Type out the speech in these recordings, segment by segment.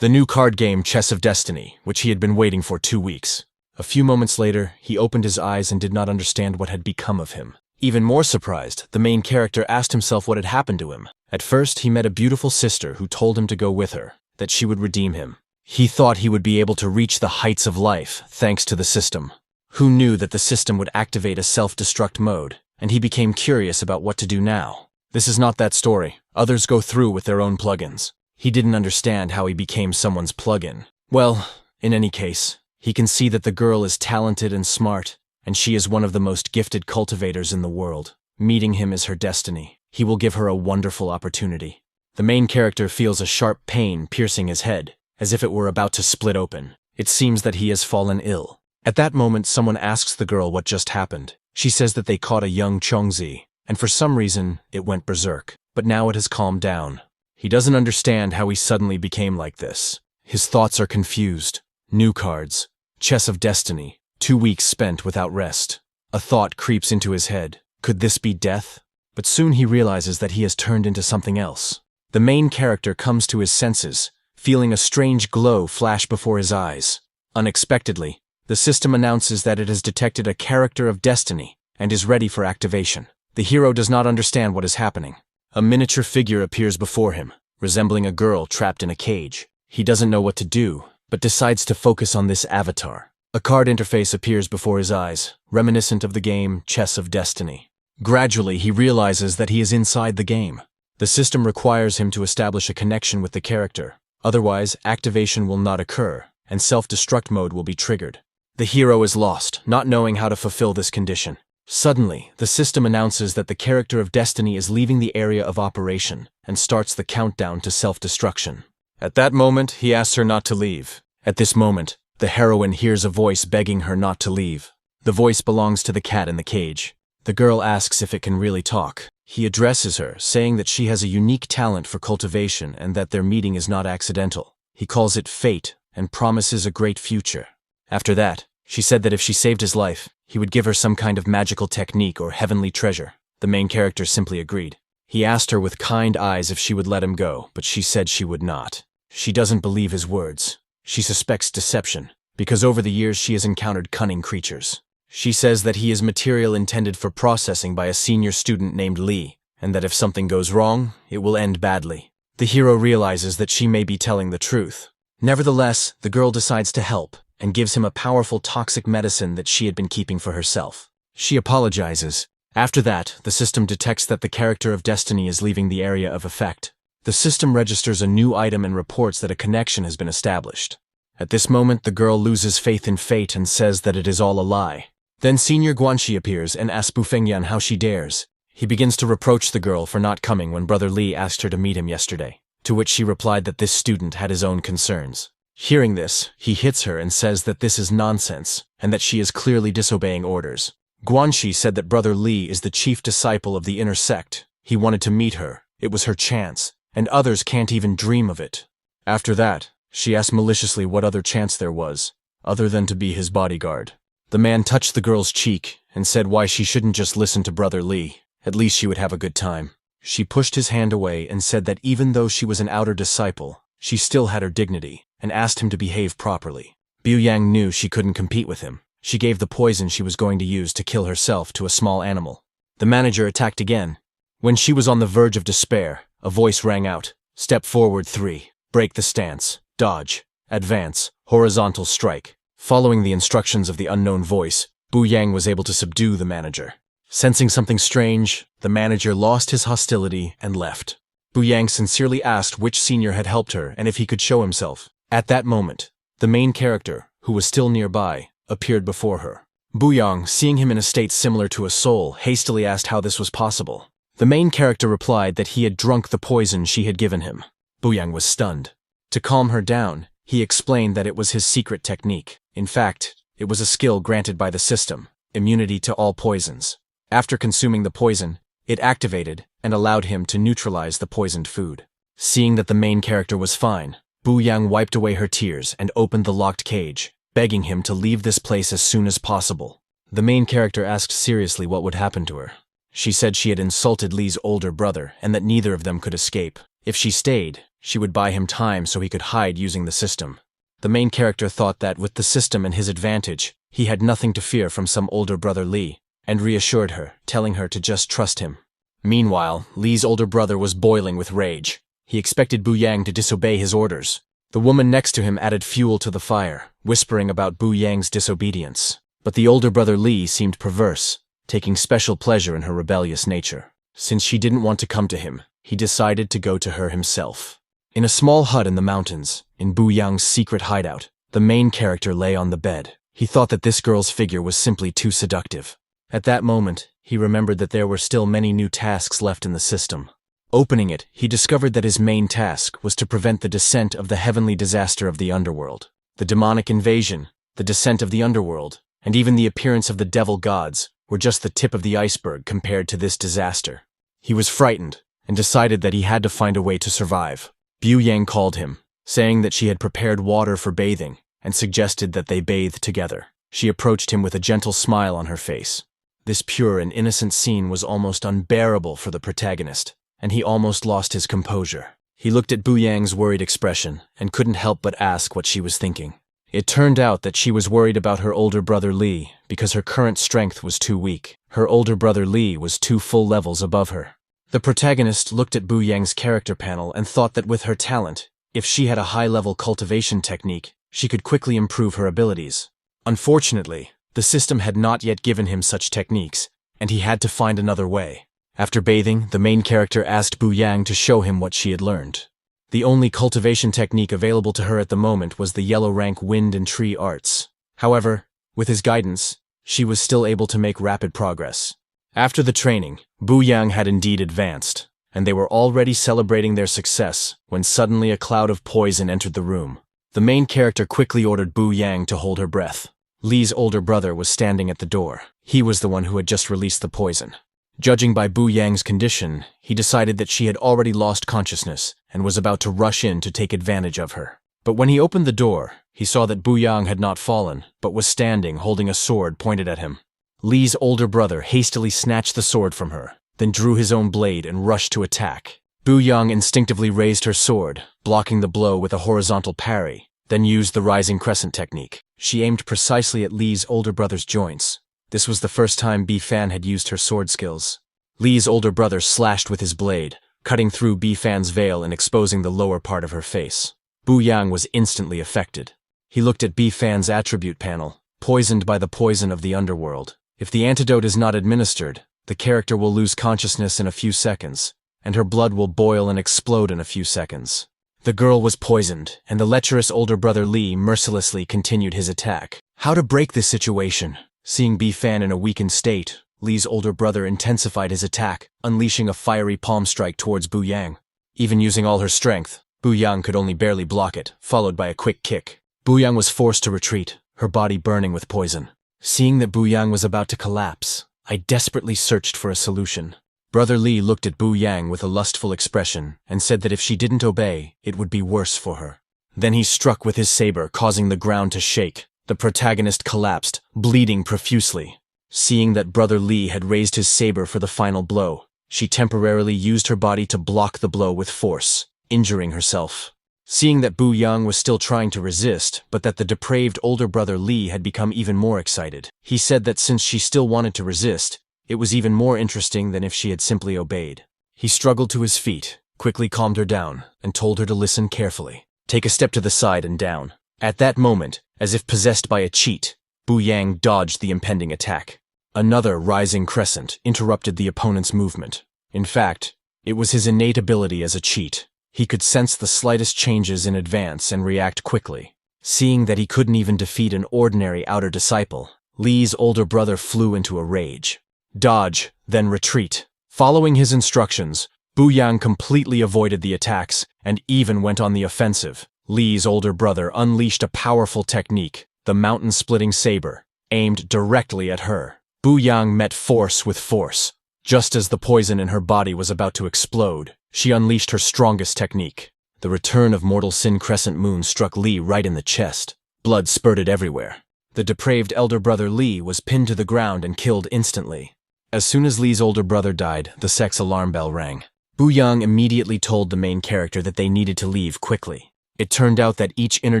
The new card game Chess of Destiny, which he had been waiting for 2 weeks. A few moments later, he opened his eyes and did not understand what had become of him. Even more surprised, the main character asked himself what had happened to him. At first, he met a beautiful sister who told him to go with her, that she would redeem him. He thought he would be able to reach the heights of life, thanks to the system. Who knew that the system would activate a self-destruct mode, and he became curious about what to do now. This is not that story. Others go through with their own plugins. He didn't understand how he became someone's plugin. Well, in any case, he can see that the girl is talented and smart, and she is one of the most gifted cultivators in the world. Meeting him is her destiny. He will give her a wonderful opportunity. The main character feels a sharp pain piercing his head, as if it were about to split open. It seems that he has fallen ill. At that moment, someone asks the girl what just happened. She says that they caught a young Chongzi, and for some reason, it went berserk. But now it has calmed down. He doesn't understand how he suddenly became like this. His thoughts are confused. New cards. Chess of Destiny. 2 weeks spent without rest. A thought creeps into his head. Could this be death? But soon he realizes that he has turned into something else. The main character comes to his senses, feeling a strange glow flash before his eyes. Unexpectedly, the system announces that it has detected a character of destiny and is ready for activation. The hero does not understand what is happening. A miniature figure appears before him, resembling a girl trapped in a cage. He doesn't know what to do, but decides to focus on this avatar. A card interface appears before his eyes, reminiscent of the game Chess of Destiny. Gradually, he realizes that he is inside the game. The system requires him to establish a connection with the character. Otherwise, activation will not occur, and self-destruct mode will be triggered. The hero is lost, not knowing how to fulfill this condition. Suddenly, the system announces that the character of destiny is leaving the area of operation and starts the countdown to self-destruction. At that moment, he asks her not to leave. At this moment, the heroine hears a voice begging her not to leave. The voice belongs to the cat in the cage. The girl asks if it can really talk. He addresses her, saying that she has a unique talent for cultivation and that their meeting is not accidental. He calls it fate and promises a great future. After that, she said that if she saved his life, he would give her some kind of magical technique or heavenly treasure. The main character simply agreed. He asked her with kind eyes if she would let him go, but she said she would not. She doesn't believe his words. She suspects deception, because over the years she has encountered cunning creatures. She says that he is material intended for processing by a senior student named Lee, and that if something goes wrong, it will end badly. The hero realizes that she may be telling the truth. Nevertheless, the girl decides to help, and gives him a powerful toxic medicine that she had been keeping for herself. She apologizes. After that, the system detects that the character of destiny is leaving the area of effect. The system registers a new item and reports that a connection has been established. At this moment, the girl loses faith in fate and says that it is all a lie. Then Senior Guanxi appears and asks Bufengyan how she dares. He begins to reproach the girl for not coming when Brother Li asked her to meet him yesterday, to which she replied that this student had his own concerns. Hearing this, he hits her and says that this is nonsense, and that she is clearly disobeying orders. Guanxi said that Brother Li is the chief disciple of the inner sect. He wanted to meet her. It was her chance, and others can't even dream of it. After that, she asked maliciously what other chance there was, other than to be his bodyguard. The man touched the girl's cheek and said why she shouldn't just listen to Brother Li. At least she would have a good time. She pushed his hand away and said that even though she was an outer disciple, she still had her dignity, and asked him to behave properly. Biu Yang knew she couldn't compete with him. She gave the poison she was going to use to kill herself to a small animal. The manager attacked again. When she was on the verge of despair, a voice rang out. Step forward 3. Break the stance. Dodge. Advance. Horizontal strike. Following the instructions of the unknown voice, Bu Yang was able to subdue the manager. Sensing something strange, the manager lost his hostility and left. Bu Yang sincerely asked which senior had helped her and if he could show himself. At that moment, the main character, who was still nearby, appeared before her. Bu Yang, seeing him in a state similar to a soul, hastily asked how this was possible. The main character replied that he had drunk the poison she had given him. Bu Yang was stunned. To calm her down, he explained that it was his secret technique. In fact, it was a skill granted by the system, immunity to all poisons. After consuming the poison, it activated and allowed him to neutralize the poisoned food. Seeing that the main character was fine, Bu Yang wiped away her tears and opened the locked cage, begging him to leave this place as soon as possible. The main character asked seriously what would happen to her. She said she had insulted Li's older brother and that neither of them could escape. If she stayed, she would buy him time so he could hide using the system. The main character thought that with the system in his advantage, he had nothing to fear from some older brother Lee, and reassured her, telling her to just trust him. Meanwhile, Lee's older brother was boiling with rage. He expected Bu Yang to disobey his orders. The woman next to him added fuel to the fire, whispering about Bu Yang's disobedience. But the older brother Lee seemed perverse, taking special pleasure in her rebellious nature. Since she didn't want to come to him, he decided to go to her himself. In a small hut in the mountains, in Bu Yang's secret hideout, the main character lay on the bed. He thought that this girl's figure was simply too seductive. At that moment, he remembered that there were still many new tasks left in the system. Opening it, he discovered that his main task was to prevent the descent of the heavenly disaster of the underworld. The demonic invasion, the descent of the underworld, and even the appearance of the devil gods were just the tip of the iceberg compared to this disaster. He was frightened and decided that he had to find a way to survive. Bu Yang called him, saying that she had prepared water for bathing and suggested that they bathe together. She approached him with a gentle smile on her face. This pure and innocent scene was almost unbearable for the protagonist, and he almost lost his composure. He looked at Bu Yang's worried expression and couldn't help but ask what she was thinking. It turned out that she was worried about her older brother Lee because her current strength was too weak. Her older brother Lee was 2 full levels above her. The protagonist looked at Bu Yang's character panel and thought that with her talent, if she had a high-level cultivation technique, she could quickly improve her abilities. Unfortunately, the system had not yet given him such techniques, and he had to find another way. After bathing, the main character asked Bu Yang to show him what she had learned. The only cultivation technique available to her at the moment was the yellow rank wind and tree arts. However, with his guidance, she was still able to make rapid progress. After the training, Bu Yang had indeed advanced, and they were already celebrating their success when suddenly a cloud of poison entered the room. The main character quickly ordered Bu Yang to hold her breath. Lee's older brother was standing at the door. He was the one who had just released the poison. Judging by Bu Yang's condition, he decided that she had already lost consciousness and was about to rush in to take advantage of her. But when he opened the door, he saw that Bu Yang had not fallen, but was standing holding a sword pointed at him. Lee's older brother hastily snatched the sword from her, then drew his own blade and rushed to attack. Bu Yang instinctively raised her sword, blocking the blow with a horizontal parry, then used the rising crescent technique. She aimed precisely at Lee's older brother's joints. This was the first time Bi-Fan had used her sword skills. Lee's older brother slashed with his blade, cutting through Bi-Fan's veil and exposing the lower part of her face. Bu Yang was instantly affected. He looked at Bi-Fan's attribute panel, poisoned by the poison of the underworld. If the antidote is not administered, the character will lose consciousness in a few seconds, and her blood will boil and explode in a few seconds. The girl was poisoned, and the lecherous older brother Lee mercilessly continued his attack. How to break this situation? Seeing Bi-Fan in a weakened state, Lee's older brother intensified his attack, unleashing a fiery palm strike towards Bu Yang. Even using all her strength, Bu Yang could only barely block it, followed by a quick kick. Bu Yang was forced to retreat, her body burning with poison. Seeing that Bu Yang was about to collapse, I desperately searched for a solution. Brother Lee looked at Bu Yang with a lustful expression and said that if she didn't obey, it would be worse for her. Then he struck with his saber, causing the ground to shake. The protagonist collapsed, bleeding profusely. Seeing that Brother Lee had raised his saber for the final blow, she temporarily used her body to block the blow with force, injuring herself. Seeing that Bu Yang was still trying to resist, but that the depraved older brother Lee had become even more excited, he said that since she still wanted to resist, it was even more interesting than if she had simply obeyed. He struggled to his feet, quickly calmed her down, and told her to listen carefully. Take a step to the side and down. At that moment, as if possessed by a cheat, Bu Yang dodged the impending attack. Another rising crescent interrupted the opponent's movement. In fact, it was his innate ability as a cheat. He could sense the slightest changes in advance and react quickly. Seeing that he couldn't even defeat an ordinary outer disciple, Lee's older brother flew into a rage. Dodge, then retreat. Following his instructions, Bu Yang completely avoided the attacks and even went on the offensive. Lee's older brother unleashed a powerful technique, the mountain-splitting saber, aimed directly at her. Bu Yang met force with force. Just as the poison in her body was about to explode, she unleashed her strongest technique. The return of Mortal Sin Crescent Moon struck Lee right in the chest. Blood spurted everywhere. The depraved elder brother Lee was pinned to the ground and killed instantly. As soon as Lee's older brother died, the Sect's alarm bell rang. Bu Yang immediately told the main character that they needed to leave quickly. It turned out that each inner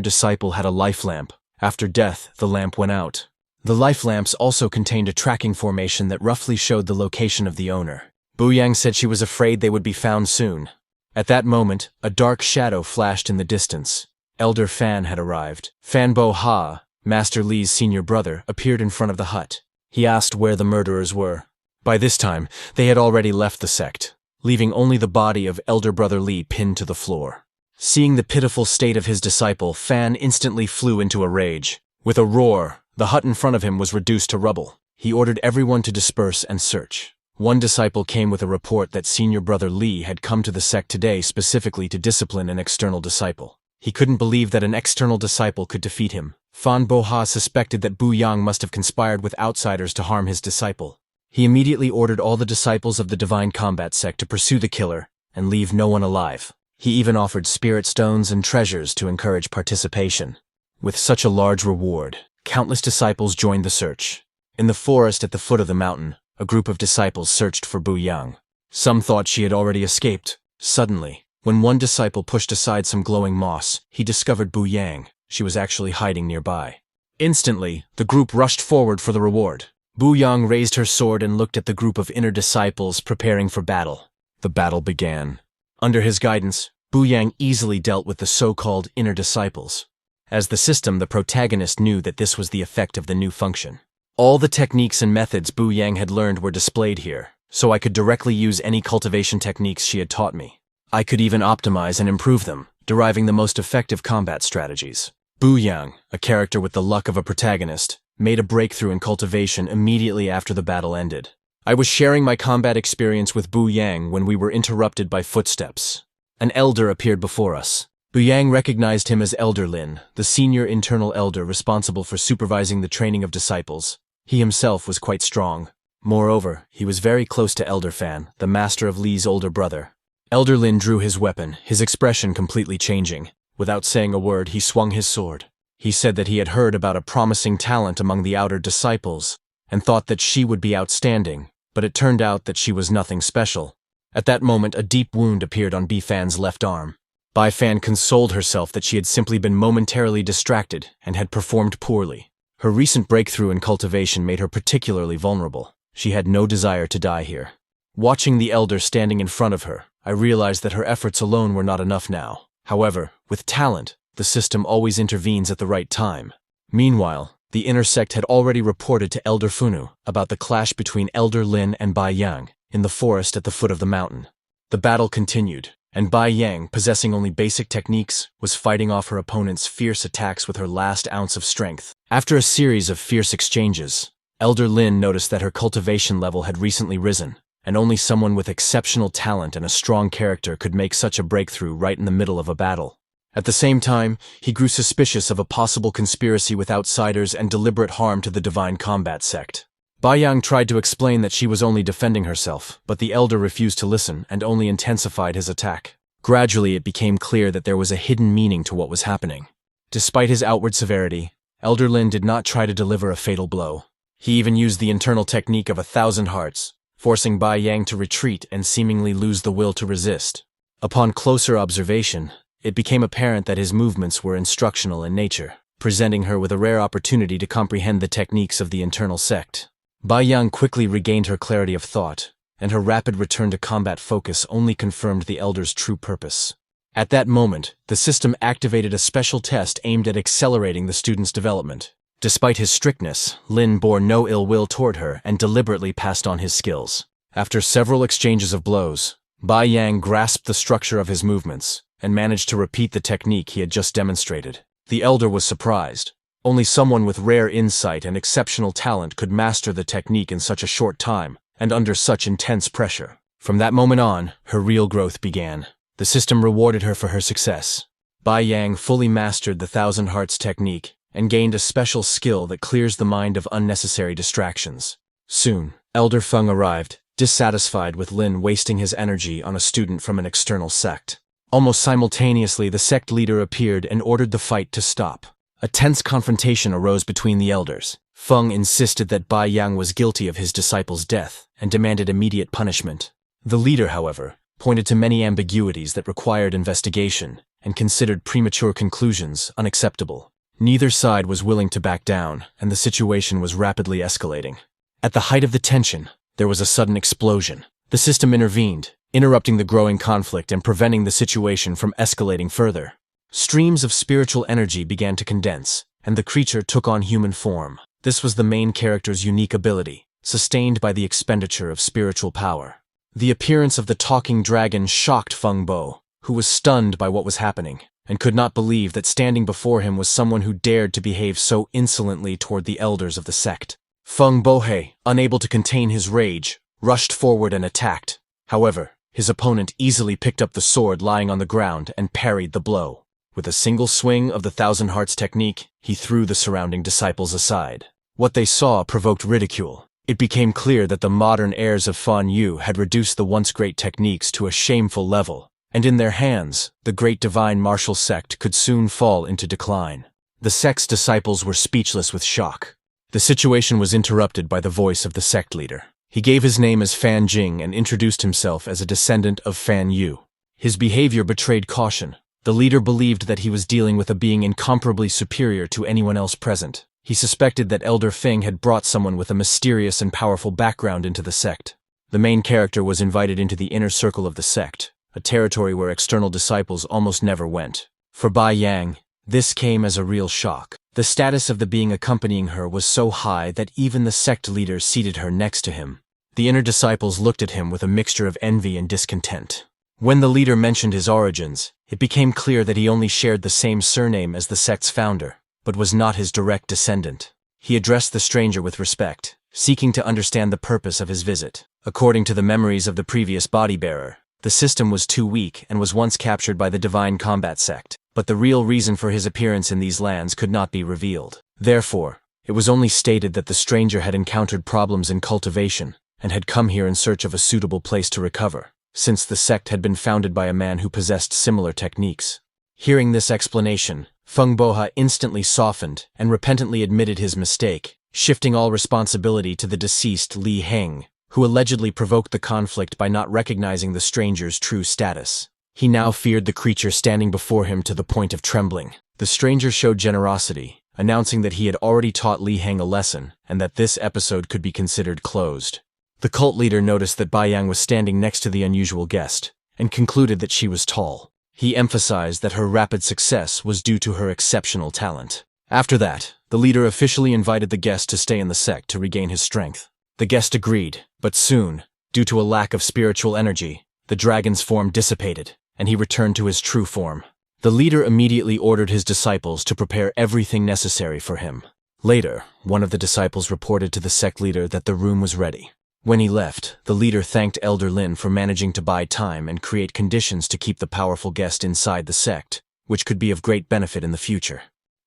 disciple had a life lamp. After death, the lamp went out. The life lamps also contained a tracking formation that roughly showed the location of the owner. Bu Yang said she was afraid they would be found soon. At that moment, a dark shadow flashed in the distance. Elder Fan had arrived. Fan Bo Ha, Master Li's senior brother, appeared in front of the hut. He asked where the murderers were. By this time, they had already left the sect, leaving only the body of Elder Brother Li pinned to the floor. Seeing the pitiful state of his disciple, Fan instantly flew into a rage. With a roar, the hut in front of him was reduced to rubble. He ordered everyone to disperse and search. One disciple came with a report that Senior Brother Li had come to the sect today specifically to discipline an external disciple. He couldn't believe that an external disciple could defeat him. Fan Bo Ha suspected that Bu Yang must have conspired with outsiders to harm his disciple. He immediately ordered all the disciples of the Divine Combat Sect to pursue the killer and leave no one alive. He even offered spirit stones and treasures to encourage participation. With such a large reward, countless disciples joined the search. In the forest at the foot of the mountain, a group of disciples searched for Bu Yang. Some thought she had already escaped. Suddenly, when one disciple pushed aside some glowing moss, he discovered Bu Yang. She was actually hiding nearby. Instantly, the group rushed forward for the reward. Bu Yang raised her sword and looked at the group of inner disciples preparing for battle. The battle began. Under his guidance, Bu Yang easily dealt with the so-called inner disciples. As the system, the protagonist knew that this was the effect of the new function. All the techniques and methods Bu Yang had learned were displayed here, so I could directly use any cultivation techniques she had taught me. I could even optimize and improve them, deriving the most effective combat strategies. Bu Yang, a character with the luck of a protagonist, made a breakthrough in cultivation immediately after the battle ended. I was sharing my combat experience with Bu Yang when we were interrupted by footsteps. An elder appeared before us. Bu Yang recognized him as Elder Lin, the senior internal elder responsible for supervising the training of disciples. He himself was quite strong. Moreover, he was very close to Elder Fan, the master of Li's older brother. Elder Lin drew his weapon, his expression completely changing. Without saying a word, he swung his sword. He said that he had heard about a promising talent among the outer disciples, and thought that she would be outstanding, but it turned out that she was nothing special. At that moment, a deep wound appeared on Bi Fan's left arm. Bai Fan consoled herself that she had simply been momentarily distracted and had performed poorly. Her recent breakthrough in cultivation made her particularly vulnerable. She had no desire to die here. Watching the elder standing in front of her, I realized that her efforts alone were not enough now. However, with talent, the system always intervenes at the right time. Meanwhile, the inner sect had already reported to Elder Funu about the clash between Elder Lin and Bai Yang in the forest at the foot of the mountain. The battle continued, and Bai Yang, possessing only basic techniques, was fighting off her opponent's fierce attacks with her last ounce of strength. After a series of fierce exchanges, Elder Lin noticed that her cultivation level had recently risen, and only someone with exceptional talent and a strong character could make such a breakthrough right in the middle of a battle. At the same time, he grew suspicious of a possible conspiracy with outsiders and deliberate harm to the Divine Combat Sect. Bai Yang tried to explain that she was only defending herself, but the elder refused to listen and only intensified his attack. Gradually, it became clear that there was a hidden meaning to what was happening. Despite his outward severity, Elder Lin did not try to deliver a fatal blow. He even used the internal technique of 1,000 hearts, forcing Bai Yang to retreat and seemingly lose the will to resist. Upon closer observation, it became apparent that his movements were instructional in nature, presenting her with a rare opportunity to comprehend the techniques of the internal sect. Bai Yang quickly regained her clarity of thought, and her rapid return to combat focus only confirmed the elder's true purpose. At that moment, the system activated a special test aimed at accelerating the student's development. Despite his strictness, Lin bore no ill will toward her and deliberately passed on his skills. After several exchanges of blows, Bai Yang grasped the structure of his movements and managed to repeat the technique he had just demonstrated. The elder was surprised. Only someone with rare insight and exceptional talent could master the technique in such a short time and under such intense pressure. From that moment on, her real growth began. The system rewarded her for her success. Bai Yang fully mastered the 1,000 Hearts technique and gained a special skill that clears the mind of unnecessary distractions. Soon, Elder Feng arrived, dissatisfied with Lin wasting his energy on a student from an external sect. Almost simultaneously, the sect leader appeared and ordered the fight to stop. A tense confrontation arose between the elders. Feng insisted that Bai Yang was guilty of his disciple's death and demanded immediate punishment. The leader, however, pointed to many ambiguities that required investigation, and considered premature conclusions unacceptable. Neither side was willing to back down, and the situation was rapidly escalating. At the height of the tension, there was a sudden explosion. The system intervened, interrupting the growing conflict and preventing the situation from escalating further. Streams of spiritual energy began to condense, and the creature took on human form. This was the main character's unique ability, sustained by the expenditure of spiritual power. The appearance of the talking dragon shocked Feng Bo, who was stunned by what was happening, and could not believe that standing before him was someone who dared to behave so insolently toward the elders of the sect. Feng Bohe, unable to contain his rage, rushed forward and attacked. However, his opponent easily picked up the sword lying on the ground and parried the blow. With a single swing of the Thousand Hearts technique, he threw the surrounding disciples aside. What they saw provoked ridicule. It became clear that the modern heirs of Fan Yu had reduced the once great techniques to a shameful level, and in their hands, the great divine martial sect could soon fall into decline. The sect's disciples were speechless with shock. The situation was interrupted by the voice of the sect leader. He gave his name as Fan Jing and introduced himself as a descendant of Fan Yu. His behavior betrayed caution. The leader believed that he was dealing with a being incomparably superior to anyone else present. He suspected that Elder Feng had brought someone with a mysterious and powerful background into the sect. The main character was invited into the inner circle of the sect, a territory where external disciples almost never went. For Bai Yang, this came as a real shock. The status of the being accompanying her was so high that even the sect leader seated her next to him. The inner disciples looked at him with a mixture of envy and discontent. When the leader mentioned his origins, it became clear that he only shared the same surname as the sect's founder, but was not his direct descendant. He addressed the stranger with respect, seeking to understand the purpose of his visit. According to the memories of the previous body-bearer, the system was too weak and was once captured by the Divine Combat Sect, but the real reason for his appearance in these lands could not be revealed. Therefore, it was only stated that the stranger had encountered problems in cultivation and had come here in search of a suitable place to recover, since the sect had been founded by a man who possessed similar techniques. Hearing this explanation, Feng Boha instantly softened and repentantly admitted his mistake, shifting all responsibility to the deceased Li Heng, who allegedly provoked the conflict by not recognizing the stranger's true status. He now feared the creature standing before him to the point of trembling. The stranger showed generosity, announcing that he had already taught Li Heng a lesson and that this episode could be considered closed. The cult leader noticed that Bai Yang was standing next to the unusual guest and concluded that she was tall. He emphasized that her rapid success was due to her exceptional talent. After that, the leader officially invited the guest to stay in the sect to regain his strength. The guest agreed, but soon, due to a lack of spiritual energy, the dragon's form dissipated, and he returned to his true form. The leader immediately ordered his disciples to prepare everything necessary for him. Later, one of the disciples reported to the sect leader that the room was ready. When he left, the leader thanked Elder Lin for managing to buy time and create conditions to keep the powerful guest inside the sect, which could be of great benefit in the future.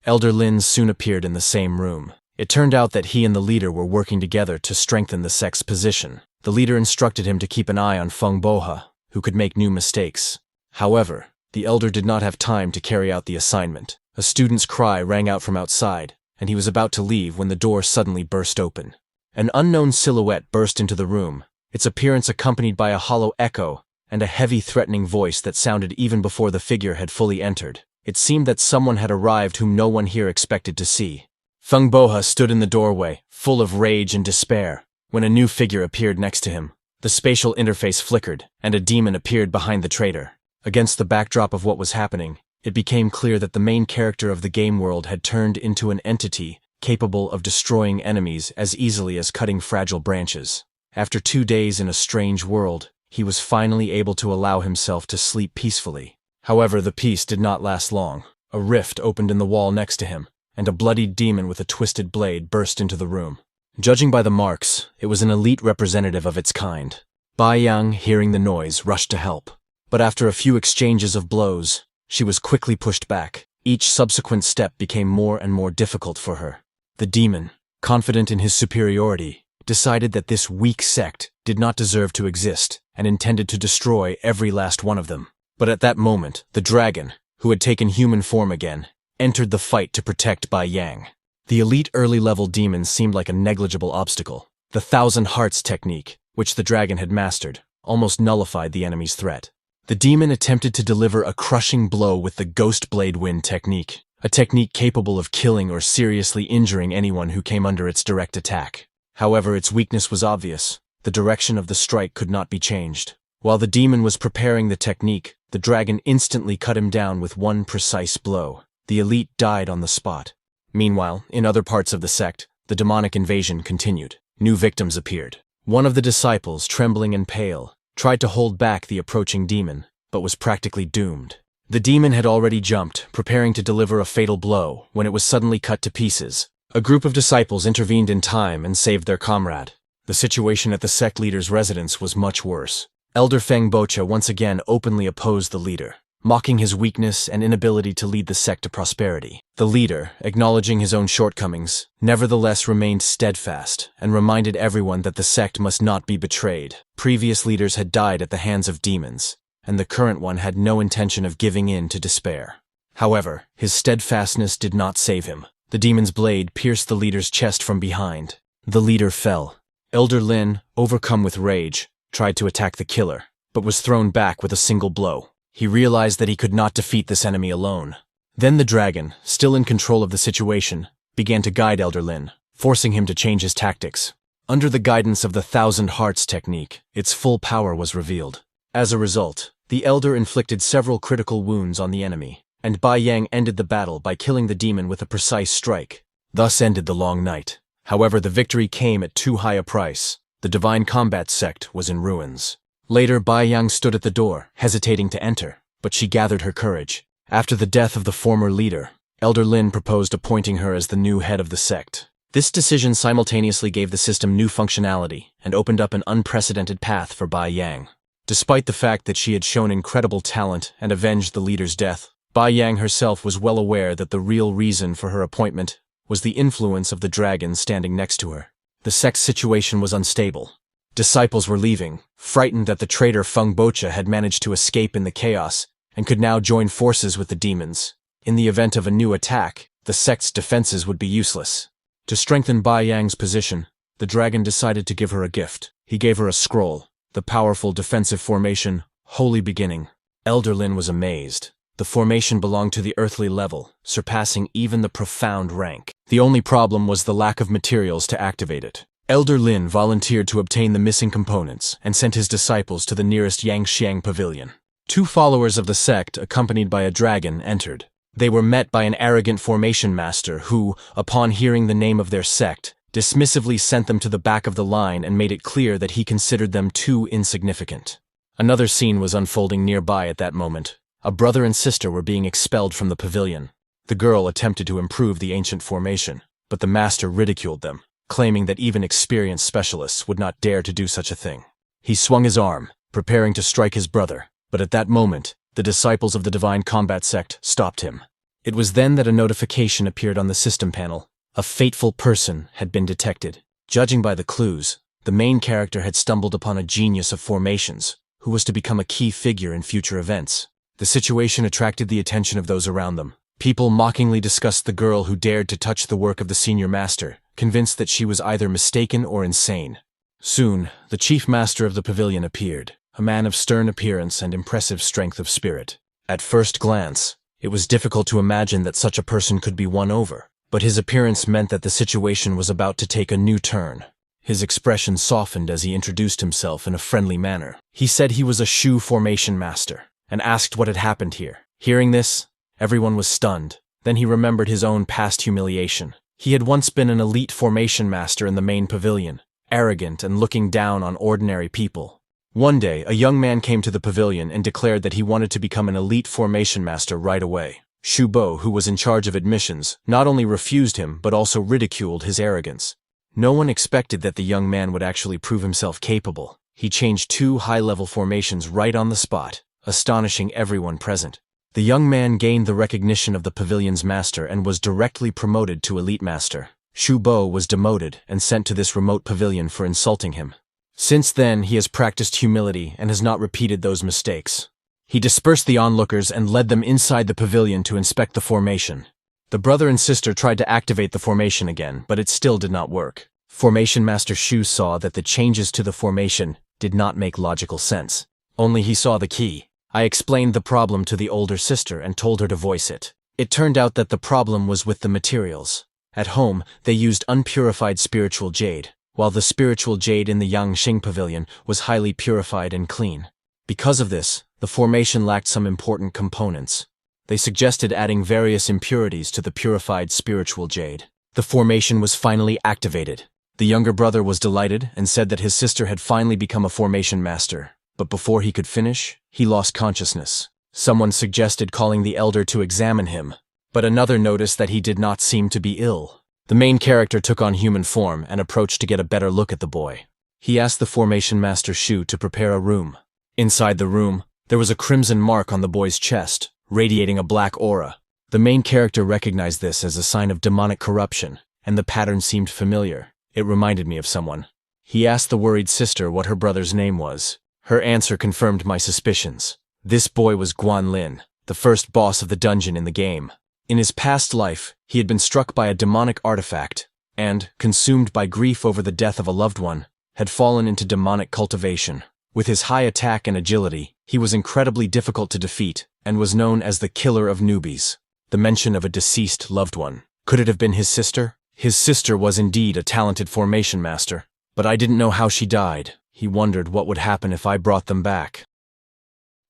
Elder Lin soon appeared in the same room. It turned out that he and the leader were working together to strengthen the sect's position. The leader instructed him to keep an eye on Feng Boha, who could make new mistakes. However, the elder did not have time to carry out the assignment. A student's cry rang out from outside, and he was about to leave when the door suddenly burst open. An unknown silhouette burst into the room, its appearance accompanied by a hollow echo and a heavy threatening voice that sounded even before the figure had fully entered. It seemed that someone had arrived whom no one here expected to see. Feng Boha stood in the doorway, full of rage and despair, when a new figure appeared next to him. The spatial interface flickered, and a demon appeared behind the traitor. Against the backdrop of what was happening, it became clear that the main character of the game world had turned into an entity capable of destroying enemies as easily as cutting fragile branches. After 2 days in a strange world, he was finally able to allow himself to sleep peacefully. However, the peace did not last long. A rift opened in the wall next to him, and a bloodied demon with a twisted blade burst into the room. Judging by the marks, it was an elite representative of its kind. Bai Yang, hearing the noise, rushed to help. But after a few exchanges of blows, she was quickly pushed back. Each subsequent step became more and more difficult for her. The demon, confident in his superiority, decided that this weak sect did not deserve to exist and intended to destroy every last one of them. But at that moment, the dragon, who had taken human form again, entered the fight to protect Bai Yang. The elite early-level demon seemed like a negligible obstacle. The Thousand Hearts technique, which the dragon had mastered, almost nullified the enemy's threat. The demon attempted to deliver a crushing blow with the Ghost Blade Wind technique, a technique capable of killing or seriously injuring anyone who came under its direct attack. However, its weakness was obvious. The direction of the strike could not be changed. While the demon was preparing the technique, the dragon instantly cut him down with one precise blow. The elite died on the spot. Meanwhile, in other parts of the sect, the demonic invasion continued. New victims appeared. One of the disciples, trembling and pale, tried to hold back the approaching demon, but was practically doomed. The demon had already jumped, preparing to deliver a fatal blow, when it was suddenly cut to pieces. A group of disciples intervened in time and saved their comrade. The situation at the sect leader's residence was much worse. Elder Feng Bocha once again openly opposed the leader, mocking his weakness and inability to lead the sect to prosperity. The leader, acknowledging his own shortcomings, nevertheless remained steadfast and reminded everyone that the sect must not be betrayed. Previous leaders had died at the hands of demons, and the current one had no intention of giving in to despair. However, his steadfastness did not save him. The demon's blade pierced the leader's chest from behind. The leader fell. Elder Lin, overcome with rage, tried to attack the killer, but was thrown back with a single blow. He realized that he could not defeat this enemy alone. Then the dragon, still in control of the situation, began to guide Elder Lin, forcing him to change his tactics. Under the guidance of the Thousand Hearts technique, its full power was revealed. As a result, the elder inflicted several critical wounds on the enemy, and Bai Yang ended the battle by killing the demon with a precise strike. Thus ended the long night. However, the victory came at too high a price. The Divine Combat Sect was in ruins. Later, Bai Yang stood at the door, hesitating to enter, but she gathered her courage. After the death of the former leader, Elder Lin proposed appointing her as the new head of the sect. This decision simultaneously gave the system new functionality and opened up an unprecedented path for Bai Yang. Despite the fact that she had shown incredible talent and avenged the leader's death, Bai Yang herself was well aware that the real reason for her appointment was the influence of the dragon standing next to her. The sect's situation was unstable. Disciples were leaving, frightened that the traitor Feng Bocha had managed to escape in the chaos and could now join forces with the demons. In the event of a new attack, the sect's defenses would be useless. To strengthen Bai Yang's position, the dragon decided to give her a gift. He gave her a scroll, the powerful defensive formation, Holy Beginning. Elder Lin was amazed. The formation belonged to the earthly level, surpassing even the profound rank. The only problem was the lack of materials to activate it. Elder Lin volunteered to obtain the missing components and sent his disciples to the nearest Yangxiang pavilion. Two followers of the sect, accompanied by a dragon, entered. They were met by an arrogant formation master who, upon hearing the name of their sect, dismissively sent them to the back of the line and made it clear that he considered them too insignificant. Another scene was unfolding nearby at that moment. A brother and sister were being expelled from the pavilion. The girl attempted to improve the ancient formation, but the master ridiculed them, claiming that even experienced specialists would not dare to do such a thing. He swung his arm, preparing to strike his brother, but at that moment, the disciples of the Divine Combat Sect stopped him. It was then that a notification appeared on the system panel. A fateful person had been detected. Judging by the clues, the main character had stumbled upon a genius of formations, who was to become a key figure in future events. The situation attracted the attention of those around them. People mockingly discussed the girl who dared to touch the work of the senior master, convinced that she was either mistaken or insane. Soon, the chief master of the pavilion appeared, a man of stern appearance and impressive strength of spirit. At first glance, it was difficult to imagine that such a person could be won over, but his appearance meant that the situation was about to take a new turn. His expression softened as he introduced himself in a friendly manner. He said he was a Shu formation master, and asked what had happened here. Hearing this, everyone was stunned. Then he remembered his own past humiliation. He had once been an elite formation master in the main pavilion, arrogant and looking down on ordinary people. One day, a young man came to the pavilion and declared that he wanted to become an elite formation master right away. Shu Bo, who was in charge of admissions, not only refused him but also ridiculed his arrogance. No one expected that the young man would actually prove himself capable. He changed 2 high-level formations right on the spot, astonishing everyone present. The young man gained the recognition of the pavilion's master and was directly promoted to elite master. Shu Bo was demoted and sent to this remote pavilion for insulting him. Since then, he has practiced humility and has not repeated those mistakes. He dispersed the onlookers and led them inside the pavilion to inspect the formation. The brother and sister tried to activate the formation again, but it still did not work. Formation Master Shu saw that the changes to the formation did not make logical sense. Only he saw the key. I explained the problem to the older sister and told her to voice it. It turned out that the problem was with the materials. At home, they used unpurified spiritual jade, while the spiritual jade in the Yangxing pavilion was highly purified and clean. Because of this, the formation lacked some important components. They suggested adding various impurities to the purified spiritual jade. The formation was finally activated. The younger brother was delighted and said that his sister had finally become a formation master. But before he could finish, he lost consciousness. Someone suggested calling the elder to examine him, but another noticed that he did not seem to be ill. The main character took on human form and approached to get a better look at the boy. He asked the formation master Shu to prepare a room. Inside the room, there was a crimson mark on the boy's chest, radiating a black aura. The main character recognized this as a sign of demonic corruption, and the pattern seemed familiar. It reminded me of someone. He asked the worried sister what her brother's name was. Her answer confirmed my suspicions. This boy was Guanlin, the first boss of the dungeon in the game. In his past life, he had been struck by a demonic artifact, and, consumed by grief over the death of a loved one, had fallen into demonic cultivation. With his high attack and agility, he was incredibly difficult to defeat, and was known as the killer of newbies. The mention of a deceased loved one. Could it have been his sister? His sister was indeed a talented formation master, but I didn't know how she died. He wondered what would happen if I brought them back.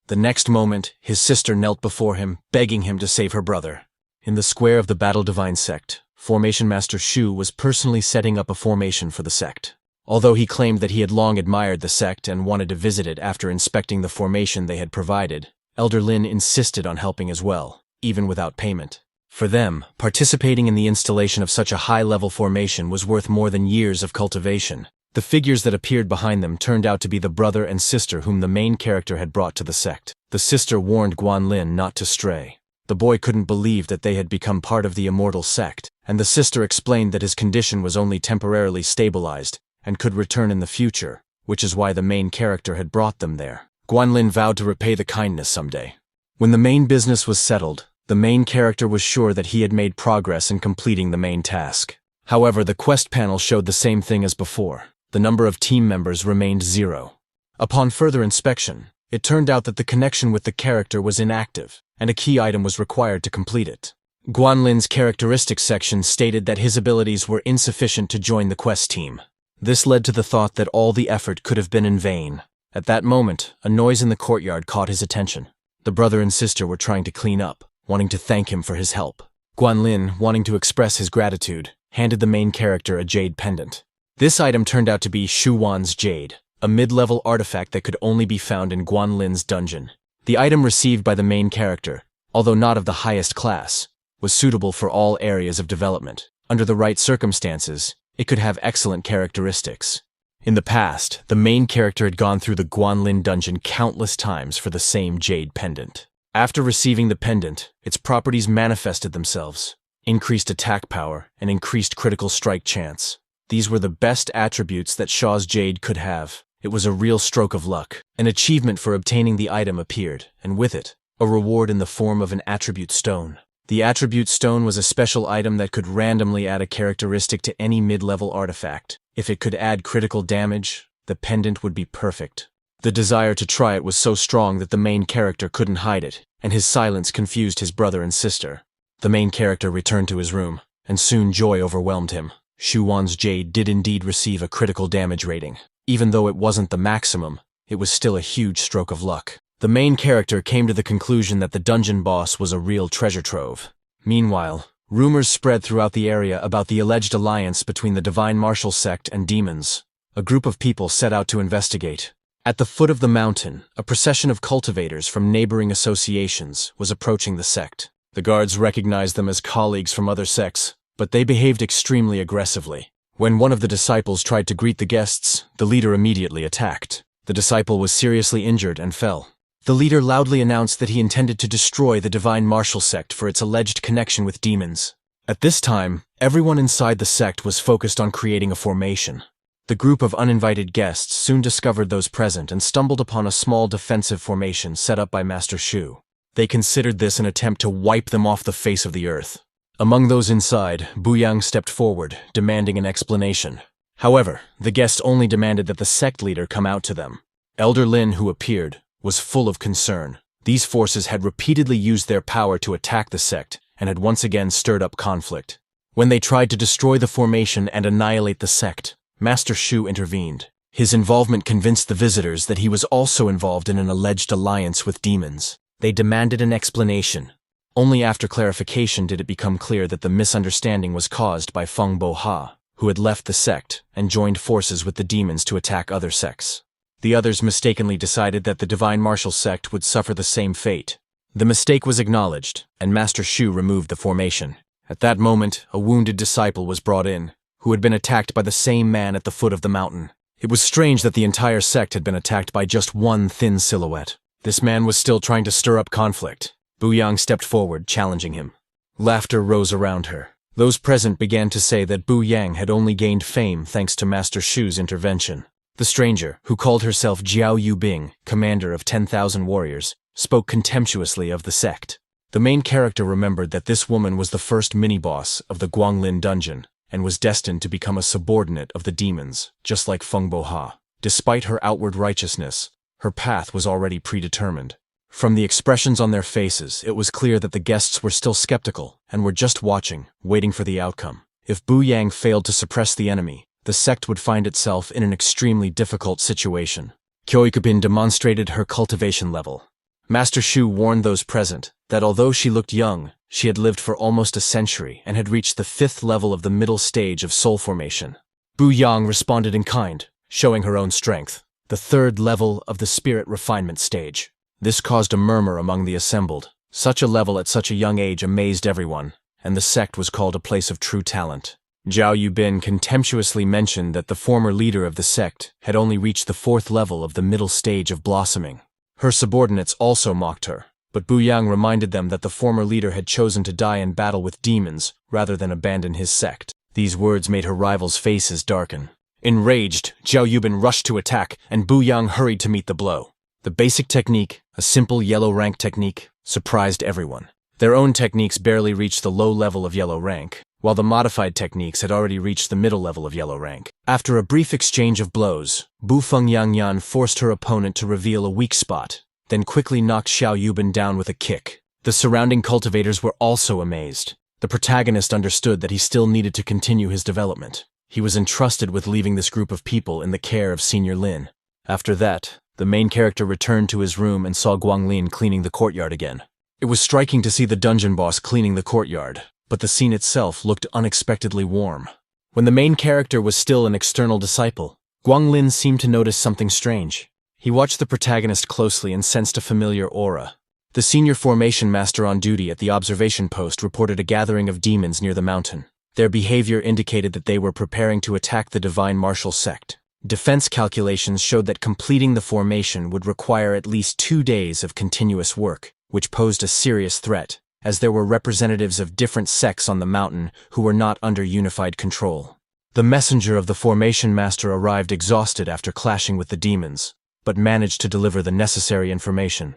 The next moment, his sister knelt before him, begging him to save her brother. In the square of the Battle Divine Sect, Formation Master Shu was personally setting up a formation for the sect. Although he claimed that he had long admired the sect and wanted to visit it after inspecting the formation they had provided, Elder Lin insisted on helping as well, even without payment. For them, participating in the installation of such a high-level formation was worth more than years of cultivation. The figures that appeared behind them turned out to be the brother and sister whom the main character had brought to the sect. The sister warned Guanlin not to stray. The boy couldn't believe that they had become part of the immortal sect, and the sister explained that his condition was only temporarily stabilized and could return in the future, which is why the main character had brought them there. Guanlin vowed to repay the kindness someday. When the main business was settled, the main character was sure that he had made progress in completing the main task. However, the quest panel showed the same thing as before. The number of team members remained 0. Upon further inspection, it turned out that the connection with the character was inactive, and a key item was required to complete it. Guanlin's characteristics section stated that his abilities were insufficient to join the quest team. This led to the thought that all the effort could have been in vain. At that moment, a noise in the courtyard caught his attention. The brother and sister were trying to clean up, wanting to thank him for his help. Guanlin, wanting to express his gratitude, handed the main character a jade pendant. This item turned out to be Shuwan's jade, a mid-level artifact that could only be found in Guanlin's dungeon. The item received by the main character, although not of the highest class, was suitable for all areas of development. Under the right circumstances, it could have excellent characteristics. In the past, the main character had gone through the Guanlin dungeon countless times for the same jade pendant. After receiving the pendant, its properties manifested themselves: increased attack power and increased critical strike chance. These were the best attributes that Shaw's jade could have. It was a real stroke of luck. An achievement for obtaining the item appeared, and with it, a reward in the form of an attribute stone. The attribute stone was a special item that could randomly add a characteristic to any mid-level artifact. If it could add critical damage, the pendant would be perfect. The desire to try it was so strong that the main character couldn't hide it, and his silence confused his brother and sister. The main character returned to his room, and soon joy overwhelmed him. Shuwan's jade did indeed receive a critical damage rating. Even though it wasn't the maximum, it was still a huge stroke of luck. The main character came to the conclusion that the dungeon boss was a real treasure trove. Meanwhile, rumors spread throughout the area about the alleged alliance between the Divine Martial Sect and demons. A group of people set out to investigate. At the foot of the mountain, a procession of cultivators from neighboring associations was approaching the sect. The guards recognized them as colleagues from other sects, but they behaved extremely aggressively. When one of the disciples tried to greet the guests, the leader immediately attacked. The disciple was seriously injured and fell. The leader loudly announced that he intended to destroy the Divine Martial Sect for its alleged connection with demons. At this time, everyone inside the sect was focused on creating a formation. The group of uninvited guests soon discovered those present and stumbled upon a small defensive formation set up by Master Shu. They considered this an attempt to wipe them off the face of the earth. Among those inside, Buyang stepped forward, demanding an explanation. However, the guests only demanded that the sect leader come out to them. Elder Lin, who appeared, was full of concern. These forces had repeatedly used their power to attack the sect and had once again stirred up conflict. When they tried to destroy the formation and annihilate the sect, Master Shu intervened. His involvement convinced the visitors that he was also involved in an alleged alliance with demons. They demanded an explanation. Only after clarification did it become clear that the misunderstanding was caused by Feng Bo-ha, who had left the sect and joined forces with the demons to attack other sects. The others mistakenly decided that the Divine Martial Sect would suffer the same fate. The mistake was acknowledged, and Master Shu removed the formation. At that moment, a wounded disciple was brought in, who had been attacked by the same man at the foot of the mountain. It was strange that the entire sect had been attacked by just one thin silhouette. This man was still trying to stir up conflict. Bu Yang stepped forward, challenging him. Laughter rose around her. Those present began to say that Bu Yang had only gained fame thanks to Master Shu's intervention. The stranger, who called herself Jiao Yubing, commander of 10,000 warriors, spoke contemptuously of the sect. The main character remembered that this woman was the first mini-boss of the Guanglin dungeon and was destined to become a subordinate of the demons, just like Feng Bo-ha. Despite her outward righteousness, her path was already predetermined. From the expressions on their faces, it was clear that the guests were still skeptical and were just watching, waiting for the outcome. If Bu Yang failed to suppress the enemy, the sect would find itself in an extremely difficult situation. Kyoikubin demonstrated her cultivation level. Master Shu warned those present that although she looked young, she had lived for almost a century and had reached the 5th level of the middle stage of soul formation. Bu Yang responded in kind, showing her own strength, the 3rd level of the spirit refinement stage. This caused a murmur among the assembled. Such a level at such a young age amazed everyone, and the sect was called a place of true talent. Zhao Yubin contemptuously mentioned that the former leader of the sect had only reached the 4th level of the middle stage of blossoming. Her subordinates also mocked her, but Bu Yang reminded them that the former leader had chosen to die in battle with demons rather than abandon his sect. These words made her rivals' faces darken. Enraged, Zhao Yubin rushed to attack, and Bu Yang hurried to meet the blow. The basic technique, a simple yellow rank technique, surprised everyone. Their own techniques barely reached the low level of yellow rank, while the modified techniques had already reached the middle level of yellow rank. After a brief exchange of blows, Bu Fengyanyan forced her opponent to reveal a weak spot, then quickly knocked Xiao Yubin down with a kick. The surrounding cultivators were also amazed. The protagonist understood that he still needed to continue his development. He was entrusted with leaving this group of people in the care of Senior Lin. After that, the main character returned to his room and saw Guanglin cleaning the courtyard again. It was striking to see the dungeon boss cleaning the courtyard, but the scene itself looked unexpectedly warm. When the main character was still an external disciple, Guanglin seemed to notice something strange. He watched the protagonist closely and sensed a familiar aura. The senior formation master on duty at the observation post reported a gathering of demons near the mountain. Their behavior indicated that they were preparing to attack the Divine Martial Sect. Defense calculations showed that completing the formation would require at least 2 days of continuous work, which posed a serious threat, as there were representatives of different sects on the mountain who were not under unified control. The messenger of the formation master arrived exhausted after clashing with the demons, but managed to deliver the necessary information.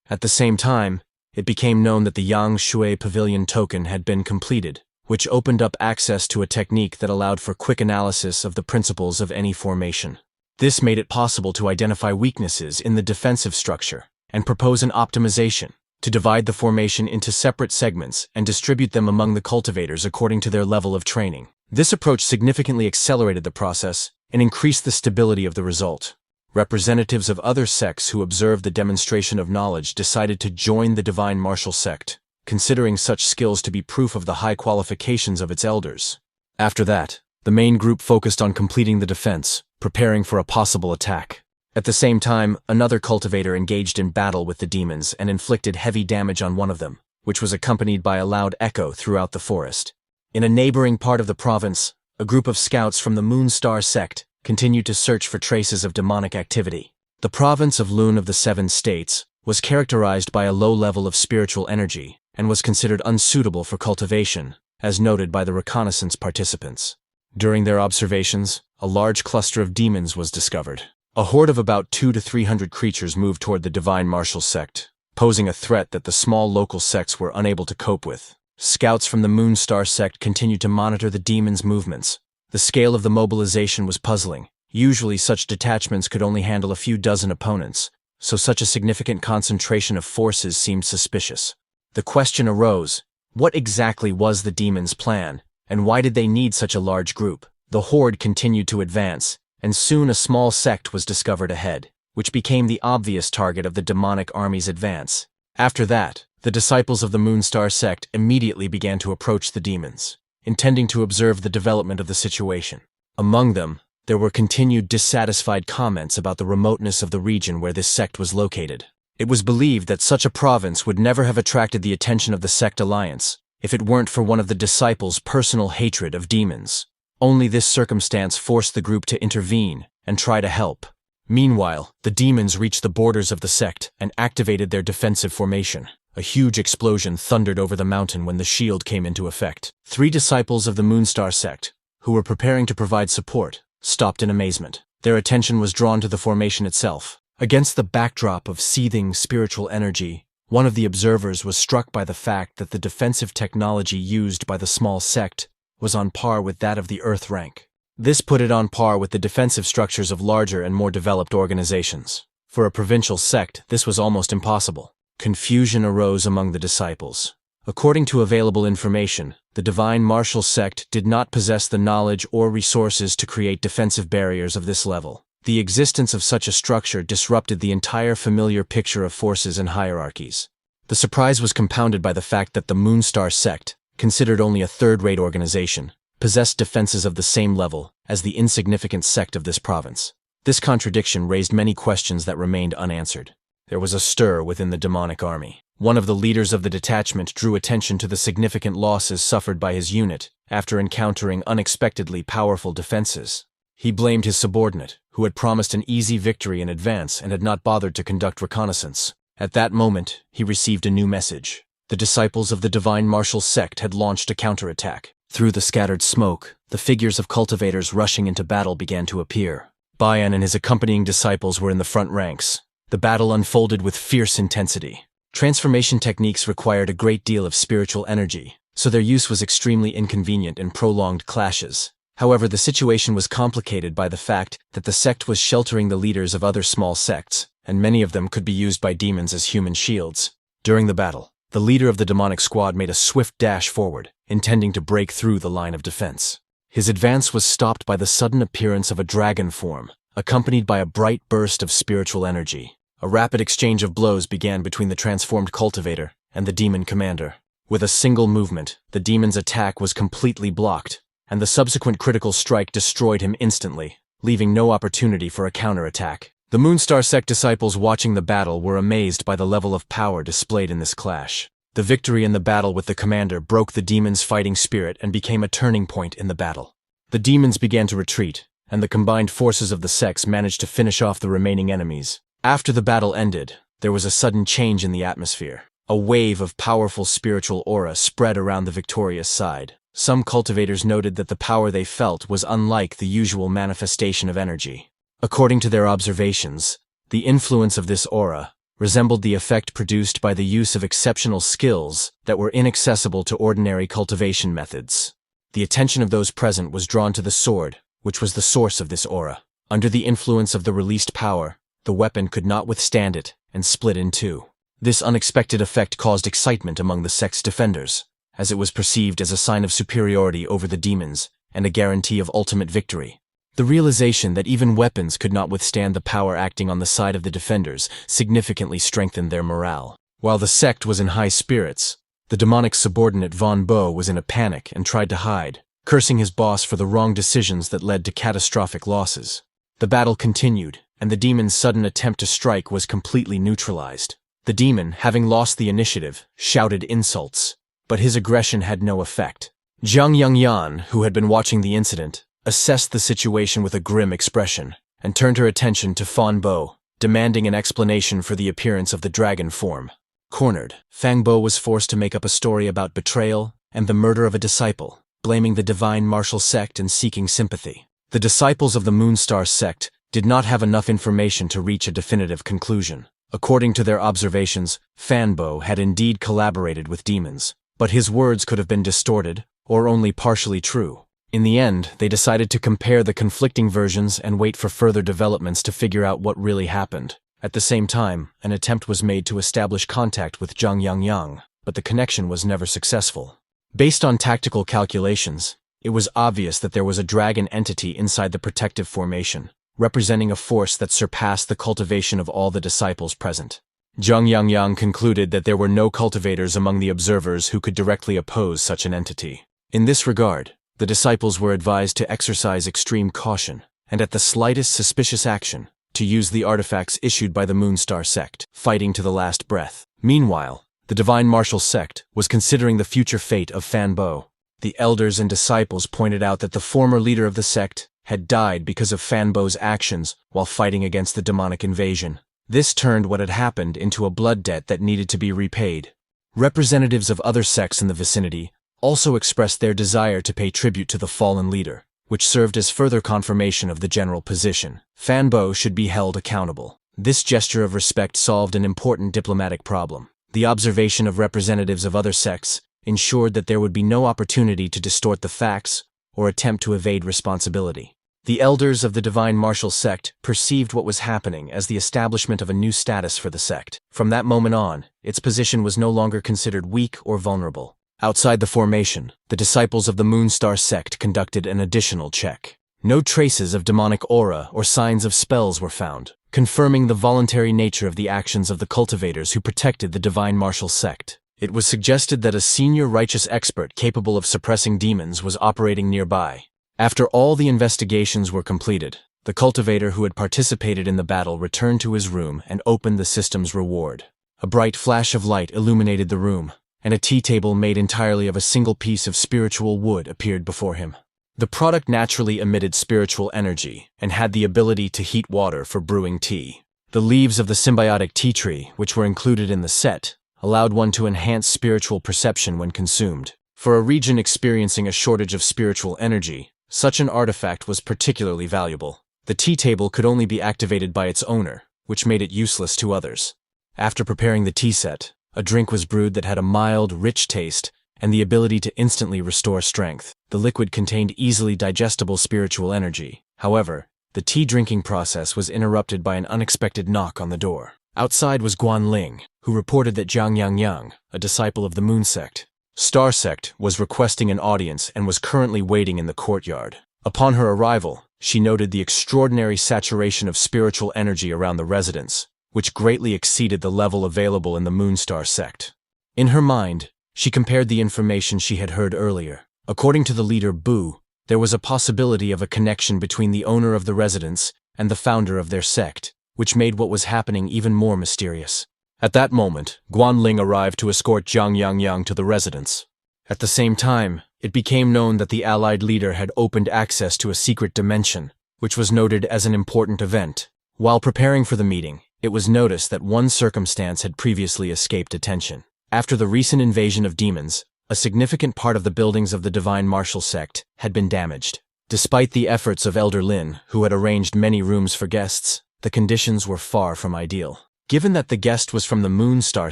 At the same time, it became known that the Yang Shui Pavilion token had been completed, which opened up access to a technique that allowed for quick analysis of the principles of any formation. This made it possible to identify weaknesses in the defensive structure and propose an optimization to divide the formation into separate segments and distribute them among the cultivators according to their level of training. This approach significantly accelerated the process and increased the stability of the result. Representatives of other sects who observed the demonstration of knowledge decided to join the Divine Martial Sect, considering such skills to be proof of the high qualifications of its elders. After that, the main group focused on completing the defense, preparing for a possible attack. At the same time, another cultivator engaged in battle with the demons and inflicted heavy damage on one of them, which was accompanied by a loud echo throughout the forest. In a neighboring part of the province, a group of scouts from the Moonstar Sect continued to search for traces of demonic activity. The province of Lune of the Seven States was characterized by a low level of spiritual energy and was considered unsuitable for cultivation, as noted by the reconnaissance participants. During their observations, a large cluster of demons was discovered. A horde of about 200 to 300 creatures moved toward the Divine Martial Sect, posing a threat that the small local sects were unable to cope with. Scouts from the Moonstar Sect continued to monitor the demons' movements. The scale of the mobilization was puzzling. Usually such detachments could only handle a few dozen opponents, so such a significant concentration of forces seemed suspicious. The question arose, what exactly was the demons' plan, and why did they need such a large group? The horde continued to advance, and soon a small sect was discovered ahead, which became the obvious target of the demonic army's advance. After that, the disciples of the Moonstar Sect immediately began to approach the demons, intending to observe the development of the situation. Among them, there were continued dissatisfied comments about the remoteness of the region where this sect was located. It was believed that such a province would never have attracted the attention of the Sect Alliance if it weren't for one of the disciples' personal hatred of demons. Only this circumstance forced the group to intervene and try to help. Meanwhile, the demons reached the borders of the sect and activated their defensive formation. A huge explosion thundered over the mountain when the shield came into effect. 3 disciples of the Moonstar Sect, who were preparing to provide support, stopped in amazement. Their attention was drawn to the formation itself. Against the backdrop of seething spiritual energy, one of the observers was struck by the fact that the defensive technology used by the small sect was on par with that of the Earth rank. This put it on par with the defensive structures of larger and more developed organizations. For a provincial sect, this was almost impossible. Confusion arose among the disciples. According to available information, the Divine Martial Sect did not possess the knowledge or resources to create defensive barriers of this level. The existence of such a structure disrupted the entire familiar picture of forces and hierarchies. The surprise was compounded by the fact that the Moonstar Sect, considered only a third-rate organization, possessed defenses of the same level as the insignificant sect of this province. This contradiction raised many questions that remained unanswered. There was a stir within the demonic army. One of the leaders of the detachment drew attention to the significant losses suffered by his unit after encountering unexpectedly powerful defenses. He blamed his subordinate, who had promised an easy victory in advance and had not bothered to conduct reconnaissance. At that moment, he received a new message. The disciples of the Divine Martial Sect had launched a counterattack. Through the scattered smoke, the figures of cultivators rushing into battle began to appear. Bayan and his accompanying disciples were in the front ranks. The battle unfolded with fierce intensity. Transformation techniques required a great deal of spiritual energy, so their use was extremely inconvenient in prolonged clashes. However, the situation was complicated by the fact that the sect was sheltering the leaders of other small sects, and many of them could be used by demons as human shields. During the battle, the leader of the demonic squad made a swift dash forward, intending to break through the line of defense. His advance was stopped by the sudden appearance of a dragon form, accompanied by a bright burst of spiritual energy. A rapid exchange of blows began between the transformed cultivator and the demon commander. With a single movement, the demon's attack was completely blocked, and the subsequent critical strike destroyed him instantly, leaving no opportunity for a counterattack. The Moonstar Sect disciples watching the battle were amazed by the level of power displayed in this clash. The victory in the battle with the commander broke the demon's fighting spirit and became a turning point in the battle. The demons began to retreat, and the combined forces of the sects managed to finish off the remaining enemies. After the battle ended, there was a sudden change in the atmosphere. A wave of powerful spiritual aura spread around the victorious side. Some cultivators noted that the power they felt was unlike the usual manifestation of energy. According to their observations, the influence of this aura resembled the effect produced by the use of exceptional skills that were inaccessible to ordinary cultivation methods. The attention of those present was drawn to the sword, which was the source of this aura. Under the influence of the released power, the weapon could not withstand it and split in two. This unexpected effect caused excitement among the sect's defenders, as it was perceived as a sign of superiority over the demons and a guarantee of ultimate victory. The realization that even weapons could not withstand the power acting on the side of the defenders significantly strengthened their morale. While the sect was in high spirits, the demonic subordinate Von Bo was in a panic and tried to hide, cursing his boss for the wrong decisions that led to catastrophic losses. The battle continued, and the demon's sudden attempt to strike was completely neutralized. The demon, having lost the initiative, shouted insults, but his aggression had no effect. Jiang Yangyan, who had been watching the incident, assessed the situation with a grim expression and turned her attention to Fan Bo, demanding an explanation for the appearance of the dragon form. Cornered, Fang Bo was forced to make up a story about betrayal and the murder of a disciple, blaming the Divine Martial Sect and seeking sympathy. The disciples of the Moonstar Sect did not have enough information to reach a definitive conclusion. According to their observations, Fan Bo had indeed collaborated with demons, but his words could have been distorted, or only partially true. In the end, they decided to compare the conflicting versions and wait for further developments to figure out what really happened. At the same time, an attempt was made to establish contact with Zhang Yangyang, but the connection was never successful. Based on tactical calculations, it was obvious that there was a dragon entity inside the protective formation, representing a force that surpassed the cultivation of all the disciples present. Zhang Yangyang concluded that there were no cultivators among the observers who could directly oppose such an entity. In this regard, the disciples were advised to exercise extreme caution, and at the slightest suspicious action, to use the artifacts issued by the Moonstar Sect, fighting to the last breath. Meanwhile, the Divine Martial Sect was considering the future fate of Fan Bo. The elders and disciples pointed out that the former leader of the sect had died because of Fan Bo's actions while fighting against the demonic invasion. This turned what had happened into a blood debt that needed to be repaid. Representatives of other sects in the vicinity also expressed their desire to pay tribute to the fallen leader, which served as further confirmation of the general position. Fan Bo should be held accountable. This gesture of respect solved an important diplomatic problem. The observation of representatives of other sects ensured that there would be no opportunity to distort the facts or attempt to evade responsibility. The elders of the Divine Martial Sect perceived what was happening as the establishment of a new status for the sect. From that moment on, its position was no longer considered weak or vulnerable. Outside the formation, the disciples of the Moonstar Sect conducted an additional check. No traces of demonic aura or signs of spells were found, confirming the voluntary nature of the actions of the cultivators who protected the Divine Martial Sect. It was suggested that a senior righteous expert capable of suppressing demons was operating nearby. After all the investigations were completed, the cultivator who had participated in the battle returned to his room and opened the system's reward. A bright flash of light illuminated the room, and a tea table made entirely of a single piece of spiritual wood appeared before him. The product naturally emitted spiritual energy and had the ability to heat water for brewing tea. The leaves of the symbiotic tea tree, which were included in the set, allowed one to enhance spiritual perception when consumed. For a region experiencing a shortage of spiritual energy, such an artifact was particularly valuable. The tea table could only be activated by its owner, which made it useless to others. After preparing the tea set, a drink was brewed that had a mild, rich taste and the ability to instantly restore strength. The liquid contained easily digestible spiritual energy. However, the tea drinking process was interrupted by an unexpected knock on the door. Outside was Guan Ling, who reported that Zhang Yangyang, a disciple of the Moon Sect, Star Sect, was requesting an audience and was currently waiting in the courtyard. Upon her arrival, she noted the extraordinary saturation of spiritual energy around the residence, which greatly exceeded the level available in the Moonstar Sect. In her mind, she compared the information she had heard earlier. According to the leader Bu, there was a possibility of a connection between the owner of the residence and the founder of their sect, which made what was happening even more mysterious. At that moment, Guan Ling arrived to escort Zhang Yangyang to the residence. At the same time, it became known that the allied leader had opened access to a secret dimension, which was noted as an important event. While preparing for the meeting, it was noticed that one circumstance had previously escaped attention. After the recent invasion of demons, a significant part of the buildings of the Divine Martial Sect had been damaged. Despite the efforts of Elder Lin, who had arranged many rooms for guests, the conditions were far from ideal. Given that the guest was from the Moonstar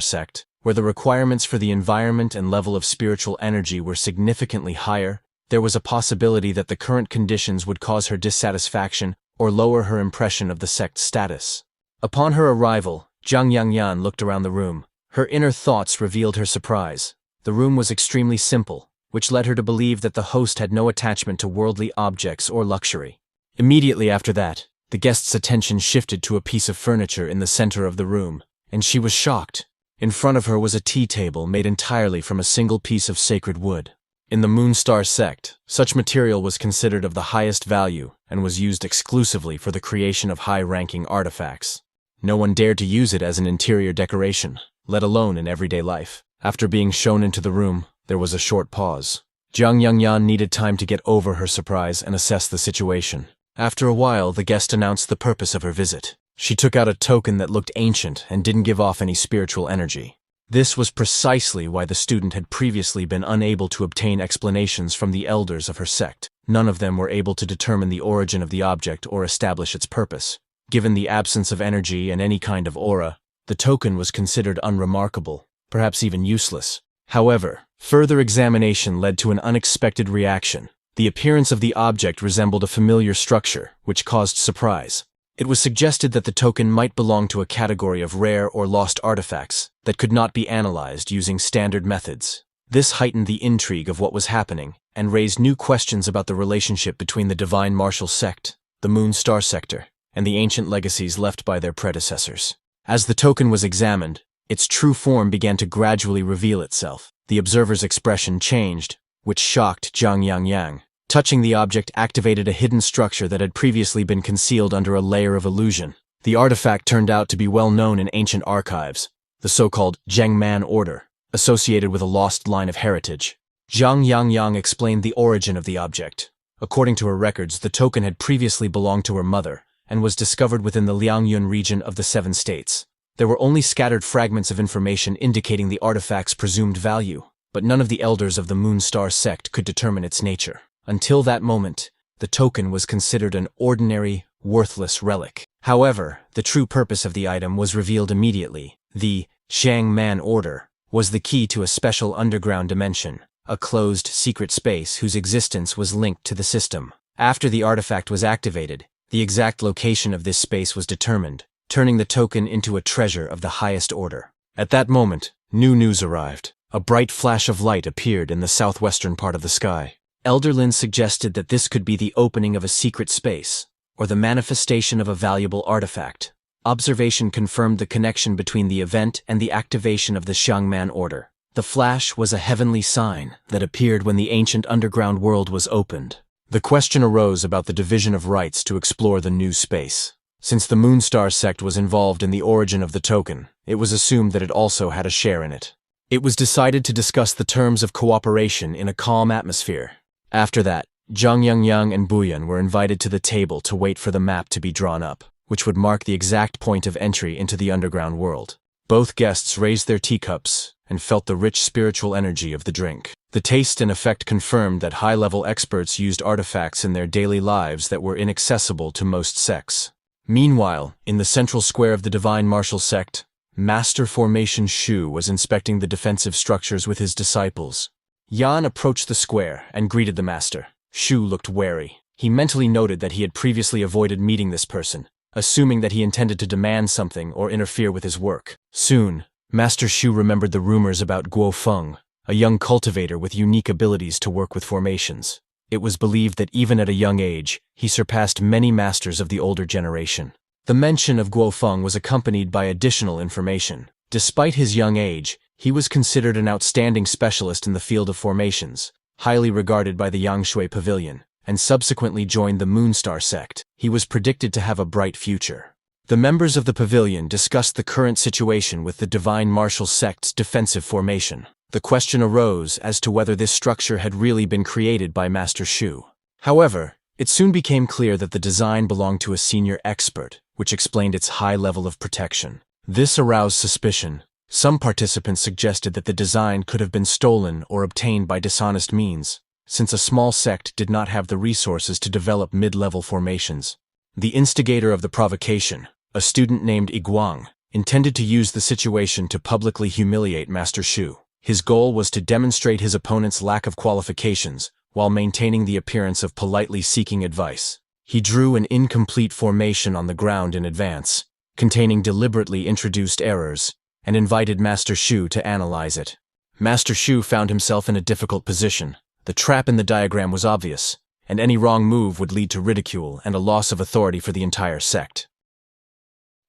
Sect, where the requirements for the environment and level of spiritual energy were significantly higher, there was a possibility that the current conditions would cause her dissatisfaction or lower her impression of the sect's status. Upon her arrival, Zhang Yangyang looked around the room. Her inner thoughts revealed her surprise. The room was extremely simple, which led her to believe that the host had no attachment to worldly objects or luxury. Immediately after that, the guest's attention shifted to a piece of furniture in the center of the room, and she was shocked. In front of her was a tea table made entirely from a single piece of sacred wood. In the Moonstar Sect, such material was considered of the highest value and was used exclusively for the creation of high-ranking artifacts. No one dared to use it as an interior decoration, let alone in everyday life. After being shown into the room, there was a short pause. Zhang Yangyang needed time to get over her surprise and assess the situation. After a while, the guest announced the purpose of her visit. She took out a token that looked ancient and didn't give off any spiritual energy. This was precisely why the student had previously been unable to obtain explanations from the elders of her sect. None of them were able to determine the origin of the object or establish its purpose. Given the absence of energy and any kind of aura, the token was considered unremarkable, perhaps even useless. However, Further examination led to an unexpected reaction. The appearance of the object resembled a familiar structure, which caused surprise. It was suggested that the token might belong to a category of rare or lost artifacts that could not be analyzed using standard methods. This heightened the intrigue of what was happening and raised new questions about the relationship between the Divine Martial Sect, the Moon Star Sector, and the ancient legacies left by their predecessors. As the token was examined, its true form began to gradually reveal itself. The observer's expression changed, which shocked Zhang Yangyang. Touching the object activated a hidden structure that had previously been concealed under a layer of illusion. The artifact turned out to be well known in ancient archives, the so-called Zhengman Order, associated with a lost line of heritage. Zhang Yangyang explained the origin of the object. According to her records, the token had previously belonged to her mother and was discovered within the Liangyun region of the 7 states. There were only scattered fragments of information indicating the artifact's presumed value, but none of the elders of the Moon Star Sect could determine its nature. Until that moment, the token was considered an ordinary, worthless relic. However, the true purpose of the item was revealed immediately. The Zhengman Order was the key to a special underground dimension, a closed, secret space whose existence was linked to the system. After the artifact was activated, the exact location of this space was determined, turning the token into a treasure of the highest order. At that moment, new news arrived. A bright flash of light appeared in the southwestern part of the sky. Elder Lin suggested that this could be the opening of a secret space, or the manifestation of a valuable artifact. Observation confirmed the connection between the event and the activation of the Zhengman Order. The flash was a heavenly sign that appeared when the ancient underground world was opened. The question arose about the division of rights to explore the new space. Since the Moonstar Sect was involved in the origin of the token, it was assumed that it also had a share in it. It was decided to discuss the terms of cooperation in a calm atmosphere. After that, Zhang Yangyang and Buyan were invited to the table to wait for the map to be drawn up, which would mark the exact point of entry into the underground world. Both guests raised their teacups and felt the rich spiritual energy of the drink. The taste and effect confirmed that high-level experts used artifacts in their daily lives that were inaccessible to most sects. Meanwhile, in the central square of the Divine Martial Sect, Master Formation Shu was inspecting the defensive structures with his disciples. Yan approached the square and greeted the master. Shu looked wary. He mentally noted that he had previously avoided meeting this person, assuming that he intended to demand something or interfere with his work. Soon, Master Shu remembered the rumors about Guo Feng, a young cultivator with unique abilities to work with formations. It was believed that even at a young age, he surpassed many masters of the older generation. The mention of Guo Feng was accompanied by additional information. Despite his young age, he was considered an outstanding specialist in the field of formations, highly regarded by the Yangshui Pavilion, and subsequently joined the Moonstar Sect. He was predicted to have a bright future. The members of the pavilion discussed the current situation with the Divine Martial Sect's defensive formation. The question arose as to whether this structure had really been created by Master Shu. However, it soon became clear that the design belonged to a senior expert, which explained its high level of protection. This aroused suspicion. Some participants suggested that the design could have been stolen or obtained by dishonest means, since a small sect did not have the resources to develop mid-level formations. The instigator of the provocation, a student named Iguang, intended to use the situation to publicly humiliate Master Shu. His goal was to demonstrate his opponent's lack of qualifications while maintaining the appearance of politely seeking advice. He drew an incomplete formation on the ground in advance, containing deliberately introduced errors, and invited Master Shu to analyze it. Master Shu found himself in a difficult position. The trap in the diagram was obvious, and any wrong move would lead to ridicule and a loss of authority for the entire sect.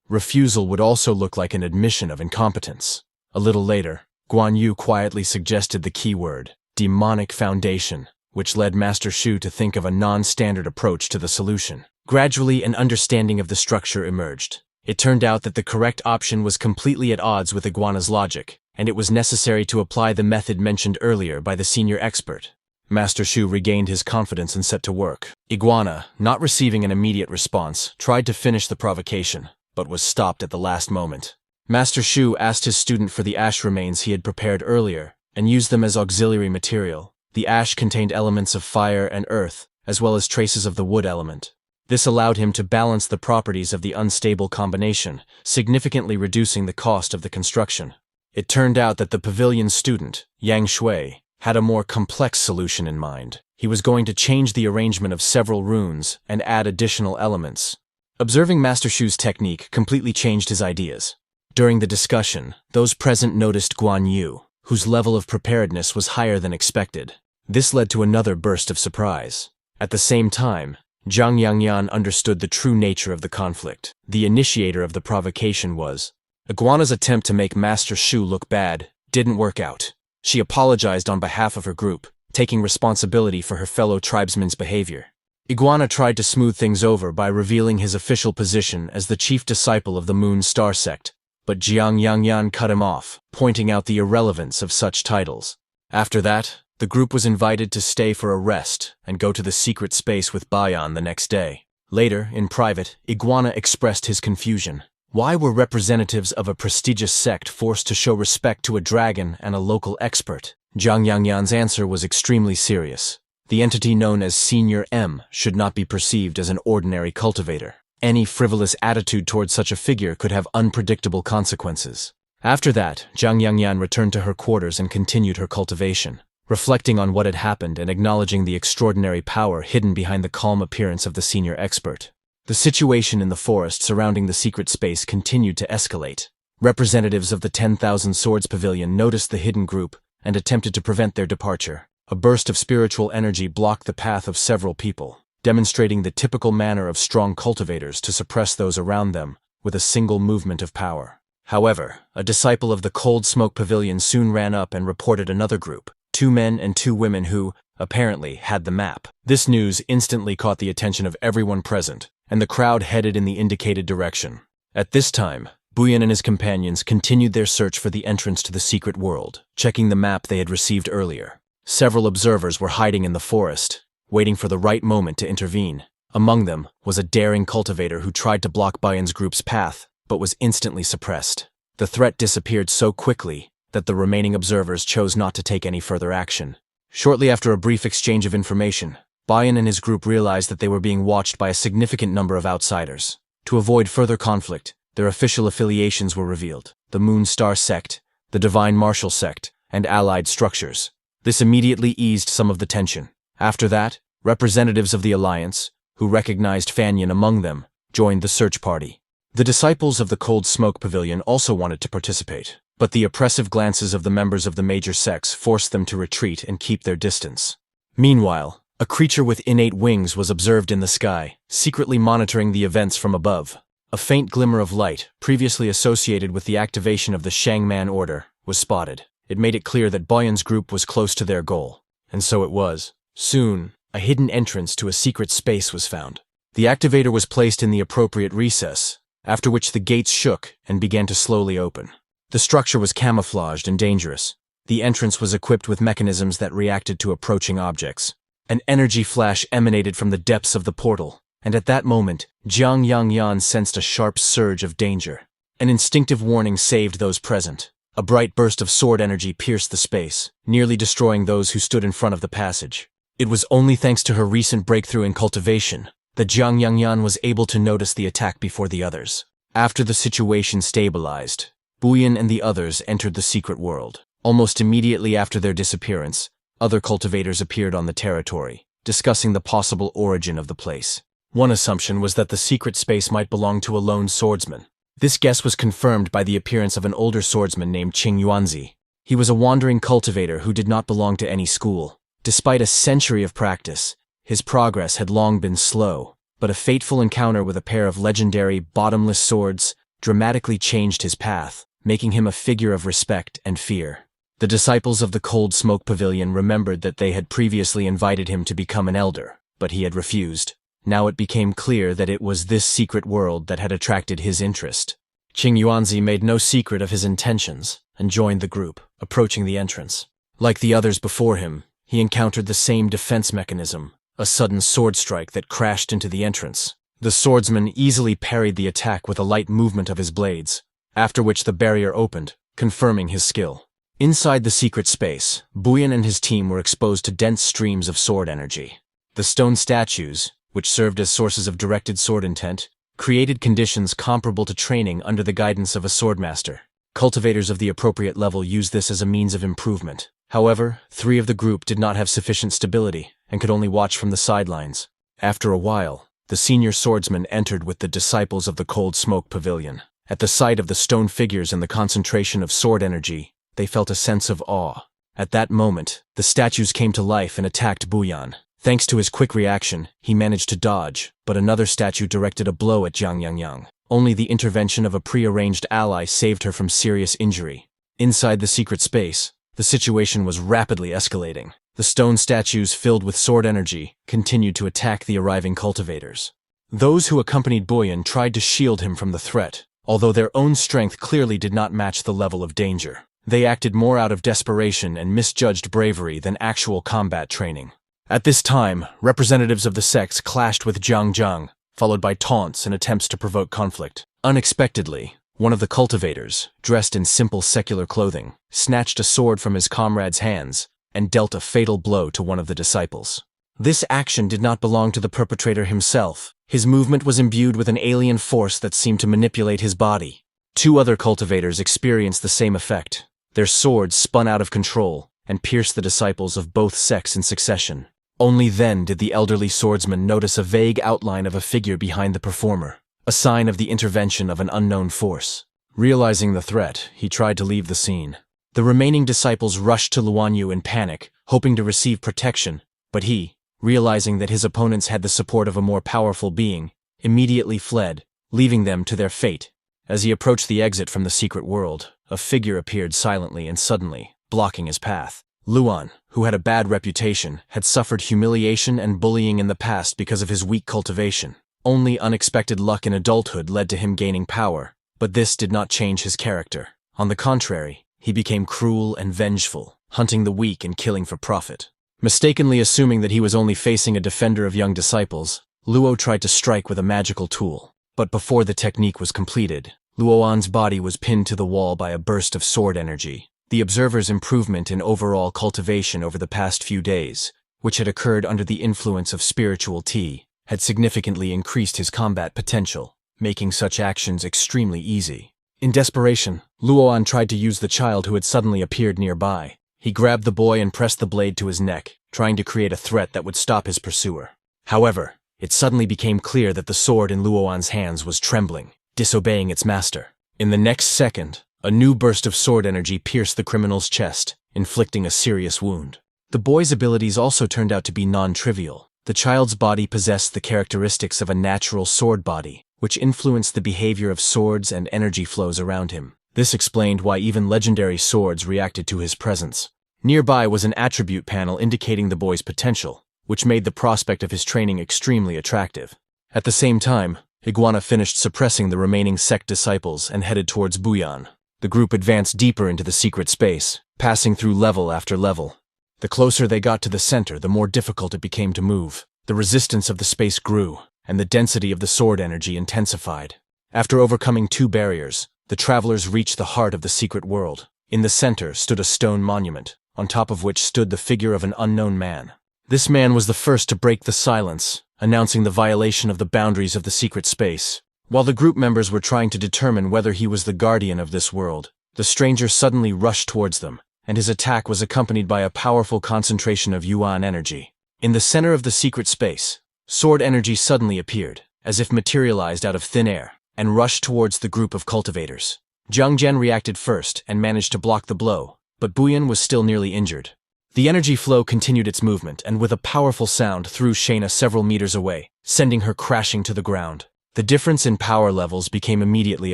Refusal would also look like an admission of incompetence. A little later, Guan Yu quietly suggested the keyword, demonic foundation, which led Master Shu to think of a non-standard approach to the solution. Gradually, an understanding of the structure emerged. It turned out that the correct option was completely at odds with Iguana's logic, and it was necessary to apply the method mentioned earlier by the senior expert. Master Shu regained his confidence and set to work. Iguana, not receiving an immediate response, tried to finish the provocation, but was stopped at the last moment. Master Shu asked his student for the ash remains he had prepared earlier, and used them as auxiliary material. The ash contained elements of fire and earth, as well as traces of the wood element. This allowed him to balance the properties of the unstable combination, significantly reducing the cost of the construction. It turned out that the pavilion's student, Yang Shui, had a more complex solution in mind. He was going to change the arrangement of several runes and add additional elements. Observing Master Shu's technique completely changed his ideas. During the discussion, those present noticed Guan Yu, whose level of preparedness was higher than expected. This led to another burst of surprise. At the same time, Zhang Yangyan understood the true nature of the conflict. The initiator of the provocation was Iguana's attempt to make Master Shu look bad didn't work out. She apologized on behalf of her group, taking responsibility for her fellow tribesmen's behavior. Iguana tried to smooth things over by revealing his official position as the chief disciple of the Moon Star Sect, but Jiang Yangyan cut him off, pointing out the irrelevance of such titles. After that, the group was invited to stay for a rest and go to the secret space with Bayan the next day. Later, in private, Iguana expressed his confusion. Why were representatives of a prestigious sect forced to show respect to a dragon and a local expert? Zhang Yangyan's answer was extremely serious. The entity known as Senior M should not be perceived as an ordinary cultivator. Any frivolous attitude towards such a figure could have unpredictable consequences. After that, Zhang Yangyan returned to her quarters and continued her cultivation, reflecting on what had happened and acknowledging the extraordinary power hidden behind the calm appearance of the senior expert. The situation in the forest surrounding the secret space continued to escalate. Representatives of the 10,000 Swords Pavilion noticed the hidden group and attempted to prevent their departure. A burst of spiritual energy blocked the path of several people, demonstrating the typical manner of strong cultivators to suppress those around them with a single movement of power. However, a disciple of the Cold Smoke Pavilion soon ran up and reported another group, 2 men and 2 women who, apparently, had the map. This news instantly caught the attention of everyone present, and the crowd headed in the indicated direction. At this time, Buyan and his companions continued their search for the entrance to the secret world, checking the map they had received earlier. Several observers were hiding in the forest, waiting for the right moment to intervene. Among them was a daring cultivator who tried to block Buyan's group's path, but was instantly suppressed. The threat disappeared so quickly that the remaining observers chose not to take any further action. Shortly after a brief exchange of information, Buyan and his group realized that they were being watched by a significant number of outsiders. To avoid further conflict, their official affiliations were revealed: the Moon Star Sect, the Divine Martial Sect, and allied structures. This immediately eased some of the tension. After that, representatives of the Alliance, who recognized Fanyan among them, joined the search party. The disciples of the Cold Smoke Pavilion also wanted to participate, but the oppressive glances of the members of the major sects forced them to retreat and keep their distance. Meanwhile, a creature with innate wings was observed in the sky, secretly monitoring the events from above. A faint glimmer of light, previously associated with the activation of the Shangman Order, was spotted. It made it clear that Buyan's group was close to their goal. And so it was. Soon, a hidden entrance to a secret space was found. The activator was placed in the appropriate recess, after which the gates shook and began to slowly open. The structure was camouflaged and dangerous. The entrance was equipped with mechanisms that reacted to approaching objects. An energy flash emanated from the depths of the portal, and at that moment, Jiang Yangyan sensed a sharp surge of danger. An instinctive warning saved those present. A bright burst of sword energy pierced the space, nearly destroying those who stood in front of the passage. It was only thanks to her recent breakthrough in cultivation that Jiang Yangyan was able to notice the attack before the others. After the situation stabilized, Buyan and the others entered the secret world. Almost immediately after their disappearance, other cultivators appeared on the territory, discussing the possible origin of the place. One assumption was that the secret space might belong to a lone swordsman. This guess was confirmed by the appearance of an older swordsman named Qing Yuanzi. He was a wandering cultivator who did not belong to any school. Despite a century of practice, his progress had long been slow, but a fateful encounter with a pair of legendary, bottomless swords dramatically changed his path, making him a figure of respect and fear. The disciples of the Cold Smoke Pavilion remembered that they had previously invited him to become an elder, but he had refused. Now it became clear that it was this secret world that had attracted his interest. Qing Yuanzi made no secret of his intentions and joined the group, approaching the entrance. Like the others before him, he encountered the same defense mechanism, a sudden sword strike that crashed into the entrance. The swordsman easily parried the attack with a light movement of his blades, after which the barrier opened, confirming his skill. Inside the secret space, Buyan and his team were exposed to dense streams of sword energy. The stone statues, which served as sources of directed sword intent, created conditions comparable to training under the guidance of a swordmaster. Cultivators of the appropriate level used this as a means of improvement. However, 3 of the group did not have sufficient stability and could only watch from the sidelines. After a while, the senior swordsman entered with the disciples of the cold smoke pavilion. At the sight of the stone figures and the concentration of sword energy, they felt a sense of awe. At that moment, the statues came to life and attacked Buyan. Thanks to his quick reaction, he managed to dodge, but another statue directed a blow at Jiang Yangyang. Only the intervention of a pre-arranged ally saved her from serious injury. Inside the secret space, the situation was rapidly escalating. The stone statues filled with sword energy continued to attack the arriving cultivators. Those who accompanied Buyan tried to shield him from the threat, although their own strength clearly did not match the level of danger. They acted more out of desperation and misjudged bravery than actual combat training. At this time, representatives of the sects clashed with Jiang Zhang, followed by taunts and attempts to provoke conflict. Unexpectedly, one of the cultivators, dressed in simple secular clothing, snatched a sword from his comrade's hands and dealt a fatal blow to one of the disciples. This action did not belong to the perpetrator himself. His movement was imbued with an alien force that seemed to manipulate his body. 2 other cultivators experienced the same effect. Their swords spun out of control and pierced the disciples of both sects in succession. Only then did the elderly swordsman notice a vague outline of a figure behind the performer, a sign of the intervention of an unknown force. Realizing the threat, he tried to leave the scene. The remaining disciples rushed to Luanyu in panic, hoping to receive protection, but he, realizing that his opponents had the support of a more powerful being, immediately fled, leaving them to their fate. As he approached the exit from the secret world, a figure appeared silently and suddenly, blocking his path. Luan, who had a bad reputation, had suffered humiliation and bullying in the past because of his weak cultivation. Only unexpected luck in adulthood led to him gaining power, but this did not change his character. On the contrary, he became cruel and vengeful, hunting the weak and killing for profit. Mistakenly assuming that he was only facing a defender of young disciples, Luo tried to strike with a magical tool. But before the technique was completed, Luoan's body was pinned to the wall by a burst of sword energy. The observer's improvement in overall cultivation over the past few days, which had occurred under the influence of spiritual tea, had significantly increased his combat potential, making such actions extremely easy. In desperation, Luoan tried to use the child who had suddenly appeared nearby. He grabbed the boy and pressed the blade to his neck, trying to create a threat that would stop his pursuer. However, it suddenly became clear that the sword in Luoan's hands was trembling, disobeying its master. In the next second, a new burst of sword energy pierced the criminal's chest, inflicting a serious wound. The boy's abilities also turned out to be non-trivial. The child's body possessed the characteristics of a natural sword body, which influenced the behavior of swords and energy flows around him. This explained why even legendary swords reacted to his presence. Nearby was an attribute panel indicating the boy's potential, which made the prospect of his training extremely attractive. At the same time, Iguana finished suppressing the remaining sect disciples and headed towards Buyan. The group advanced deeper into the secret space, passing through level after level. The closer they got to the center, the more difficult it became to move. The resistance of the space grew, and the density of the sword energy intensified. After overcoming 2 barriers, the travelers reached the heart of the secret world. In the center stood a stone monument, on top of which stood the figure of an unknown man. This man was the first to break the silence, announcing the violation of the boundaries of the secret space. While the group members were trying to determine whether he was the guardian of this world, the stranger suddenly rushed towards them, and his attack was accompanied by a powerful concentration of yuan energy. In the center of the secret space, sword energy suddenly appeared, as if materialized out of thin air, and rushed towards the group of cultivators. Jiang Zhen reacted first and managed to block the blow, but Buyan was still nearly injured. The energy flow continued its movement and with a powerful sound threw Shayna several meters away, sending her crashing to the ground. The difference in power levels became immediately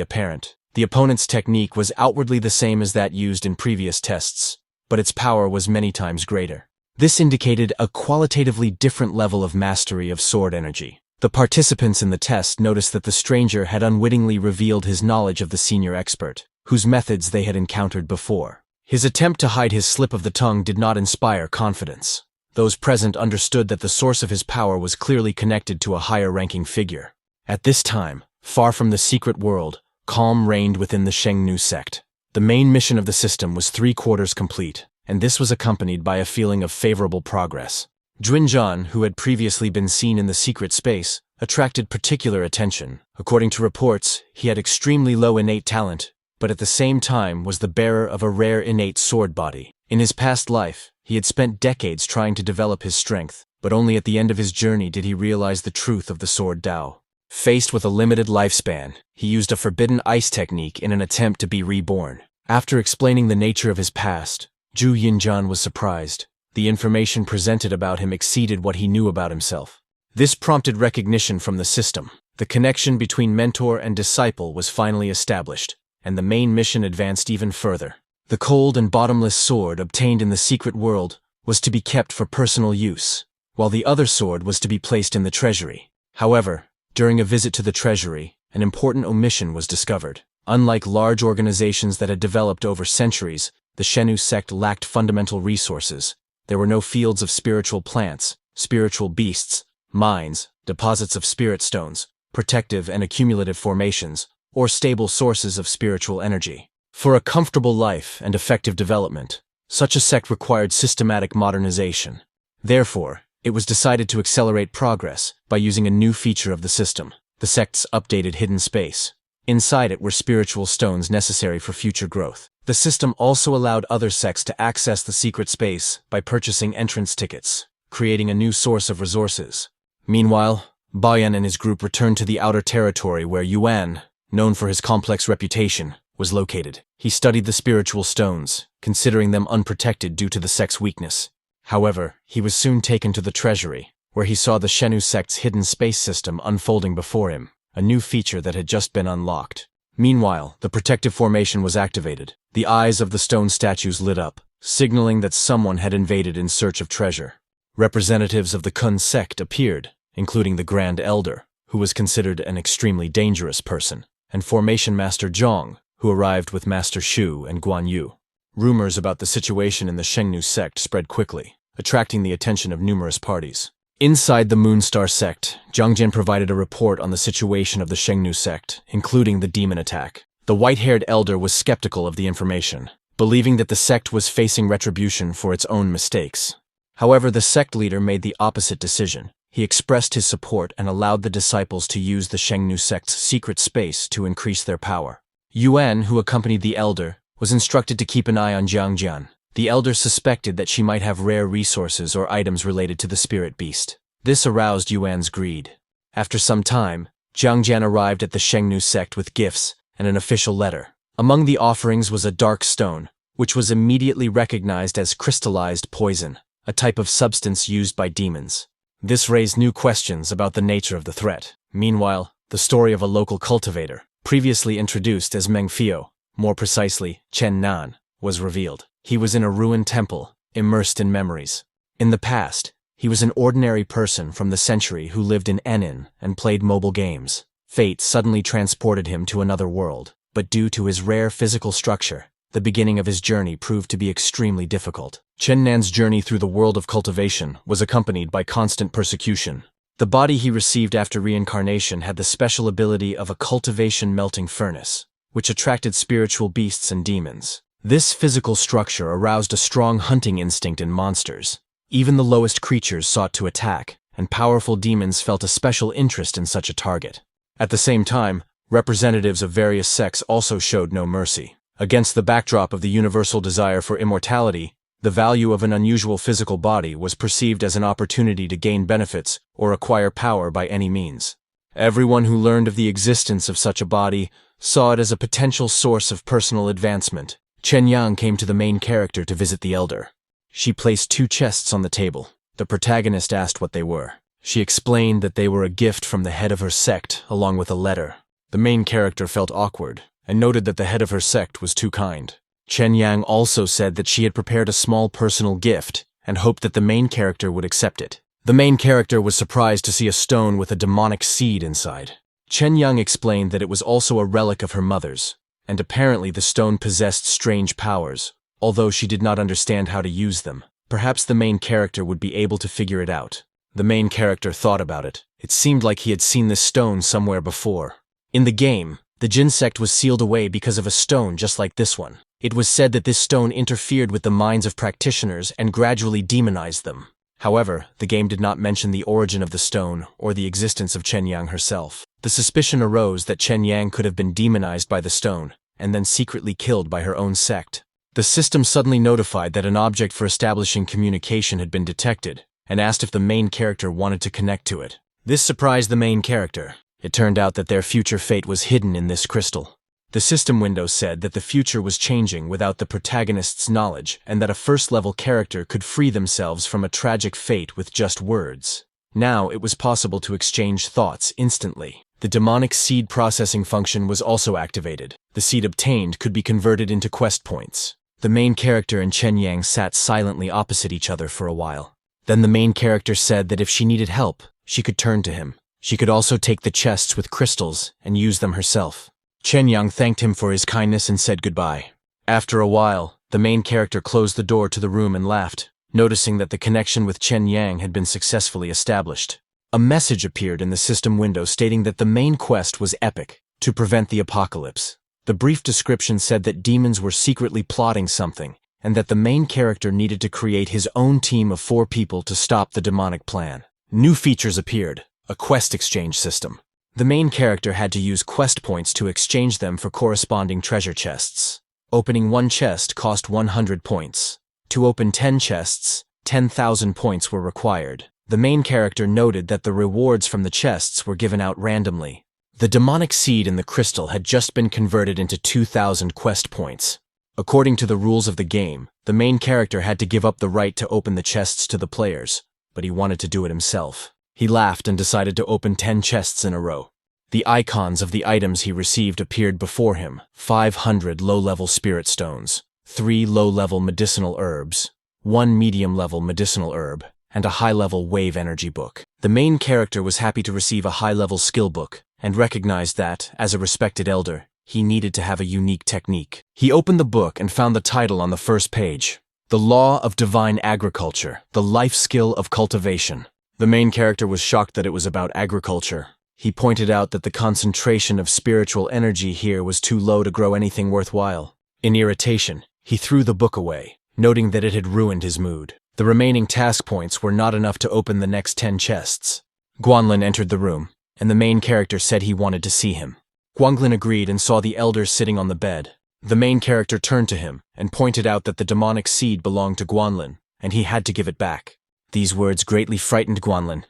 apparent. The opponent's technique was outwardly the same as that used in previous tests, but its power was many times greater. This indicated a qualitatively different level of mastery of sword energy. The participants in the test noticed that the stranger had unwittingly revealed his knowledge of the senior expert, whose methods they had encountered before. His attempt to hide his slip of the tongue did not inspire confidence. Those present understood that the source of his power was clearly connected to a higher-ranking figure. At this time, far from the secret world, calm reigned within the Shengnu sect. The main mission of the system was 3/4 complete, and this was accompanied by a feeling of favorable progress. Junzhan, who had previously been seen in the secret space, attracted particular attention. According to reports, he had extremely low innate talent, but at the same time was the bearer of a rare innate sword body. In his past life, he had spent decades trying to develop his strength, but only at the end of his journey did he realize the truth of the sword Dao. Faced with a limited lifespan, he used a forbidden ice technique in an attempt to be reborn. After explaining the nature of his past, Zhu Yinjian was surprised. The information presented about him exceeded what he knew about himself. This prompted recognition from the system. The connection between mentor and disciple was finally established, and the main mission advanced even further. The cold and bottomless sword obtained in the secret world was to be kept for personal use, while the other sword was to be placed in the treasury. However, during a visit to the treasury, an important omission was discovered. Unlike large organizations that had developed over centuries, the Shennu sect lacked fundamental resources. There were no fields of spiritual plants, spiritual beasts, mines, deposits of spirit stones, protective and accumulative formations, or stable sources of spiritual energy. For a comfortable life and effective development, such a sect required systematic modernization. Therefore, it was decided to accelerate progress by using a new feature of the system, the sect's updated hidden space. Inside it were spiritual stones necessary for future growth. The system also allowed other sects to access the secret space by purchasing entrance tickets, creating a new source of resources. Meanwhile, Baoyan and his group returned to the outer territory where Yuan, known for his complex reputation, was located. He studied the spiritual stones, considering them unprotected due to the sect's weakness. However, he was soon taken to the treasury, where he saw the Shennu sect's hidden space system unfolding before him, a new feature that had just been unlocked. Meanwhile, the protective formation was activated. The eyes of the stone statues lit up, signaling that someone had invaded in search of treasure. Representatives of the Kun sect appeared, including the Grand Elder, who was considered an extremely dangerous person, and Formation Master Zhong, who arrived with Master Shu and Guan Yu. Rumors about the situation in the Shengnu sect spread quickly, attracting the attention of numerous parties. Inside the Moonstar sect, Zhang Jian provided a report on the situation of the Shengnu sect, including the demon attack. The white-haired elder was skeptical of the information, believing that the sect was facing retribution for its own mistakes. However, the sect leader made the opposite decision. He expressed his support and allowed the disciples to use the Shengnu sect's secret space to increase their power. Yuan, who accompanied the elder, was instructed to keep an eye on Zhang Jian. The elder suspected that she might have rare resources or items related to the spirit beast. This aroused Yuan's greed. After some time, Zhang Jian arrived at the Shengnu sect with gifts and an official letter. Among the offerings was a dark stone, which was immediately recognized as crystallized poison, a type of substance used by demons. This raised new questions about the nature of the threat. Meanwhile, the story of a local cultivator, previously introduced as Meng Fio, more precisely, Chen Nan, was revealed. He was in a ruined temple, immersed in memories. In the past, he was an ordinary person from the century who lived in Enin and played mobile games. Fate suddenly transported him to another world, but due to his rare physical structure, the beginning of his journey proved to be extremely difficult. Chen Nan's journey through the world of cultivation was accompanied by constant persecution. The body he received after reincarnation had the special ability of a cultivation melting furnace, which attracted spiritual beasts and demons. This physical structure aroused a strong hunting instinct in monsters. Even the lowest creatures sought to attack, and powerful demons felt a special interest in such a target. At the same time, representatives of various sects also showed no mercy. Against the backdrop of the universal desire for immortality, the value of an unusual physical body was perceived as an opportunity to gain benefits or acquire power by any means. Everyone who learned of the existence of such a body saw it as a potential source of personal advancement. Chen Yang came to the main character to visit the elder. She placed 2 chests on the table. The protagonist asked what they were. She explained that they were a gift from the head of her sect, along with a letter. The main character felt awkward, and noted that the head of her sect was too kind. Chen Yang also said that she had prepared a small personal gift, and hoped that the main character would accept it. The main character was surprised to see a stone with a demonic seed inside. Chen Yang explained that it was also a relic of her mother's, and apparently the stone possessed strange powers, although she did not understand how to use them. Perhaps the main character would be able to figure it out. The main character thought about it. It seemed like he had seen this stone somewhere before. In the game, the Jin sect was sealed away because of a stone just like this one. It was said that this stone interfered with the minds of practitioners and gradually demonized them. However, the game did not mention the origin of the stone or the existence of Chen Yang herself. The suspicion arose that Chen Yang could have been demonized by the stone and then secretly killed by her own sect. The system suddenly notified that an object for establishing communication had been detected, and asked if the main character wanted to connect to it. This surprised the main character. It turned out that their future fate was hidden in this crystal. The system window said that the future was changing without the protagonist's knowledge, and that a first-level character could free themselves from a tragic fate with just words. Now it was possible to exchange thoughts instantly. The demonic seed processing function was also activated. The seed obtained could be converted into quest points. The main character and Chen Yang sat silently opposite each other for a while. Then the main character said that if she needed help, she could turn to him. She could also take the chests with crystals and use them herself. Chen Yang thanked him for his kindness and said goodbye. After a while, the main character closed the door to the room and laughed, noticing that the connection with Chen Yang had been successfully established. A message appeared in the system window stating that the main quest was epic, to prevent the apocalypse. The brief description said that demons were secretly plotting something, and that the main character needed to create his own team of 4 people to stop the demonic plan. New features appeared, a quest exchange system. The main character had to use quest points to exchange them for corresponding treasure chests. Opening 1 chest cost 100 points. To open 10 chests, 10,000 points were required. The main character noted that the rewards from the chests were given out randomly. The demonic seed in the crystal had just been converted into 2,000 quest points. According to the rules of the game, the main character had to give up the right to open the chests to the players, but he wanted to do it himself. He laughed and decided to open 10 chests in a row. The icons of the items he received appeared before him: 500 low-level spirit stones, 3 low-level medicinal herbs, 1 medium-level medicinal herb, and a high-level wave energy book. The main character was happy to receive a high-level skill book, and recognized that, as a respected elder, he needed to have a unique technique. He opened the book and found the title on the first page: The Law of Divine Agriculture, the Life Skill of Cultivation. The main character was shocked that it was about agriculture. He pointed out that the concentration of spiritual energy here was too low to grow anything worthwhile. In irritation, he threw the book away, noting that it had ruined his mood. The remaining task points were not enough to open the next 10 chests. Guanlin entered the room, and the main character said he wanted to see him. Guanglin agreed and saw the elder sitting on the bed. The main character turned to him and pointed out that the demonic seed belonged to Guanlin, and he had to give it back. These words greatly frightened Guanlin.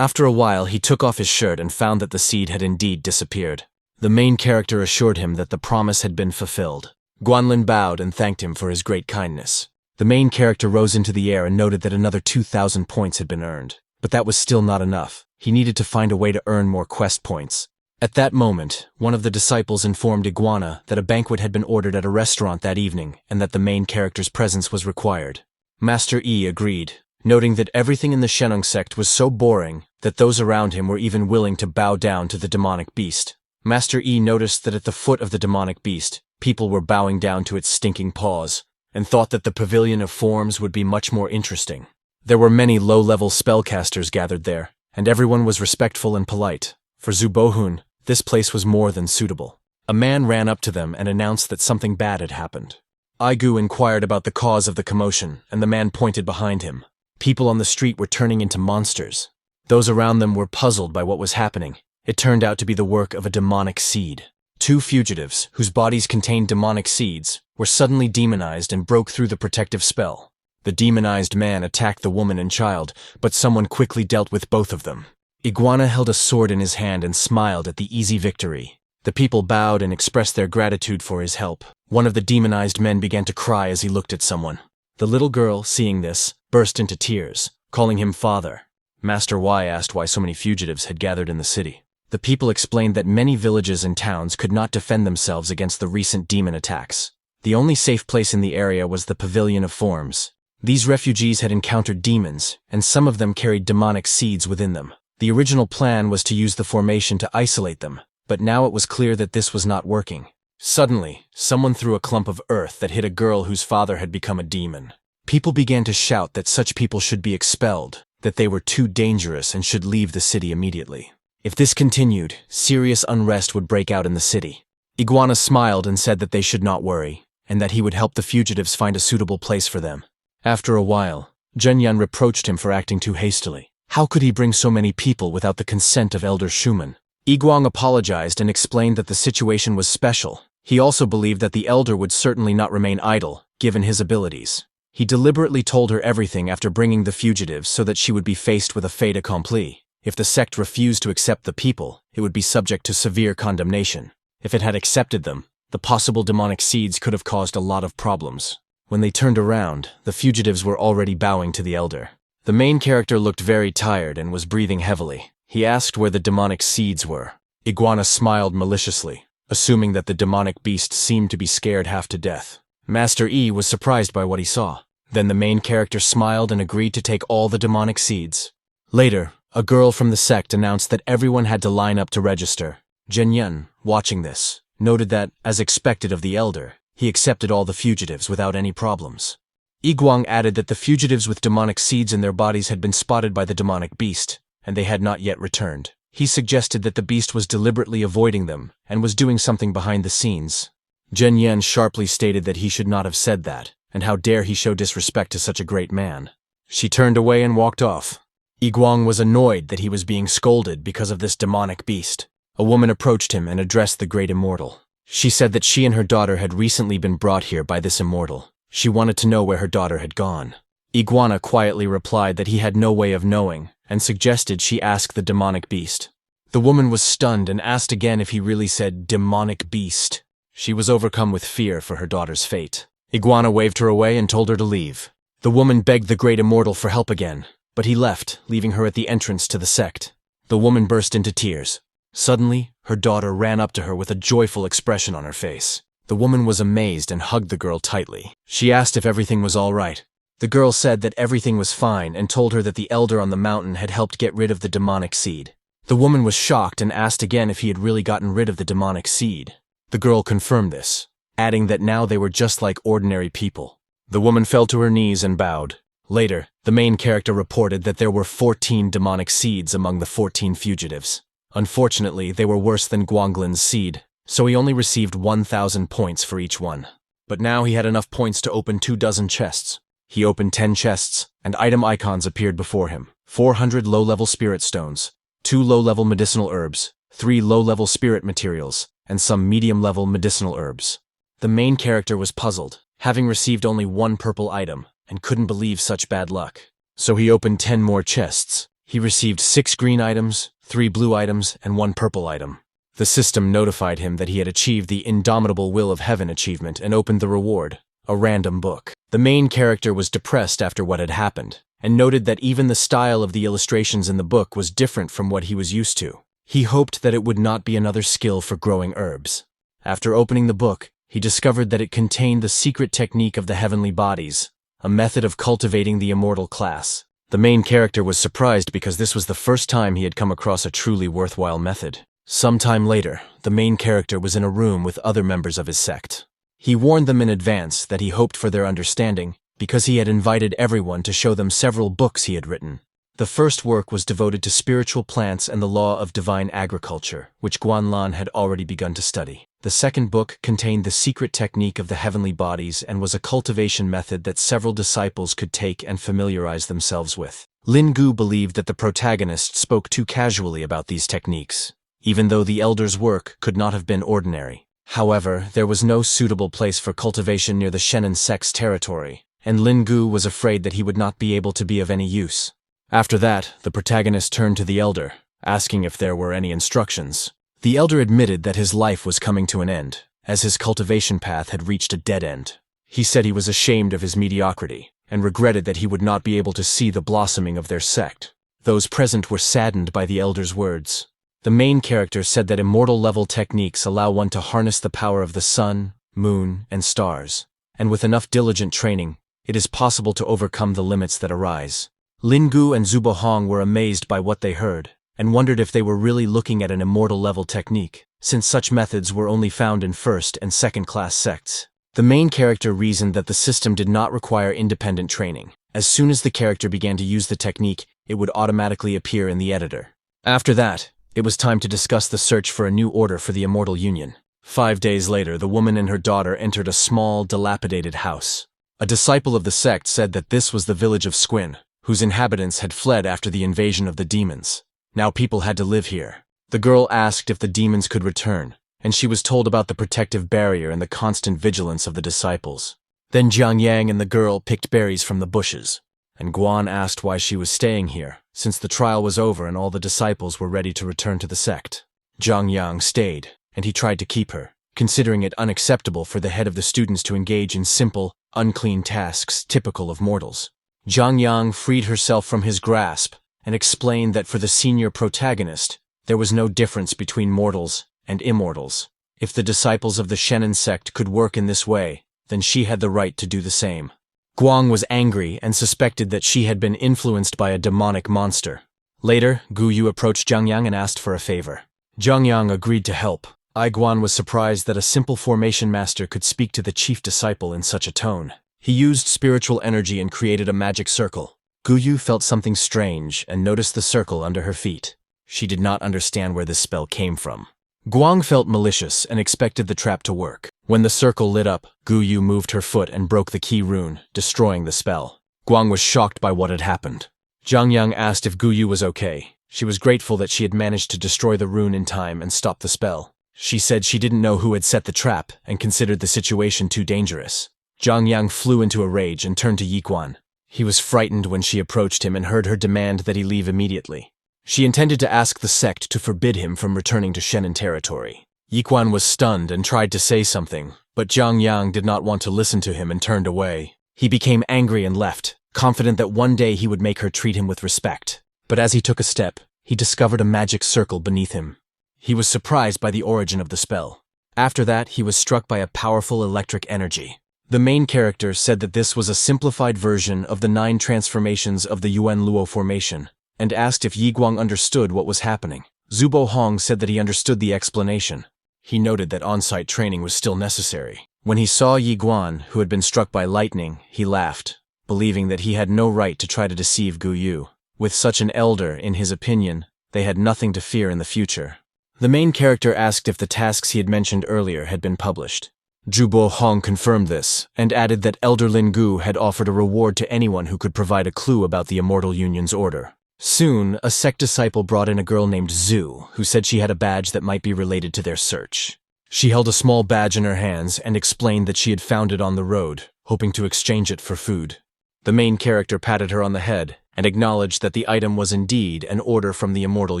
After a while, he took off his shirt and found that the seed had indeed disappeared. The main character assured him that the promise had been fulfilled. Guanlin bowed and thanked him for his great kindness. The main character rose into the air and noted that another 2,000 points had been earned. But that was still not enough. He needed to find a way to earn more quest points. At that moment, one of the disciples informed Iguana that a banquet had been ordered at a restaurant that evening and that the main character's presence was required. Master Yi agreed, noting that everything in the Shenong sect was so boring that those around him were even willing to bow down to the demonic beast. Master Yi noticed that at the foot of the demonic beast, people were bowing down to its stinking paws, and thought that the pavilion of forms would be much more interesting. There were many low-level spellcasters gathered there, and everyone was respectful and polite. For Zubohun, this place was more than suitable. A man ran up to them and announced that something bad had happened. Aigu inquired about the cause of the commotion, and the man pointed behind him. People on the street were turning into monsters. Those around them were puzzled by what was happening. It turned out to be the work of a demonic seed. 2 fugitives, whose bodies contained demonic seeds, were suddenly demonized and broke through the protective spell. The demonized man attacked the woman and child, but someone quickly dealt with both of them. Iguana held a sword in his hand and smiled at the easy victory. The people bowed and expressed their gratitude for his help. One of the demonized men began to cry as he looked at someone. The little girl, seeing this, burst into tears, calling him father. Master Y asked why so many fugitives had gathered in the city. The people explained that many villages and towns could not defend themselves against the recent demon attacks. The only safe place in the area was the Pavilion of Forms. These refugees had encountered demons, and some of them carried demonic seeds within them. The original plan was to use the formation to isolate them, but now it was clear that this was not working. Suddenly, someone threw a clump of earth that hit a girl whose father had become a demon. People began to shout that such people should be expelled, that they were too dangerous and should leave the city immediately. If this continued, serious unrest would break out in the city. Iguana smiled and said that they should not worry, and that he would help the fugitives find a suitable place for them. After a while, Zhenyan reproached him for acting too hastily. How could he bring so many people without the consent of Elder Schumann? Iguang apologized and explained that the situation was special. He also believed that the elder would certainly not remain idle, given his abilities. He deliberately told her everything after bringing the fugitives so that she would be faced with a fait accompli. If the sect refused to accept the people, it would be subject to severe condemnation. If it had accepted them, the possible demonic seeds could have caused a lot of problems. When they turned around, the fugitives were already bowing to the elder. The main character looked very tired and was breathing heavily. He asked where the demonic seeds were. Iguana smiled maliciously, assuming that the demonic beast seemed to be scared half to death. Master E was surprised by what he saw. Then the main character smiled and agreed to take all the demonic seeds. Later, a girl from the sect announced that everyone had to line up to register. Zhenyun, watching this, noted that, as expected of the elder, he accepted all the fugitives without any problems. Iguang added that the fugitives with demonic seeds in their bodies had been spotted by the demonic beast, and they had not yet returned. He suggested that the beast was deliberately avoiding them and was doing something behind the scenes. Zhenyun sharply stated that he should not have said that, and how dare he show disrespect to such a great man. She turned away and walked off. Iguang was annoyed that he was being scolded because of this demonic beast. A woman approached him and addressed the great immortal. She said that she and her daughter had recently been brought here by this immortal. She wanted to know where her daughter had gone. Iguana quietly replied that he had no way of knowing, and suggested she ask the demonic beast. The woman was stunned and asked again if he really said demonic beast. She was overcome with fear for her daughter's fate. Iguana waved her away and told her to leave. The woman begged the great immortal for help again, but he left, leaving her at the entrance to the sect. The woman burst into tears. Suddenly, her daughter ran up to her with a joyful expression on her face. The woman was amazed and hugged the girl tightly. She asked if everything was all right. The girl said that everything was fine and told her that the elder on the mountain had helped get rid of the demonic seed. The woman was shocked and asked again if he had really gotten rid of the demonic seed. The girl confirmed this, adding that now they were just like ordinary people. The woman fell to her knees and bowed. Later, the main character reported that there were 14 demonic seeds among the 14 fugitives. Unfortunately, they were worse than Guanglin's seed, so he only received 1,000 points for each one. But now he had enough points to open 24 chests. He opened 10 chests, and item icons appeared before him. 400 low-level spirit stones, 2 low-level medicinal herbs, 3 low-level spirit materials, and some medium-level medicinal herbs. The main character was puzzled, having received only 1 purple item, and couldn't believe such bad luck. So he opened 10 more chests. He received 6 green items, 3 blue items, and 1 purple item. The system notified him that he had achieved the Indomitable Will of Heaven achievement and opened the reward, a random book. The main character was depressed after what had happened, and noted that even the style of the illustrations in the book was different from what he was used to. He hoped that it would not be another skill for growing herbs. After opening the book, he discovered that it contained the secret technique of the heavenly bodies, a method of cultivating the immortal class. The main character was surprised because this was the first time he had come across a truly worthwhile method. Sometime later, the main character was in a room with other members of his sect. He warned them in advance that he hoped for their understanding because he had invited everyone to show them several books he had written. The first work was devoted to spiritual plants and the law of divine agriculture, which Guanlan had already begun to study. The second book contained the secret technique of the heavenly bodies and was a cultivation method that several disciples could take and familiarize themselves with. Lin Gu believed that the protagonist spoke too casually about these techniques, even though the elder's work could not have been ordinary. However, there was no suitable place for cultivation near the Shenan sect's territory, and Lin Gu was afraid that he would not be able to be of any use. After that, the protagonist turned to the elder, asking if there were any instructions. The elder admitted that his life was coming to an end, as his cultivation path had reached a dead end. He said he was ashamed of his mediocrity, and regretted that he would not be able to see the blossoming of their sect. Those present were saddened by the elder's words. The main character said that immortal-level techniques allow one to harness the power of the sun, moon, and stars, and with enough diligent training, it is possible to overcome the limits that arise. Lin Gu and Zhubo Hong were amazed by what they heard, and wondered if they were really looking at an immortal-level technique, since such methods were only found in first- and second-class sects. The main character reasoned that the system did not require independent training. As soon as the character began to use the technique, it would automatically appear in the editor. After that, it was time to discuss the search for a new order for the Immortal Union. 5 days later, the woman and her daughter entered a small, dilapidated house. A disciple of the sect said that this was the village of Squin, whose inhabitants had fled after the invasion of the demons. Now people had to live here. The girl asked if the demons could return, and she was told about the protective barrier and the constant vigilance of the disciples. Then Jiang Yang and the girl picked berries from the bushes, and Guan asked why she was staying here, since the trial was over and all the disciples were ready to return to the sect. Jiang Yang stayed, and he tried to keep her, considering it unacceptable for the head of the students to engage in simple, unclean tasks typical of mortals. Jiang Yang freed herself from his grasp and explained that for the senior protagonist, there was no difference between mortals and immortals. If the disciples of the Shenan sect could work in this way, then she had the right to do the same. Guang was angry and suspected that she had been influenced by a demonic monster. Later, Gu Yu approached Jiang Yang and asked for a favor. Jiang Yang agreed to help. Guan was surprised that a simple formation master could speak to the chief disciple in such a tone. He used spiritual energy and created a magic circle. Gu Yu felt something strange and noticed the circle under her feet. She did not understand where this spell came from. Guang felt malicious and expected the trap to work. When the circle lit up, Gu Yu moved her foot and broke the key rune, destroying the spell. Guang was shocked by what had happened. Jiang Yang asked if Gu Yu was okay. She was grateful that she had managed to destroy the rune in time and stop the spell. She said she didn't know who had set the trap and considered the situation too dangerous. Jiang Yang flew into a rage and turned to Yiguan. He was frightened when she approached him and heard her demand that he leave immediately. She intended to ask the sect to forbid him from returning to Shenan territory. Yiguan was stunned and tried to say something, but Jiang Yang did not want to listen to him and turned away. He became angry and left, confident that one day he would make her treat him with respect. But as he took a step, he discovered a magic circle beneath him. He was surprised by the origin of the spell. After that, he was struck by a powerful electric energy. The main character said that this was a simplified version of the 9 transformations of the Yuan Luo formation, and asked if Yiguang understood what was happening. Zubo Hong said that he understood the explanation. He noted that on-site training was still necessary. When he saw Yiguan, who had been struck by lightning, he laughed, believing that he had no right to try to deceive Gu Yu. With such an elder, in his opinion, they had nothing to fear in the future. The main character asked if the tasks he had mentioned earlier had been published. Zhubo Hong confirmed this, and added that Elder Lin Gu had offered a reward to anyone who could provide a clue about the Immortal Union's order. Soon, a sect disciple brought in a girl named Zhu, who said she had a badge that might be related to their search. She held a small badge in her hands and explained that she had found it on the road, hoping to exchange it for food. The main character patted her on the head and acknowledged that the item was indeed an order from the Immortal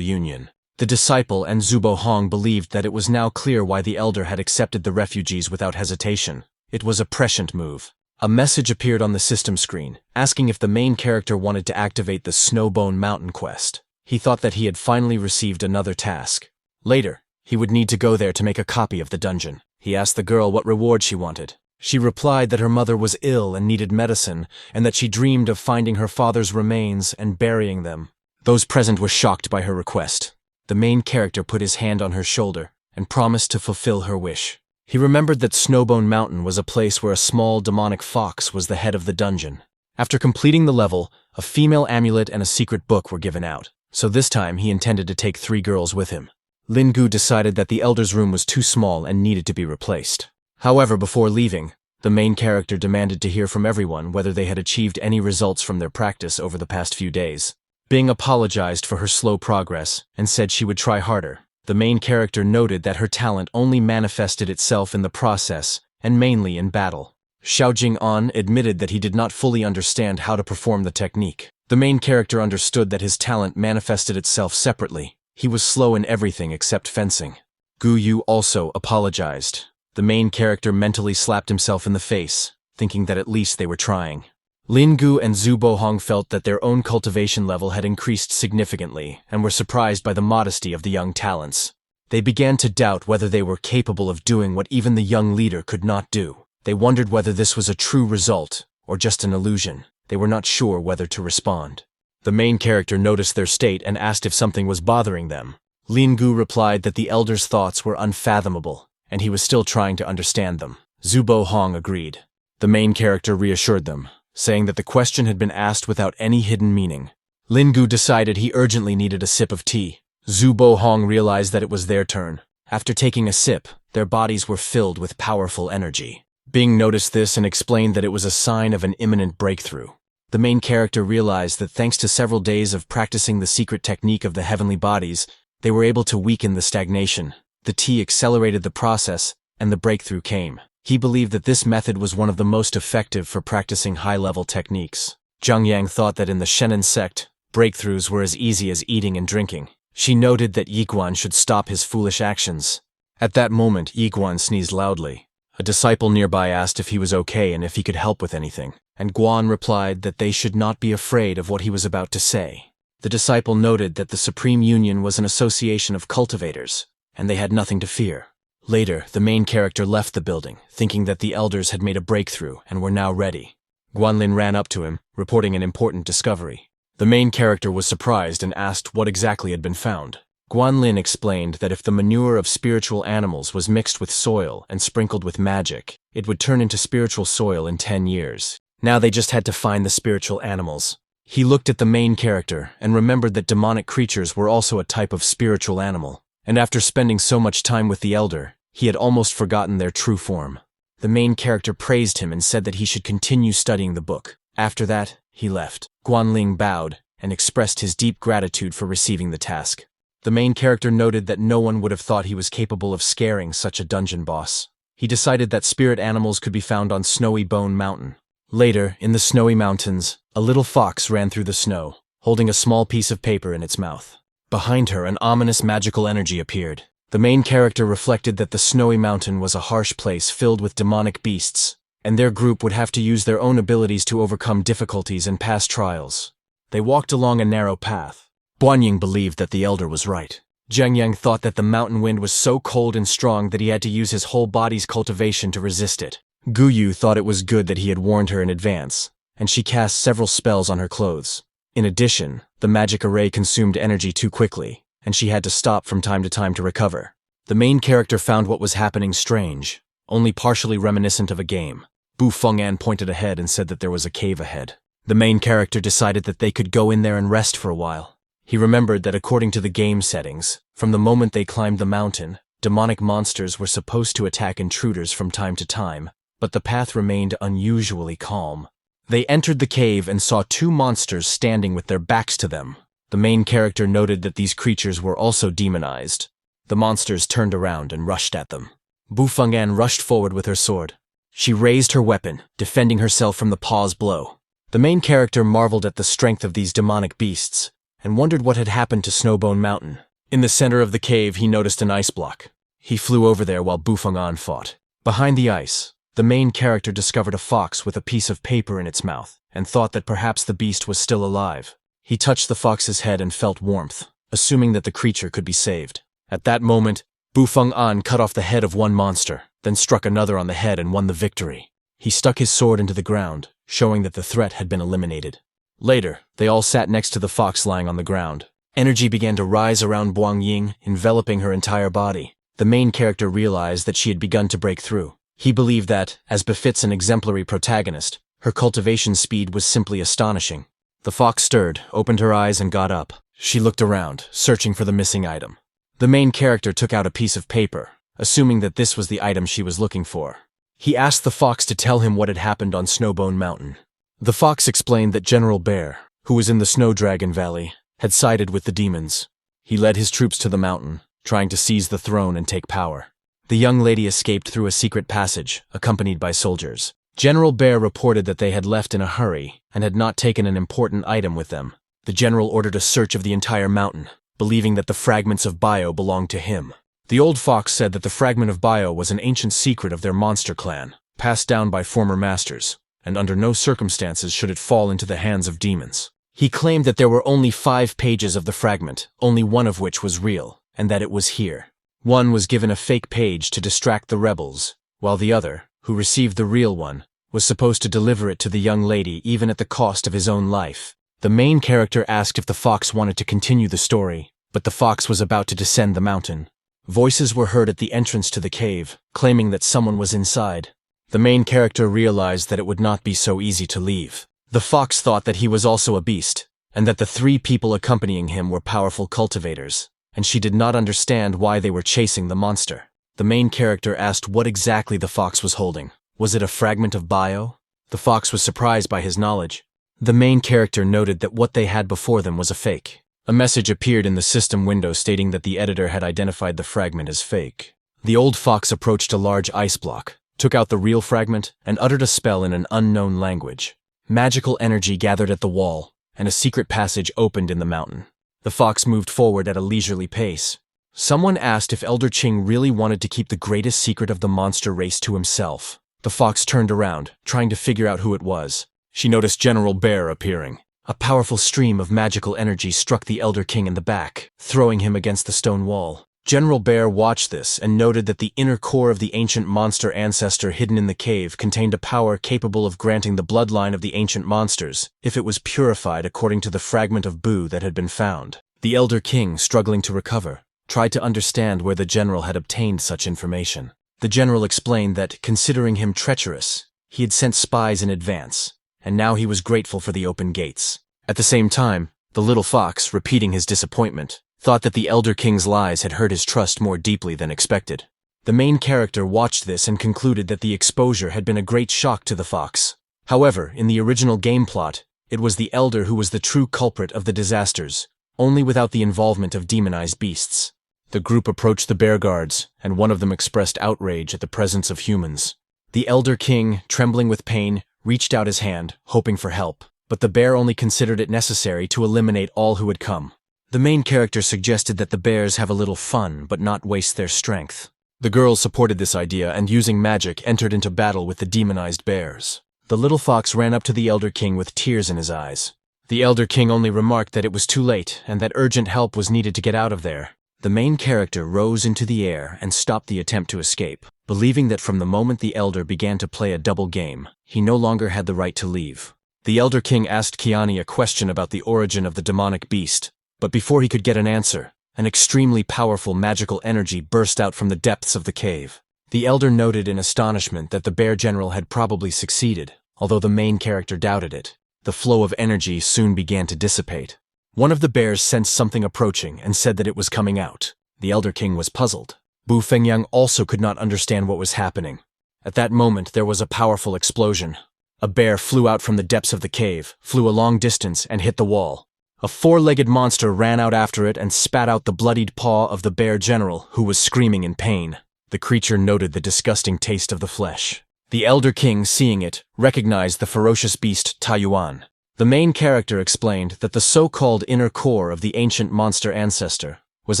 Union. The disciple and Zubo Hong believed that it was now clear why the elder had accepted the refugees without hesitation. It was a prescient move. A message appeared on the system screen, asking if the main character wanted to activate the Snowbone Mountain quest. He thought that he had finally received another task. Later, he would need to go there to make a copy of the dungeon. He asked the girl what reward she wanted. She replied that her mother was ill and needed medicine, and that she dreamed of finding her father's remains and burying them. Those present were shocked by her request. The main character put his hand on her shoulder and promised to fulfill her wish. He remembered that Snowbone Mountain was a place where a small demonic fox was the head of the dungeon. After completing the level, a female amulet and a secret book were given out, so this time he intended to take 3 girls with him. Lin Gu decided that the elder's room was too small and needed to be replaced. However, before leaving, the main character demanded to hear from everyone whether they had achieved any results from their practice over the past few days. Bing apologized for her slow progress and said she would try harder. The main character noted that her talent only manifested itself in the process and mainly in battle. Xiao Jing'an admitted that he did not fully understand how to perform the technique. The main character understood that his talent manifested itself separately. He was slow in everything except fencing. Gu Yu also apologized. The main character mentally slapped himself in the face, thinking that at least they were trying. Lin Gu and Zhu Bohong felt that their own cultivation level had increased significantly and were surprised by the modesty of the young talents. They began to doubt whether they were capable of doing what even the young leader could not do. They wondered whether this was a true result or just an illusion. They were not sure whether to respond. The main character noticed their state and asked if something was bothering them. Lin Gu replied that the elder's thoughts were unfathomable, and he was still trying to understand them. Zhu Bohong agreed. The main character reassured them, saying that the question had been asked without any hidden meaning. Lin Gu decided he urgently needed a sip of tea. Zhu Bohong realized that it was their turn. After taking a sip, their bodies were filled with powerful energy. Bing noticed this and explained that it was a sign of an imminent breakthrough. The main character realized that thanks to several days of practicing the secret technique of the heavenly bodies, they were able to weaken the stagnation. The tea accelerated the process, and the breakthrough came. He believed that this method was one of the most effective for practicing high-level techniques. Zhang Yang thought that in the Shenan sect, breakthroughs were as easy as eating and drinking. She noted that Yiguan should stop his foolish actions. At that moment, Yiguan sneezed loudly. A disciple nearby asked if he was okay and if he could help with anything, and Guan replied that they should not be afraid of what he was about to say. The disciple noted that the Supreme Union was an association of cultivators, and they had nothing to fear. Later, the main character left the building, thinking that the elders had made a breakthrough and were now ready. Guanlin ran up to him, reporting an important discovery. The main character was surprised and asked what exactly had been found. Guanlin explained that if the manure of spiritual animals was mixed with soil and sprinkled with magic, it would turn into spiritual soil in 10 years. Now they just had to find the spiritual animals. He looked at the main character and remembered that demonic creatures were also a type of spiritual animal, and after spending so much time with the elder, he had almost forgotten their true form. The main character praised him and said that he should continue studying the book. After that, he left. Guanling bowed and expressed his deep gratitude for receiving the task. The main character noted that no one would have thought he was capable of scaring such a dungeon boss. He decided that spirit animals could be found on Snowy Bone Mountain. Later, in the snowy mountains, a little fox ran through the snow, holding a small piece of paper in its mouth. Behind her, an ominous magical energy appeared. The main character reflected that the snowy mountain was a harsh place filled with demonic beasts, and their group would have to use their own abilities to overcome difficulties and pass trials. They walked along a narrow path. Guanying believed that the elder was right. Zhang Yang thought that the mountain wind was so cold and strong that he had to use his whole body's cultivation to resist it. Guyu thought it was good that he had warned her in advance, and she cast several spells on her clothes. In addition, the magic array consumed energy too quickly, and she had to stop from time to time to recover. The main character found what was happening strange, only partially reminiscent of a game. Bu Feng'an pointed ahead and said that there was a cave ahead. The main character decided that they could go in there and rest for a while. He remembered that according to the game settings, from the moment they climbed the mountain, demonic monsters were supposed to attack intruders from time to time, but the path remained unusually calm. They entered the cave and saw 2 monsters standing with their backs to them. The main character noted that these creatures were also demonized. The monsters turned around and rushed at them. Bu Feng'an rushed forward with her sword. She raised her weapon, defending herself from the paw's blow. The main character marveled at the strength of these demonic beasts, and wondered what had happened to Snowbone Mountain. In the center of the cave, he noticed an ice block. He flew over there while Bu Feng'an fought. Behind the ice, the main character discovered a fox with a piece of paper in its mouth, and thought that perhaps the beast was still alive. He touched the fox's head and felt warmth, assuming that the creature could be saved. At that moment, Bu Feng'an cut off the head of one monster, then struck another on the head and won the victory. He stuck his sword into the ground, showing that the threat had been eliminated. Later, they all sat next to the fox lying on the ground. Energy began to rise around Buang Ying, enveloping her entire body. The main character realized that she had begun to break through. He believed that, as befits an exemplary protagonist, her cultivation speed was simply astonishing. The fox stirred, opened her eyes, and got up. She looked around, searching for the missing item. The main character took out a piece of paper, assuming that this was the item she was looking for. He asked the fox to tell him what had happened on Snowbone Mountain. The fox explained that General Bear, who was in the Snow Dragon Valley, had sided with the demons. He led his troops to the mountain, trying to seize the throne and take power. The young lady escaped through a secret passage, accompanied by soldiers. General Bear reported that they had left in a hurry and had not taken an important item with them. The general ordered a search of the entire mountain, believing that the fragments of bio belonged to him. The old fox said that the fragment of bio was an ancient secret of their monster clan, passed down by former masters, and under no circumstances should it fall into the hands of demons. He claimed that there were only 5 pages of the fragment, only one of which was real, and that it was here. One was given a fake page to distract the rebels, while the other, who received the real one, was supposed to deliver it to the young lady even at the cost of his own life. The main character asked if the fox wanted to continue the story, but the fox was about to descend the mountain. Voices were heard at the entrance to the cave, claiming that someone was inside. The main character realized that it would not be so easy to leave. The fox thought that he was also a beast, and that the 3 people accompanying him were powerful cultivators, and she did not understand why they were chasing the monster. The main character asked what exactly the fox was holding. Was it a fragment of bio? The fox was surprised by his knowledge. The main character noted that what they had before them was a fake. A message appeared in the system window stating that the editor had identified the fragment as fake. The old fox approached a large ice block, took out the real fragment, and uttered a spell in an unknown language. Magical energy gathered at the wall, and a secret passage opened in the mountain. The fox moved forward at a leisurely pace. Someone asked if Elder Qing really wanted to keep the greatest secret of the monster race to himself. The fox turned around, trying to figure out who it was. She noticed General Bear appearing. A powerful stream of magical energy struck the Elder King in the back, throwing him against the stone wall. General Bear watched this and noted that the inner core of the ancient monster ancestor hidden in the cave contained a power capable of granting the bloodline of the ancient monsters, if it was purified according to the fragment of Boo that had been found. The Elder King, struggling to recover, tried to understand where the general had obtained such information. The general explained that, considering him treacherous, he had sent spies in advance, and now he was grateful for the open gates. At the same time, the little fox, repeating his disappointment, thought that the Elder King's lies had hurt his trust more deeply than expected. The main character watched this and concluded that the exposure had been a great shock to the fox. However, in the original game plot, it was the Elder who was the true culprit of the disasters, only without the involvement of demonized beasts. The group approached the bear guards, and one of them expressed outrage at the presence of humans. The Elder King, trembling with pain, reached out his hand, hoping for help, but the bear only considered it necessary to eliminate all who had come. The main character suggested that the bears have a little fun but not waste their strength. The girls supported this idea and, using magic, entered into battle with the demonized bears. The little fox ran up to the Elder King with tears in his eyes. The Elder King only remarked that it was too late and that urgent help was needed to get out of there. The main character rose into the air and stopped the attempt to escape, believing that from the moment the Elder began to play a double game, he no longer had the right to leave. The Elder King asked Kiani a question about the origin of the demonic beast, but before he could get an answer, an extremely powerful magical energy burst out from the depths of the cave. The Elder noted in astonishment that the bear general had probably succeeded, although the main character doubted it. The flow of energy soon began to dissipate. One of the bears sensed something approaching and said that it was coming out. The Elder King was puzzled. Bu Fengyang also could not understand what was happening. At that moment, there was a powerful explosion. A bear flew out from the depths of the cave, flew a long distance, and hit the wall. A four-legged monster ran out after it and spat out the bloodied paw of the bear general, who was screaming in pain. The creature noted the disgusting taste of the flesh. The Elder King, seeing it, recognized the ferocious beast Taiyuan. The main character explained that the so-called inner core of the ancient monster ancestor was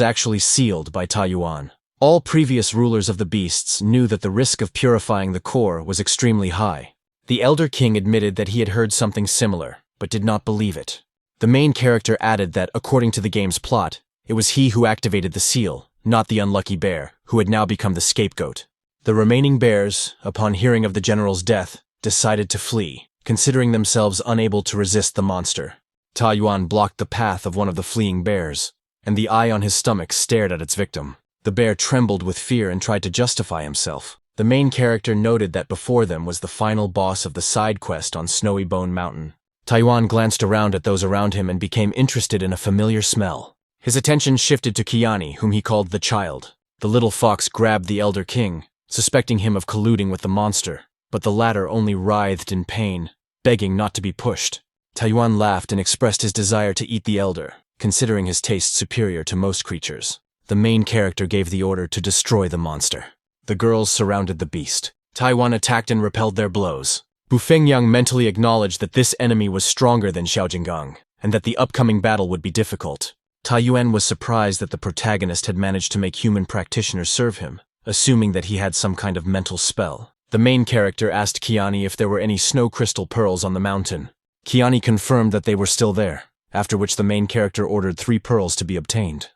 actually sealed by Taiyuan. All previous rulers of the beasts knew that the risk of purifying the core was extremely high. The Elder King admitted that he had heard something similar, but did not believe it. The main character added that, according to the game's plot, it was he who activated the seal, not the unlucky bear, who had now become the scapegoat. The remaining bears, upon hearing of the general's death, decided to flee, considering themselves unable to resist the monster. Taiyuan blocked the path of one of the fleeing bears, and the eye on his stomach stared at its victim. The bear trembled with fear and tried to justify himself. The main character noted that before them was the final boss of the side quest on Snowy Bone Mountain. Taiyuan glanced around at those around him and became interested in a familiar smell. His attention shifted to Kiani, whom he called the child. The little fox grabbed the Elder King, suspecting him of colluding with the monster, but the latter only writhed in pain, begging not to be pushed. Taiyuan laughed and expressed his desire to eat the elder, considering his taste superior to most creatures. The main character gave the order to destroy the monster. The girls surrounded the beast. Taiyuan attacked and repelled their blows. Bu Fengyang mentally acknowledged that this enemy was stronger than Xiao Jinggang, and that the upcoming battle would be difficult. Taiyuan was surprised that the protagonist had managed to make human practitioners serve him, assuming that he had some kind of mental spell. The main character asked Kiani if there were any snow crystal pearls on the mountain. Kiani confirmed that they were still there, after which the main character ordered 3 pearls to be obtained.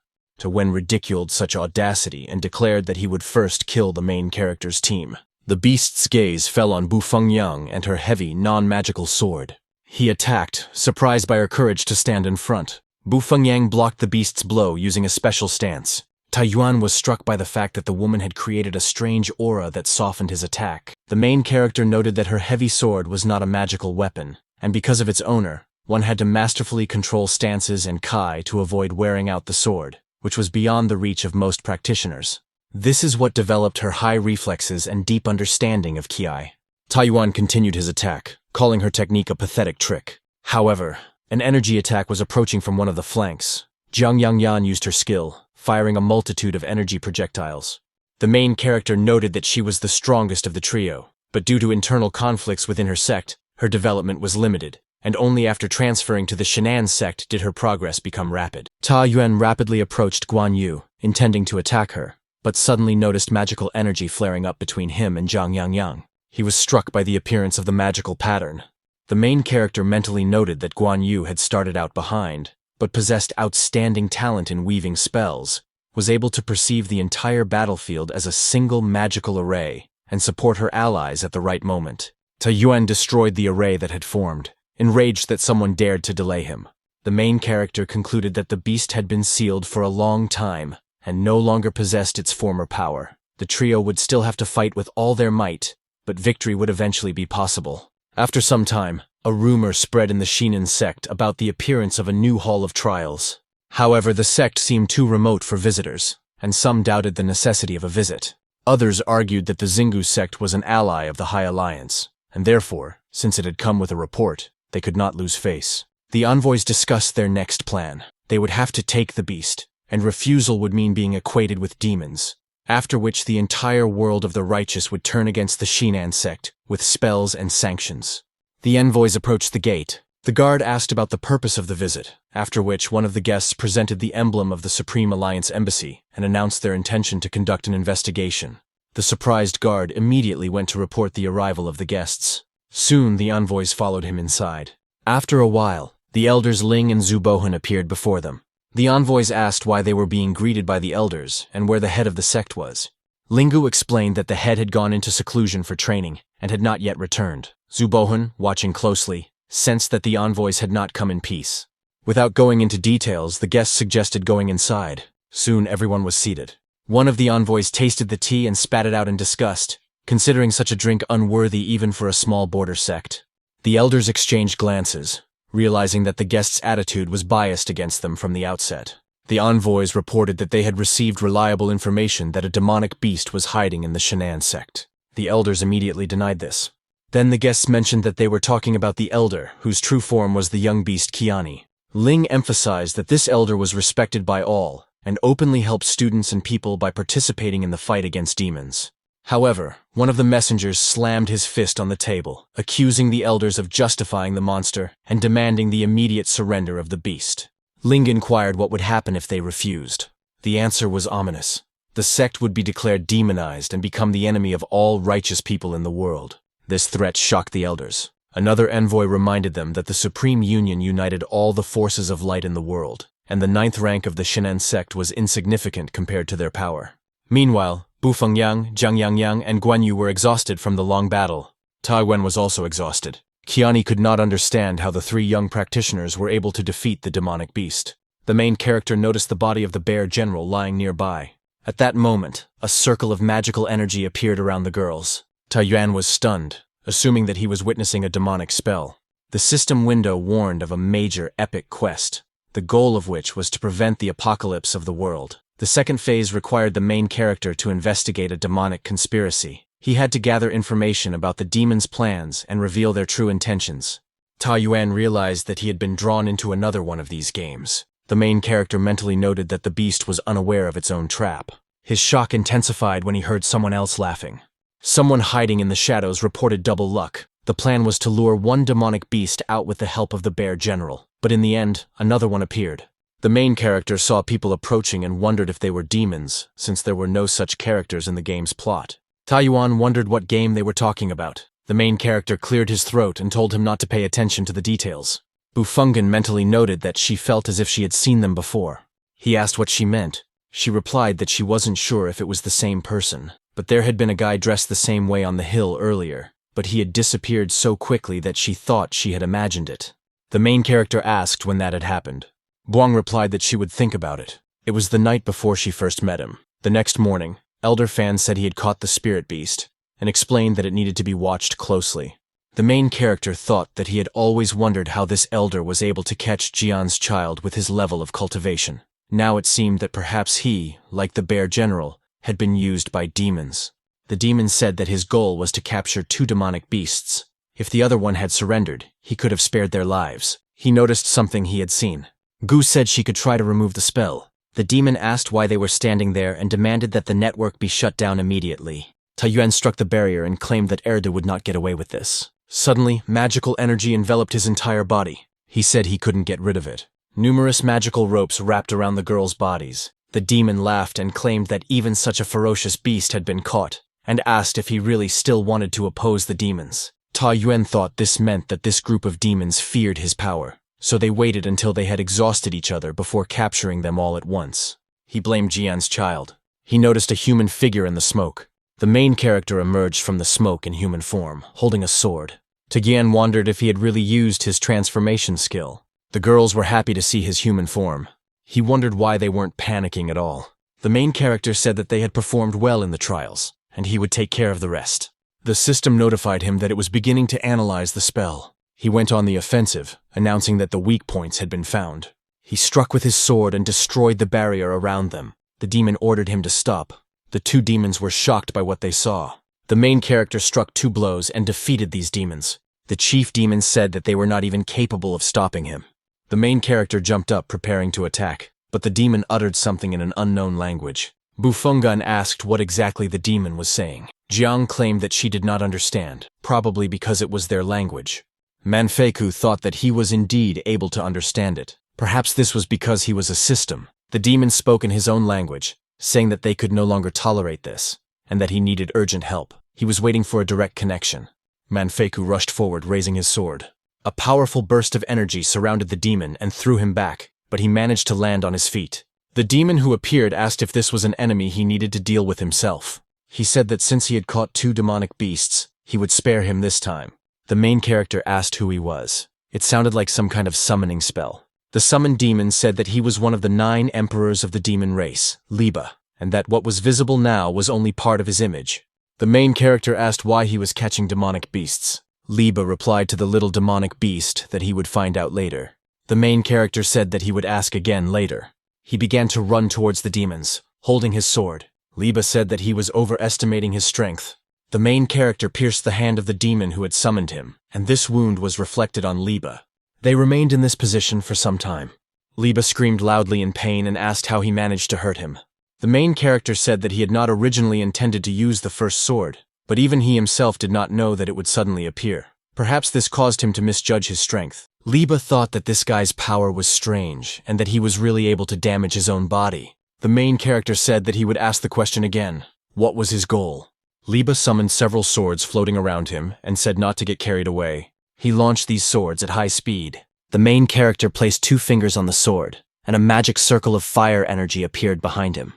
Wen ridiculed such audacity and declared that he would first kill the main character's team. The beast's gaze fell on Bu Fengyang and her heavy, non-magical sword. He attacked, surprised by her courage to stand in front. Bu Fengyang blocked the beast's blow using a special stance. Taiyuan was struck by the fact that the woman had created a strange aura that softened his attack. The main character noted that her heavy sword was not a magical weapon, and because of its owner, one had to masterfully control stances and kai to avoid wearing out the sword, which was beyond the reach of most practitioners. This is what developed her high reflexes and deep understanding of Ki. Taiyuan continued his attack, calling her technique a pathetic trick. However, an energy attack was approaching from one of the flanks. Jiang Yangyan used her skill, firing a multitude of energy projectiles. The main character noted that she was the strongest of the trio, but due to internal conflicts within her sect, her development was limited, and only after transferring to the Shan'an sect did her progress become rapid. Ta Yuan rapidly approached Guan Yu, intending to attack her, but suddenly noticed magical energy flaring up between him and Jiang Yangyang. He was struck by the appearance of the magical pattern. The main character mentally noted that Guan Yu had started out behind, but possessed outstanding talent in weaving spells, was able to perceive the entire battlefield as a single magical array, and support her allies at the right moment. Ta Yuan destroyed the array that had formed, enraged that someone dared to delay him. The main character concluded that the beast had been sealed for a long time, and no longer possessed its former power. The trio would still have to fight with all their might, but victory would eventually be possible. After some time, a rumor spread in the Shan'an sect about the appearance of a new hall of trials. However, the sect seemed too remote for visitors, and some doubted the necessity of a visit. Others argued that the Xingu sect was an ally of the High Alliance, and therefore, since it had come with a report, they could not lose face. The envoys discussed their next plan. They would have to take the beast, and refusal would mean being equated with demons, after which the entire world of the righteous would turn against the Shan'an sect with spells and sanctions. The envoys approached the gate. The guard asked about the purpose of the visit, after which one of the guests presented the emblem of the Supreme Alliance Embassy and announced their intention to conduct an investigation. The surprised guard immediately went to report the arrival of the guests. Soon the envoys followed him inside. After a while, the elders Ling and Zhu Bohun appeared before them. The envoys asked why they were being greeted by the elders and where the head of the sect was. Lingu explained that the head had gone into seclusion for training and had not yet returned. Zhu Bohun, watching closely, sensed that the envoys had not come in peace. Without going into details, the guests suggested going inside. Soon everyone was seated. One of the envoys tasted the tea and spat it out in disgust, considering such a drink unworthy even for a small border sect. The elders exchanged glances, realizing that the guests' attitude was biased against them from the outset. The envoys reported that they had received reliable information that a demonic beast was hiding in the Shan'an sect. The elders immediately denied this. Then the guests mentioned that they were talking about the elder, whose true form was the young beast Qiani. Ling emphasized that this elder was respected by all, and openly helped students and people by participating in the fight against demons. However, one of the messengers slammed his fist on the table, accusing the elders of justifying the monster and demanding the immediate surrender of the beast. Ling inquired what would happen if they refused. The answer was ominous. The sect would be declared demonized and become the enemy of all righteous people in the world. This threat shocked the elders. Another envoy reminded them that the Supreme Union united all the forces of light in the world, and the 9th rank of the Shan'an sect was insignificant compared to their power. Meanwhile, Bu Fengyang, Jiang Yangyang, and Guan Yu were exhausted from the long battle. Ta Yuan was also exhausted. Qiani could not understand how the 3 young practitioners were able to defeat the demonic beast. The main character noticed the body of the bear general lying nearby. At that moment, a circle of magical energy appeared around the girls. Ta Yuan was stunned, assuming that he was witnessing a demonic spell. The system window warned of a major epic quest, the goal of which was to prevent the apocalypse of the world. The second phase required the main character to investigate a demonic conspiracy. He had to gather information about the demons' plans and reveal their true intentions. Ta Yuan realized that he had been drawn into another one of these games. The main character mentally noted that the beast was unaware of its own trap. His shock intensified when he heard someone else laughing. Someone hiding in the shadows reported double luck. The plan was to lure one demonic beast out with the help of the bear general, but in the end, another one appeared. The main character saw people approaching and wondered if they were demons, since there were no such characters in the game's plot. Ta Yuan wondered what game they were talking about. The main character cleared his throat and told him not to pay attention to the details. Bu Fengyang mentally noted that she felt as if she had seen them before. He asked what she meant. She replied that she wasn't sure if it was the same person, but there had been a guy dressed the same way on the hill earlier, but he had disappeared so quickly that she thought she had imagined it. The main character asked when that had happened. Buang replied that she would think about it. It was the night before she first met him. The next morning, Elder Fan said he had caught the spirit beast, and explained that it needed to be watched closely. The main character thought that he had always wondered how this elder was able to catch Jian's child with his level of cultivation. Now it seemed that perhaps he, like the bear general, had been used by demons. The demons said that his goal was to capture 2 demonic beasts. If the other one had surrendered, he could have spared their lives. He noticed something he had seen. Gu said she could try to remove the spell. The demon asked why they were standing there and demanded that the network be shut down immediately. Taiyuan struck the barrier and claimed that Erde would not get away with this. Suddenly, magical energy enveloped his entire body. He said he couldn't get rid of it. Numerous magical ropes wrapped around the girls' bodies. The demon laughed and claimed that even such a ferocious beast had been caught, and asked if he really still wanted to oppose the demons. Taiyuan thought this meant that this group of demons feared his power, so they waited until they had exhausted each other before capturing them all at once. He blamed Jian's child. He noticed a human figure in the smoke. The main character emerged from the smoke in human form, holding a sword. Jian wondered if he had really used his transformation skill. The girls were happy to see his human form. He wondered why they weren't panicking at all. The main character said that they had performed well in the trials, and he would take care of the rest. The system notified him that it was beginning to analyze the spell. He went on the offensive, announcing that the weak points had been found. He struck with his sword and destroyed the barrier around them. The demon ordered him to stop. The two demons were shocked by what they saw. The main character struck 2 blows and defeated these demons. The chief demon said that they were not even capable of stopping him. The main character jumped up, preparing to attack, but the demon uttered something in an unknown language. Bufungan asked what exactly the demon was saying. Jiang claimed that she did not understand, probably because it was their language. Manfeiku thought that he was indeed able to understand it. Perhaps this was because he was a system. The demon spoke in his own language, saying that they could no longer tolerate this, and that he needed urgent help. He was waiting for a direct connection. Manfeiku rushed forward, raising his sword. A powerful burst of energy surrounded the demon and threw him back, but he managed to land on his feet. The demon who appeared asked if this was an enemy he needed to deal with himself. He said that since he had caught 2 demonic beasts, he would spare him this time. The main character asked who he was. It sounded like some kind of summoning spell. The summoned demon said that he was one of the 9 emperors of the demon race, Liba, and that what was visible now was only part of his image. The main character asked why he was catching demonic beasts. Liba replied to the little demonic beast that he would find out later. The main character said that he would ask again later. He began to run towards the demons, holding his sword. Liba said that he was overestimating his strength. The main character pierced the hand of the demon who had summoned him, and this wound was reflected on Liba. They remained in this position for some time. Liba screamed loudly in pain and asked how he managed to hurt him. The main character said that he had not originally intended to use the first sword, but even he himself did not know that it would suddenly appear. Perhaps this caused him to misjudge his strength. Liba thought that this guy's power was strange, and that he was really able to damage his own body. The main character said that he would ask the question again. What was his goal? Liba summoned several swords floating around him and said not to get carried away. He launched these swords at high speed. The main character placed 2 fingers on the sword, and a magic circle of fire energy appeared behind him.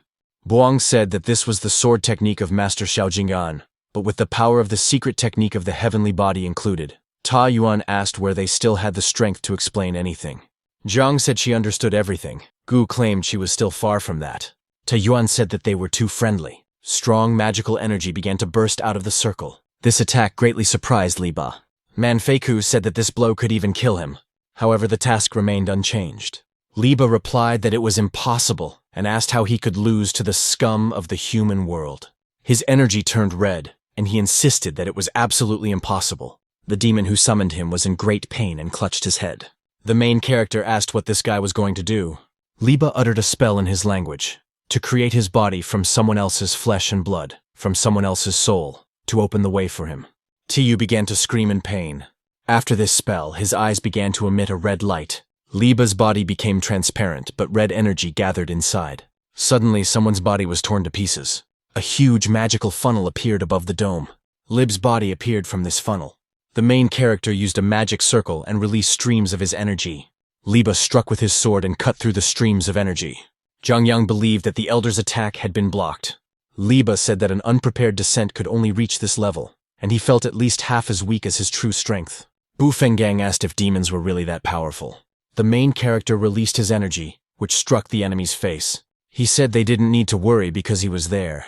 Buang said that this was the sword technique of Master Xiao Jing'an, but with the power of the secret technique of the heavenly body included. Ta Yuan asked where they still had the strength to explain anything. Zhang said she understood everything. Gu claimed she was still far from that. Ta Yuan said that they were too friendly. Strong magical energy began to burst out of the circle. This attack greatly surprised Liba. Manfeiku said that this blow could even kill him. However, the task remained unchanged. Liba replied that it was impossible and asked how he could lose to the scum of the human world. His energy turned red, and he insisted that it was absolutely impossible. The demon who summoned him was in great pain and clutched his head. The main character asked what this guy was going to do. Liba uttered a spell in his language, to create his body from someone else's flesh and blood, from someone else's soul, to open the way for him. Tiyu began to scream in pain. After this spell, his eyes began to emit a red light. Liba's body became transparent, but red energy gathered inside. Suddenly, someone's body was torn to pieces. A huge magical funnel appeared above the dome. Lib's body appeared from this funnel. The main character used a magic circle and released streams of his energy. Liba struck with his sword and cut through the streams of energy. Zhang Yang believed that the elder's attack had been blocked. Liba said that an unprepared descent could only reach this level, and he felt at least half as weak as his true strength. Bu Fenggang asked if demons were really that powerful. The main character released his energy, which struck the enemy's face. He said they didn't need to worry because he was there.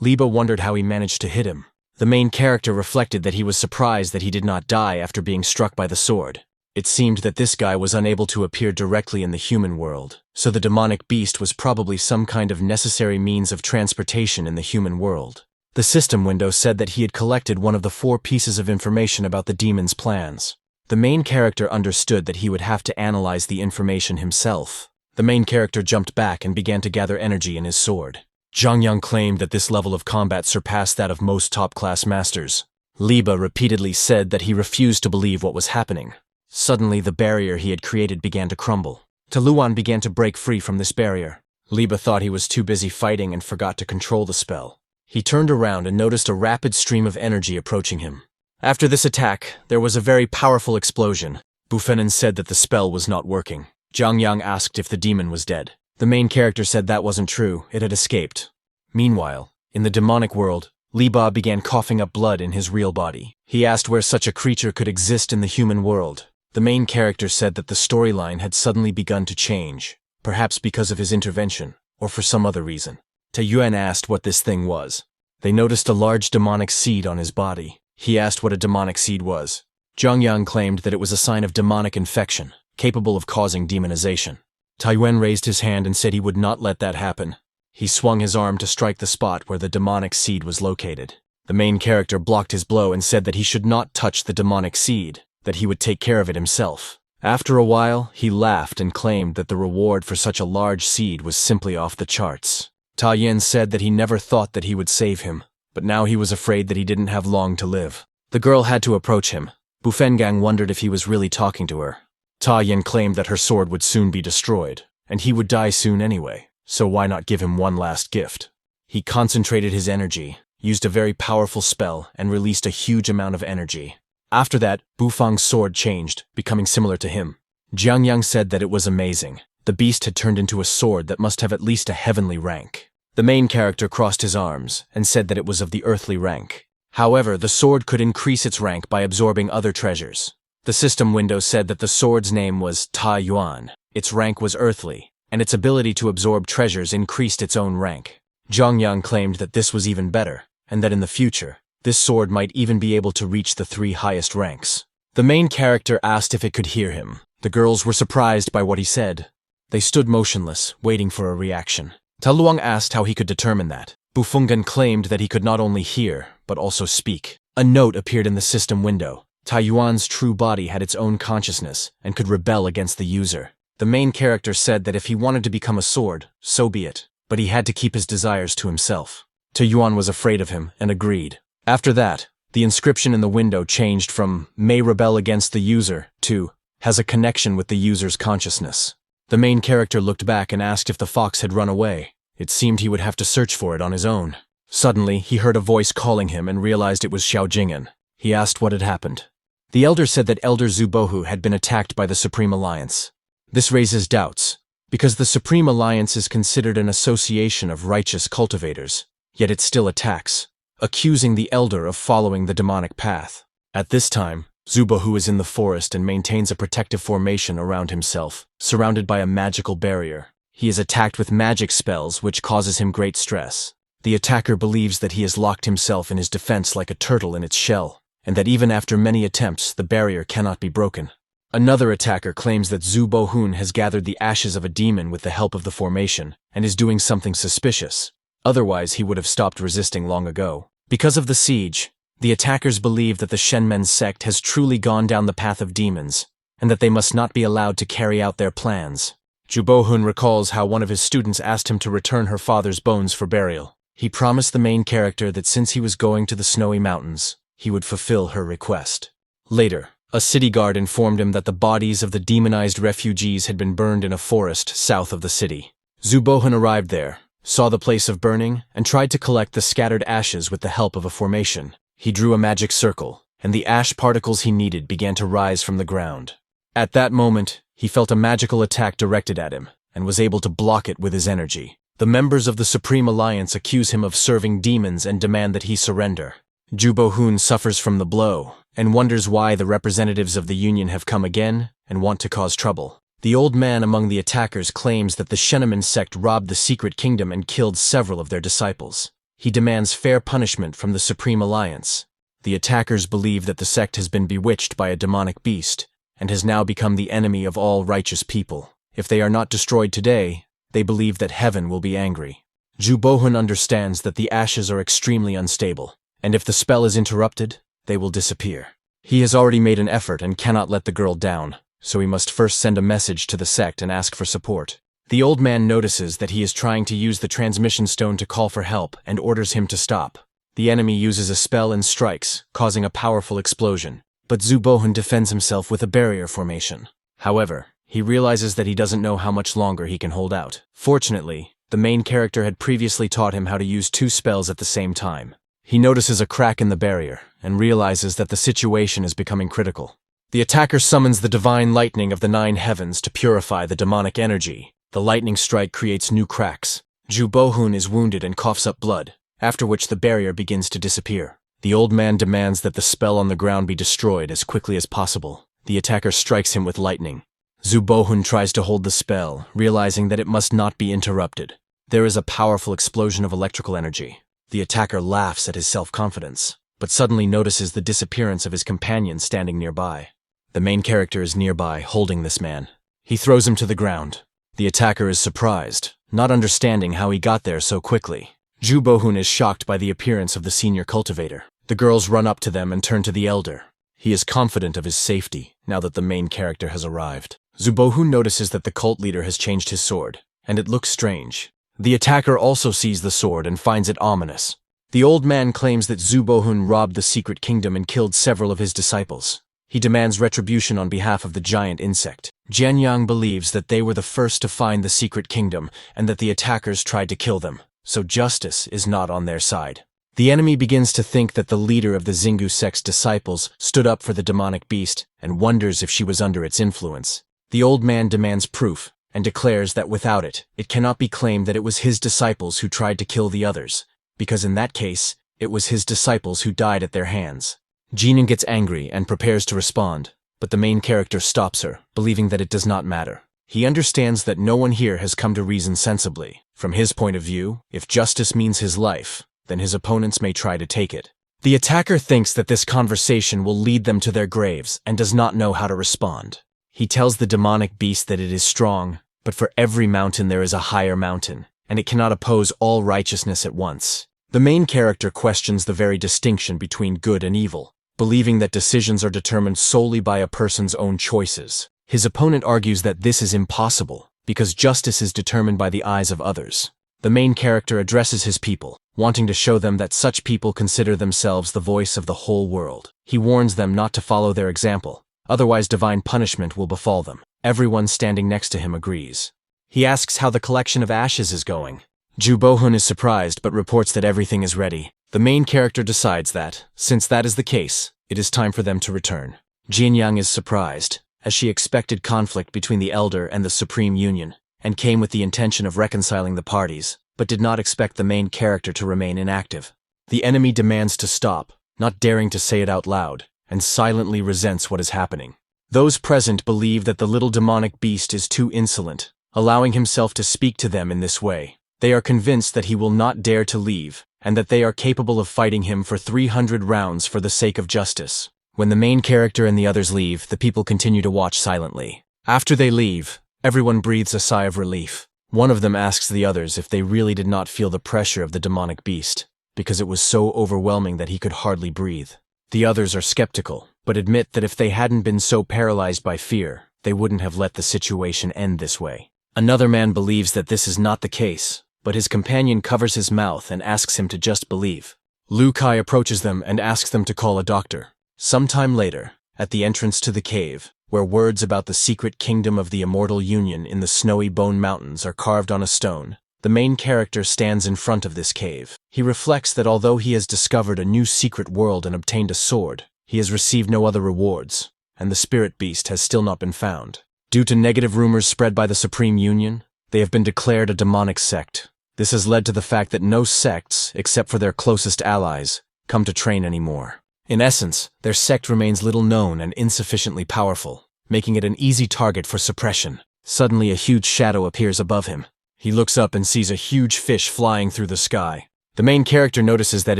Liba wondered how he managed to hit him. The main character reflected that he was surprised that he did not die after being struck by the sword. It seemed that this guy was unable to appear directly in the human world, so the demonic beast was probably some kind of necessary means of transportation in the human world. The system window said that he had collected one of the 4 pieces of information about the demon's plans. The main character understood that he would have to analyze the information himself. The main character jumped back and began to gather energy in his sword. Zhang Yang claimed that this level of combat surpassed that of most top-class masters. Liba repeatedly said that he refused to believe what was happening. Suddenly, the barrier he had created began to crumble. Luan began to break free from this barrier. Liba thought he was too busy fighting and forgot to control the spell. He turned around and noticed a rapid stream of energy approaching him. After this attack, there was a very powerful explosion. Bufenin said that the spell was not working. Zhang Yang asked if the demon was dead. The main character said that wasn't true, it had escaped. Meanwhile, in the demonic world, Liba began coughing up blood in his real body. He asked where such a creature could exist in the human world. The main character said that the storyline had suddenly begun to change, perhaps because of his intervention, or for some other reason. Yuan asked what this thing was. They noticed a large demonic seed on his body. He asked what a demonic seed was. Zhang Yang claimed that it was a sign of demonic infection, capable of causing demonization. Yuan raised his hand and said he would not let that happen. He swung his arm to strike the spot where the demonic seed was located. The main character blocked his blow and said that he should not touch the demonic seed, that he would take care of it himself. After a while, he laughed and claimed that the reward for such a large seed was simply off the charts. Yin said that he never thought that he would save him, but now he was afraid that he didn't have long to live. The girl had to approach him. Bufengang wondered if he was really talking to her. Yin claimed that her sword would soon be destroyed, and he would die soon anyway, so why not give him one last gift? He concentrated his energy, used a very powerful spell, and released a huge amount of energy. After that, Bufang's sword changed, becoming similar to him. Jiang Yang said that it was amazing. The beast had turned into a sword that must have at least a heavenly rank. The main character crossed his arms and said that it was of the earthly rank. However, the sword could increase its rank by absorbing other treasures. The system window said that the sword's name was Ta Yuan. Its rank was earthly, and its ability to absorb treasures increased its own rank. Zhang Yang claimed that this was even better, and that in the future, this sword might even be able to reach the 3 highest ranks. The main character asked if it could hear him. The girls were surprised by what he said. They stood motionless, waiting for a reaction. Luang asked how he could determine that. Bufungan claimed that he could not only hear, but also speak. A note appeared in the system window. Yuan's true body had its own consciousness and could rebel against the user. The main character said that if he wanted to become a sword, so be it, but he had to keep his desires to himself. Yuan was afraid of him and agreed. After that, the inscription in the window changed from "may rebel against the user" to "has a connection with the user's consciousness." The main character looked back and asked if the fox had run away. It seemed he would have to search for it on his own. Suddenly, he heard a voice calling him and realized it was Xiao Jing'an. He asked what had happened. The elder said that Elder Zubohu had been attacked by the Supreme Alliance. This raises doubts, because the Supreme Alliance is considered an association of righteous cultivators, yet it still attacks, accusing the elder of following the demonic path. At this time, Zubohu is in the forest and maintains a protective formation around himself, surrounded by a magical barrier. He is attacked with magic spells, which causes him great stress. The attacker believes that he has locked himself in his defense like a turtle in its shell, and that even after many attempts, the barrier cannot be broken. Another attacker claims that Zubohun has gathered the ashes of a demon with the help of the formation, and is doing something suspicious. Otherwise, he would have stopped resisting long ago. Because of the siege, the attackers believe that the Shenmen sect has truly gone down the path of demons, and that they must not be allowed to carry out their plans. Jubohun recalls how one of his students asked him to return her father's bones for burial. He promised the main character that since he was going to the snowy mountains, he would fulfill her request. Later, a city guard informed him that the bodies of the demonized refugees had been burned in a forest south of the city. Zubohun arrived there, saw the place of burning, and tried to collect the scattered ashes with the help of a formation. He drew a magic circle, and the ash particles he needed began to rise from the ground. At that moment, he felt a magical attack directed at him, and was able to block it with his energy. The members of the Supreme Alliance accuse him of serving demons and demand that he surrender. Jubohun suffers from the blow, and wonders why the representatives of the Union have come again and want to cause trouble. The old man among the attackers claims that the Shenmen sect robbed the secret kingdom and killed several of their disciples. He demands fair punishment from the Supreme Alliance. The attackers believe that the sect has been bewitched by a demonic beast, and has now become the enemy of all righteous people. If they are not destroyed today, they believe that heaven will be angry. Jubohun understands that the ashes are extremely unstable, and if the spell is interrupted, they will disappear. He has already made an effort and cannot let the girl down, so he must first send a message to the sect and ask for support. The old man notices that he is trying to use the transmission stone to call for help and orders him to stop. The enemy uses a spell and strikes, causing a powerful explosion, but Zhu Bohun defends himself with a barrier formation. However, he realizes that he doesn't know how much longer he can hold out. Fortunately, the main character had previously taught him how to use two spells at the same time. He notices a crack in the barrier and realizes that the situation is becoming critical. The attacker summons the divine lightning of the 9 heavens to purify the demonic energy. The lightning strike creates new cracks. Zhu Bohun is wounded and coughs up blood, after which the barrier begins to disappear. The old man demands that the spell on the ground be destroyed as quickly as possible. The attacker strikes him with lightning. Zhu Bohun tries to hold the spell, realizing that it must not be interrupted. There is a powerful explosion of electrical energy. The attacker laughs at his self-confidence, but suddenly notices the disappearance of his companion standing nearby. The main character is nearby, holding this man. He throws him to the ground. The attacker is surprised, not understanding how he got there so quickly. Zhu Bohun is shocked by the appearance of the senior cultivator. The girls run up to them and turn to the elder. He is confident of his safety, now that the main character has arrived. Zhu Bohun notices that the cult leader has changed his sword, and it looks strange. The attacker also sees the sword and finds it ominous. The old man claims that Zhu Bohun robbed the secret kingdom and killed several of his disciples. He demands retribution on behalf of the giant insect. Jianyang believes that they were the first to find the secret kingdom and that the attackers tried to kill them, so justice is not on their side. The enemy begins to think that the leader of the Xingu sect's disciples stood up for the demonic beast and wonders if she was under its influence. The old man demands proof and declares that without it, it cannot be claimed that it was his disciples who tried to kill the others, because in that case, it was his disciples who died at their hands. Jinan gets angry and prepares to respond, but the main character stops her, believing that it does not matter. He understands that no one here has come to reason sensibly. From his point of view, if justice means his life, then his opponents may try to take it. The attacker thinks that this conversation will lead them to their graves and does not know how to respond. He tells the demonic beast that it is strong, but for every mountain there is a higher mountain, and it cannot oppose all righteousness at once. The main character questions the very distinction between good and evil, believing that decisions are determined solely by a person's own choices. His opponent argues that this is impossible, because justice is determined by the eyes of others. The main character addresses his people, wanting to show them that such people consider themselves the voice of the whole world. He warns them not to follow their example, otherwise divine punishment will befall them. Everyone standing next to him agrees. He asks how the collection of ashes is going. Zhu Bohun is surprised but reports that everything is ready. The main character decides that, since that is the case, it is time for them to return. Jianyang is surprised, as she expected conflict between the elder and the Supreme Union, and came with the intention of reconciling the parties, but did not expect the main character to remain inactive. The enemy demands to stop, not daring to say it out loud, and silently resents what is happening. Those present believe that the little demonic beast is too insolent, allowing himself to speak to them in this way. They are convinced that he will not dare to leave, and that they are capable of fighting him for 300 rounds for the sake of justice. When the main character and the others leave, the people continue to watch silently. After they leave, everyone breathes a sigh of relief. One of them asks the others if they really did not feel the pressure of the demonic beast, because it was so overwhelming that he could hardly breathe. The others are skeptical, but admit that if they hadn't been so paralyzed by fear, they wouldn't have let the situation end this way. Another man believes that this is not the case, but his companion covers his mouth and asks him to just believe. Lu Kai approaches them and asks them to call a doctor. Sometime later, at the entrance to the cave, where words about the secret kingdom of the immortal union in the snowy bone mountains are carved on a stone, the main character stands in front of this cave. He reflects that although he has discovered a new secret world and obtained a sword, he has received no other rewards, and the spirit beast has still not been found. Due to negative rumors spread by the Supreme Union, they have been declared a demonic sect. This has led to the fact that no sects, except for their closest allies, come to train anymore. In essence, their sect remains little known and insufficiently powerful, making it an easy target for suppression. Suddenly a huge shadow appears above him. He looks up and sees a huge fish flying through the sky. The main character notices that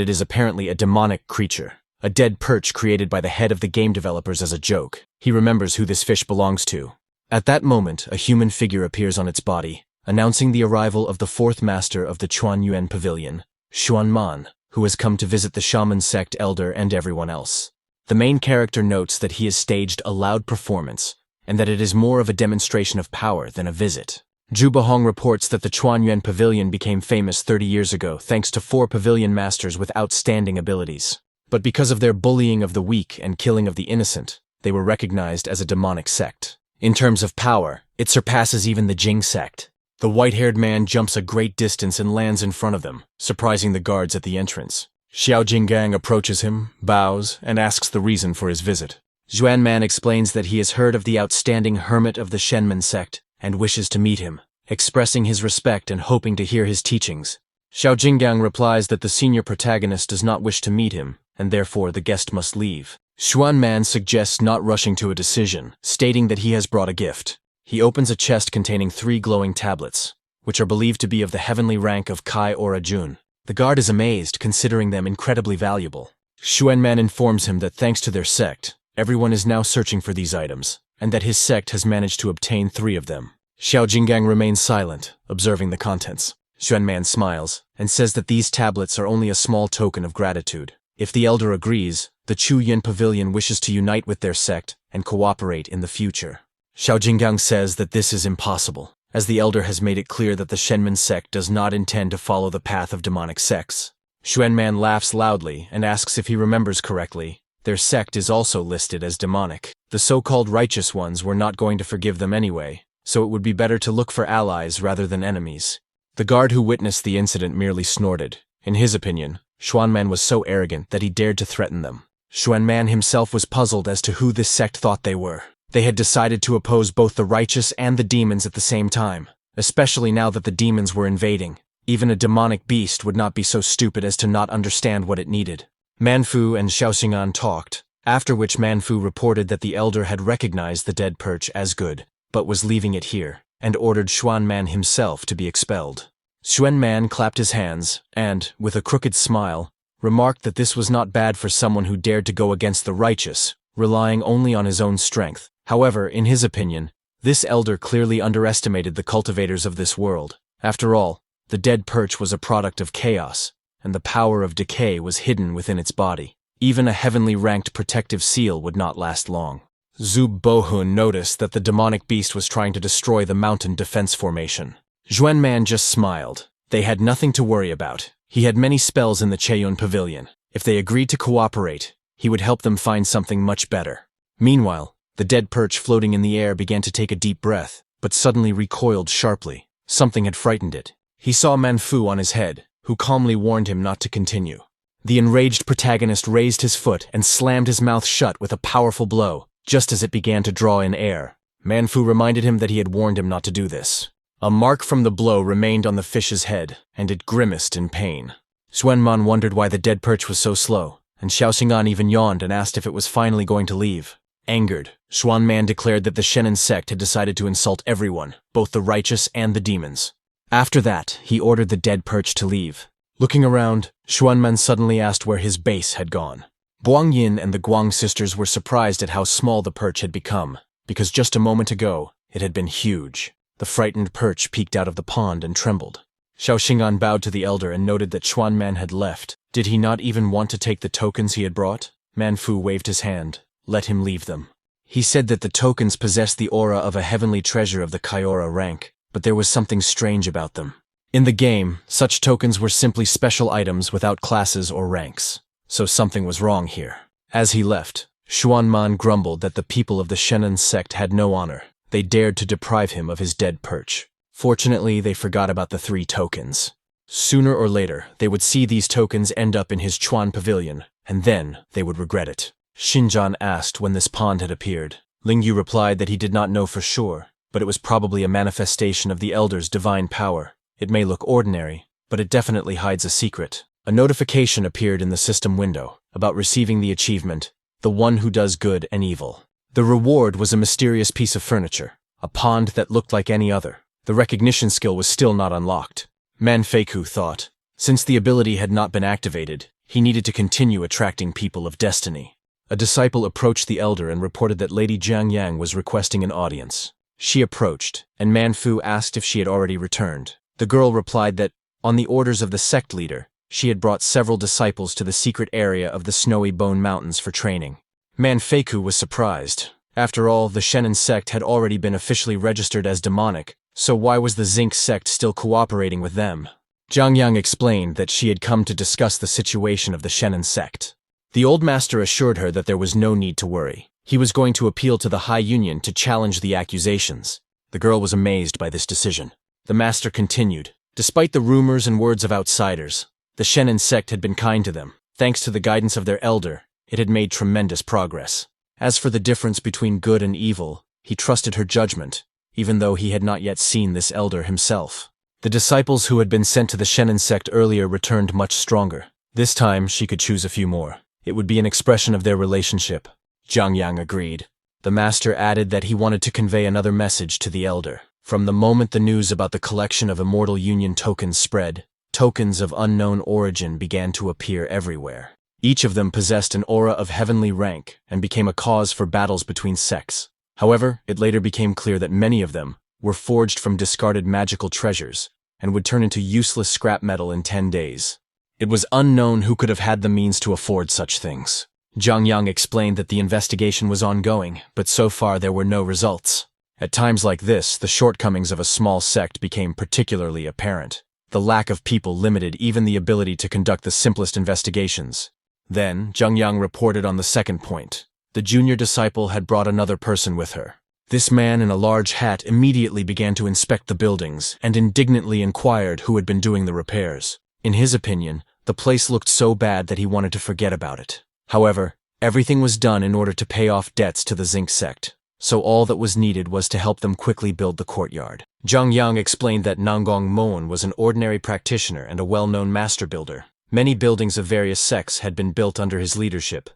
it is apparently a demonic creature, a dead perch created by the head of the game developers as a joke. He remembers who this fish belongs to. At that moment, a human figure appears on its body, announcing the arrival of the fourth master of the Chuan Yuan Pavilion, Xuan Man, who has come to visit the shaman sect elder and everyone else. The main character notes that he has staged a loud performance, and that it is more of a demonstration of power than a visit. Zhu Bahong reports that the Chuanyuan Pavilion became famous 30 years ago thanks to 4 pavilion masters with outstanding abilities. But because of their bullying of the weak and killing of the innocent, they were recognized as a demonic sect. In terms of power, it surpasses even the Jing sect. The white-haired man jumps a great distance and lands in front of them, surprising the guards at the entrance. Xiao Jinggang approaches him, bows, and asks the reason for his visit. Xuanman explains that he has heard of the outstanding hermit of the Shenmen sect and wishes to meet him, expressing his respect and hoping to hear his teachings. Xiao Jinggang replies that the senior protagonist does not wish to meet him, and therefore the guest must leave. Xuanman suggests not rushing to a decision, stating that he has brought a gift. He opens a chest containing 3 glowing tablets, which are believed to be of the heavenly rank of Kai Ora Jun. The guard is amazed, considering them incredibly valuable. Xuanman informs him that thanks to their sect, everyone is now searching for these items, and that his sect has managed to obtain 3 of them. Xiao Jinggang remains silent, observing the contents. Xuanman smiles, and says that these tablets are only a small token of gratitude. If the elder agrees, the Chu Yin Pavilion wishes to unite with their sect and cooperate in the future. Xiao Jinggang says that this is impossible, as the elder has made it clear that the Shenmen sect does not intend to follow the path of demonic sects. Xuanman laughs loudly and asks if he remembers correctly. Their sect is also listed as demonic. The so-called righteous ones were not going to forgive them anyway, so it would be better to look for allies rather than enemies. The guard who witnessed the incident merely snorted. In his opinion, Xuanman was so arrogant that he dared to threaten them. Xuanman himself was puzzled as to who this sect thought they were. They had decided to oppose both the righteous and the demons at the same time, especially now that the demons were invading. Even a demonic beast would not be so stupid as to not understand what it needed. Manfu and Xiaoxingan talked, after which Manfu reported that the elder had recognized the dead perch as good, but was leaving it here, and ordered Xuanman himself to be expelled. Xuanman clapped his hands and, with a crooked smile, remarked that this was not bad for someone who dared to go against the righteous, relying only on his own strength. However, in his opinion, this elder clearly underestimated the cultivators of this world. After all, the dead perch was a product of chaos, and the power of decay was hidden within its body. Even a heavenly ranked protective seal would not last long. Zub Bohun noticed that the demonic beast was trying to destroy the mountain defense formation. Xuanman just smiled. They had nothing to worry about. He had many spells in the Cheyun Pavilion. If they agreed to cooperate, he would help them find something much better. Meanwhile, the dead perch floating in the air began to take a deep breath, but suddenly recoiled sharply. Something had frightened it. He saw Manfu on his head, who calmly warned him not to continue. The enraged protagonist raised his foot and slammed his mouth shut with a powerful blow, just as it began to draw in air. Manfu reminded him that he had warned him not to do this. A mark from the blow remained on the fish's head, and it grimaced in pain. Xuanman wondered why the dead perch was so slow, and Xiaoxingan even yawned and asked if it was finally going to leave. Angered, Xuanman declared that the Shen'en sect had decided to insult everyone, both the righteous and the demons. After that, he ordered the dead perch to leave. Looking around, Xuanman suddenly asked where his base had gone. Guang Yin and the Guang sisters were surprised at how small the perch had become, because just a moment ago, it had been huge. The frightened perch peeked out of the pond and trembled. Xiaoxingan bowed to the elder and noted that Xuanman had left. Did he not even want to take the tokens he had brought? Manfu waved his hand. Let him leave them. He said that the tokens possessed the aura of a heavenly treasure of the Kaiora rank, but there was something strange about them. In the game, such tokens were simply special items without classes or ranks, so something was wrong here. As he left, Xuanman grumbled that the people of the Shen'en sect had no honor. They dared to deprive him of his dead perch. Fortunately, they forgot about the 3 tokens. Sooner or later, they would see these tokens end up in his Chuan Pavilion, and then they would regret it. Xinjian asked when this pond had appeared. Lingyu replied that he did not know for sure, but it was probably a manifestation of the elder's divine power. It may look ordinary, but it definitely hides a secret. A notification appeared in the system window about receiving the achievement, The One Who Does Good and Evil. The reward was a mysterious piece of furniture, a pond that looked like any other. The recognition skill was still not unlocked. Manfeiku thought. Since the ability had not been activated, he needed to continue attracting people of destiny. A disciple approached the elder and reported that Lady Jiang Yang was requesting an audience. She approached, and Manfu asked if she had already returned. The girl replied that, on the orders of the sect leader, she had brought several disciples to the secret area of the snowy Bone Mountains for training. Manfeiku was surprised. After all, the Shenan sect had already been officially registered as demonic, so why was the Zinc sect still cooperating with them? Zhang Yang explained that she had come to discuss the situation of the Shenan sect. The old master assured her that there was no need to worry. He was going to appeal to the High Union to challenge the accusations. The girl was amazed by this decision. The master continued. Despite the rumors and words of outsiders, the Shenan sect had been kind to them. Thanks to the guidance of their elder, it had made tremendous progress. As for the difference between good and evil, he trusted her judgment, even though he had not yet seen this elder himself. The disciples who had been sent to the Shenan sect earlier returned much stronger. This time, she could choose a few more. It would be an expression of their relationship. Zhang Yang agreed. The master added that he wanted to convey another message to the elder. From the moment the news about the collection of Immortal Union tokens spread, tokens of unknown origin began to appear everywhere. Each of them possessed an aura of heavenly rank and became a cause for battles between sects. However, it later became clear that many of them were forged from discarded magical treasures and would turn into useless scrap metal in 10 days. It was unknown who could have had the means to afford such things. Zhang Yang explained that the investigation was ongoing, but so far there were no results. At times like this, the shortcomings of a small sect became particularly apparent. The lack of people limited even the ability to conduct the simplest investigations. Then, Zhang Yang reported on the second point. The junior disciple had brought another person with her. This man in a large hat immediately began to inspect the buildings and indignantly inquired who had been doing the repairs. In his opinion, the place looked so bad that he wanted to forget about it. However, everything was done in order to pay off debts to the Zinc sect, so all that was needed was to help them quickly build the courtyard. Zhang Yang explained that Nanggong Moen was an ordinary practitioner and a well-known master builder. Many buildings of various sects had been built under his leadership.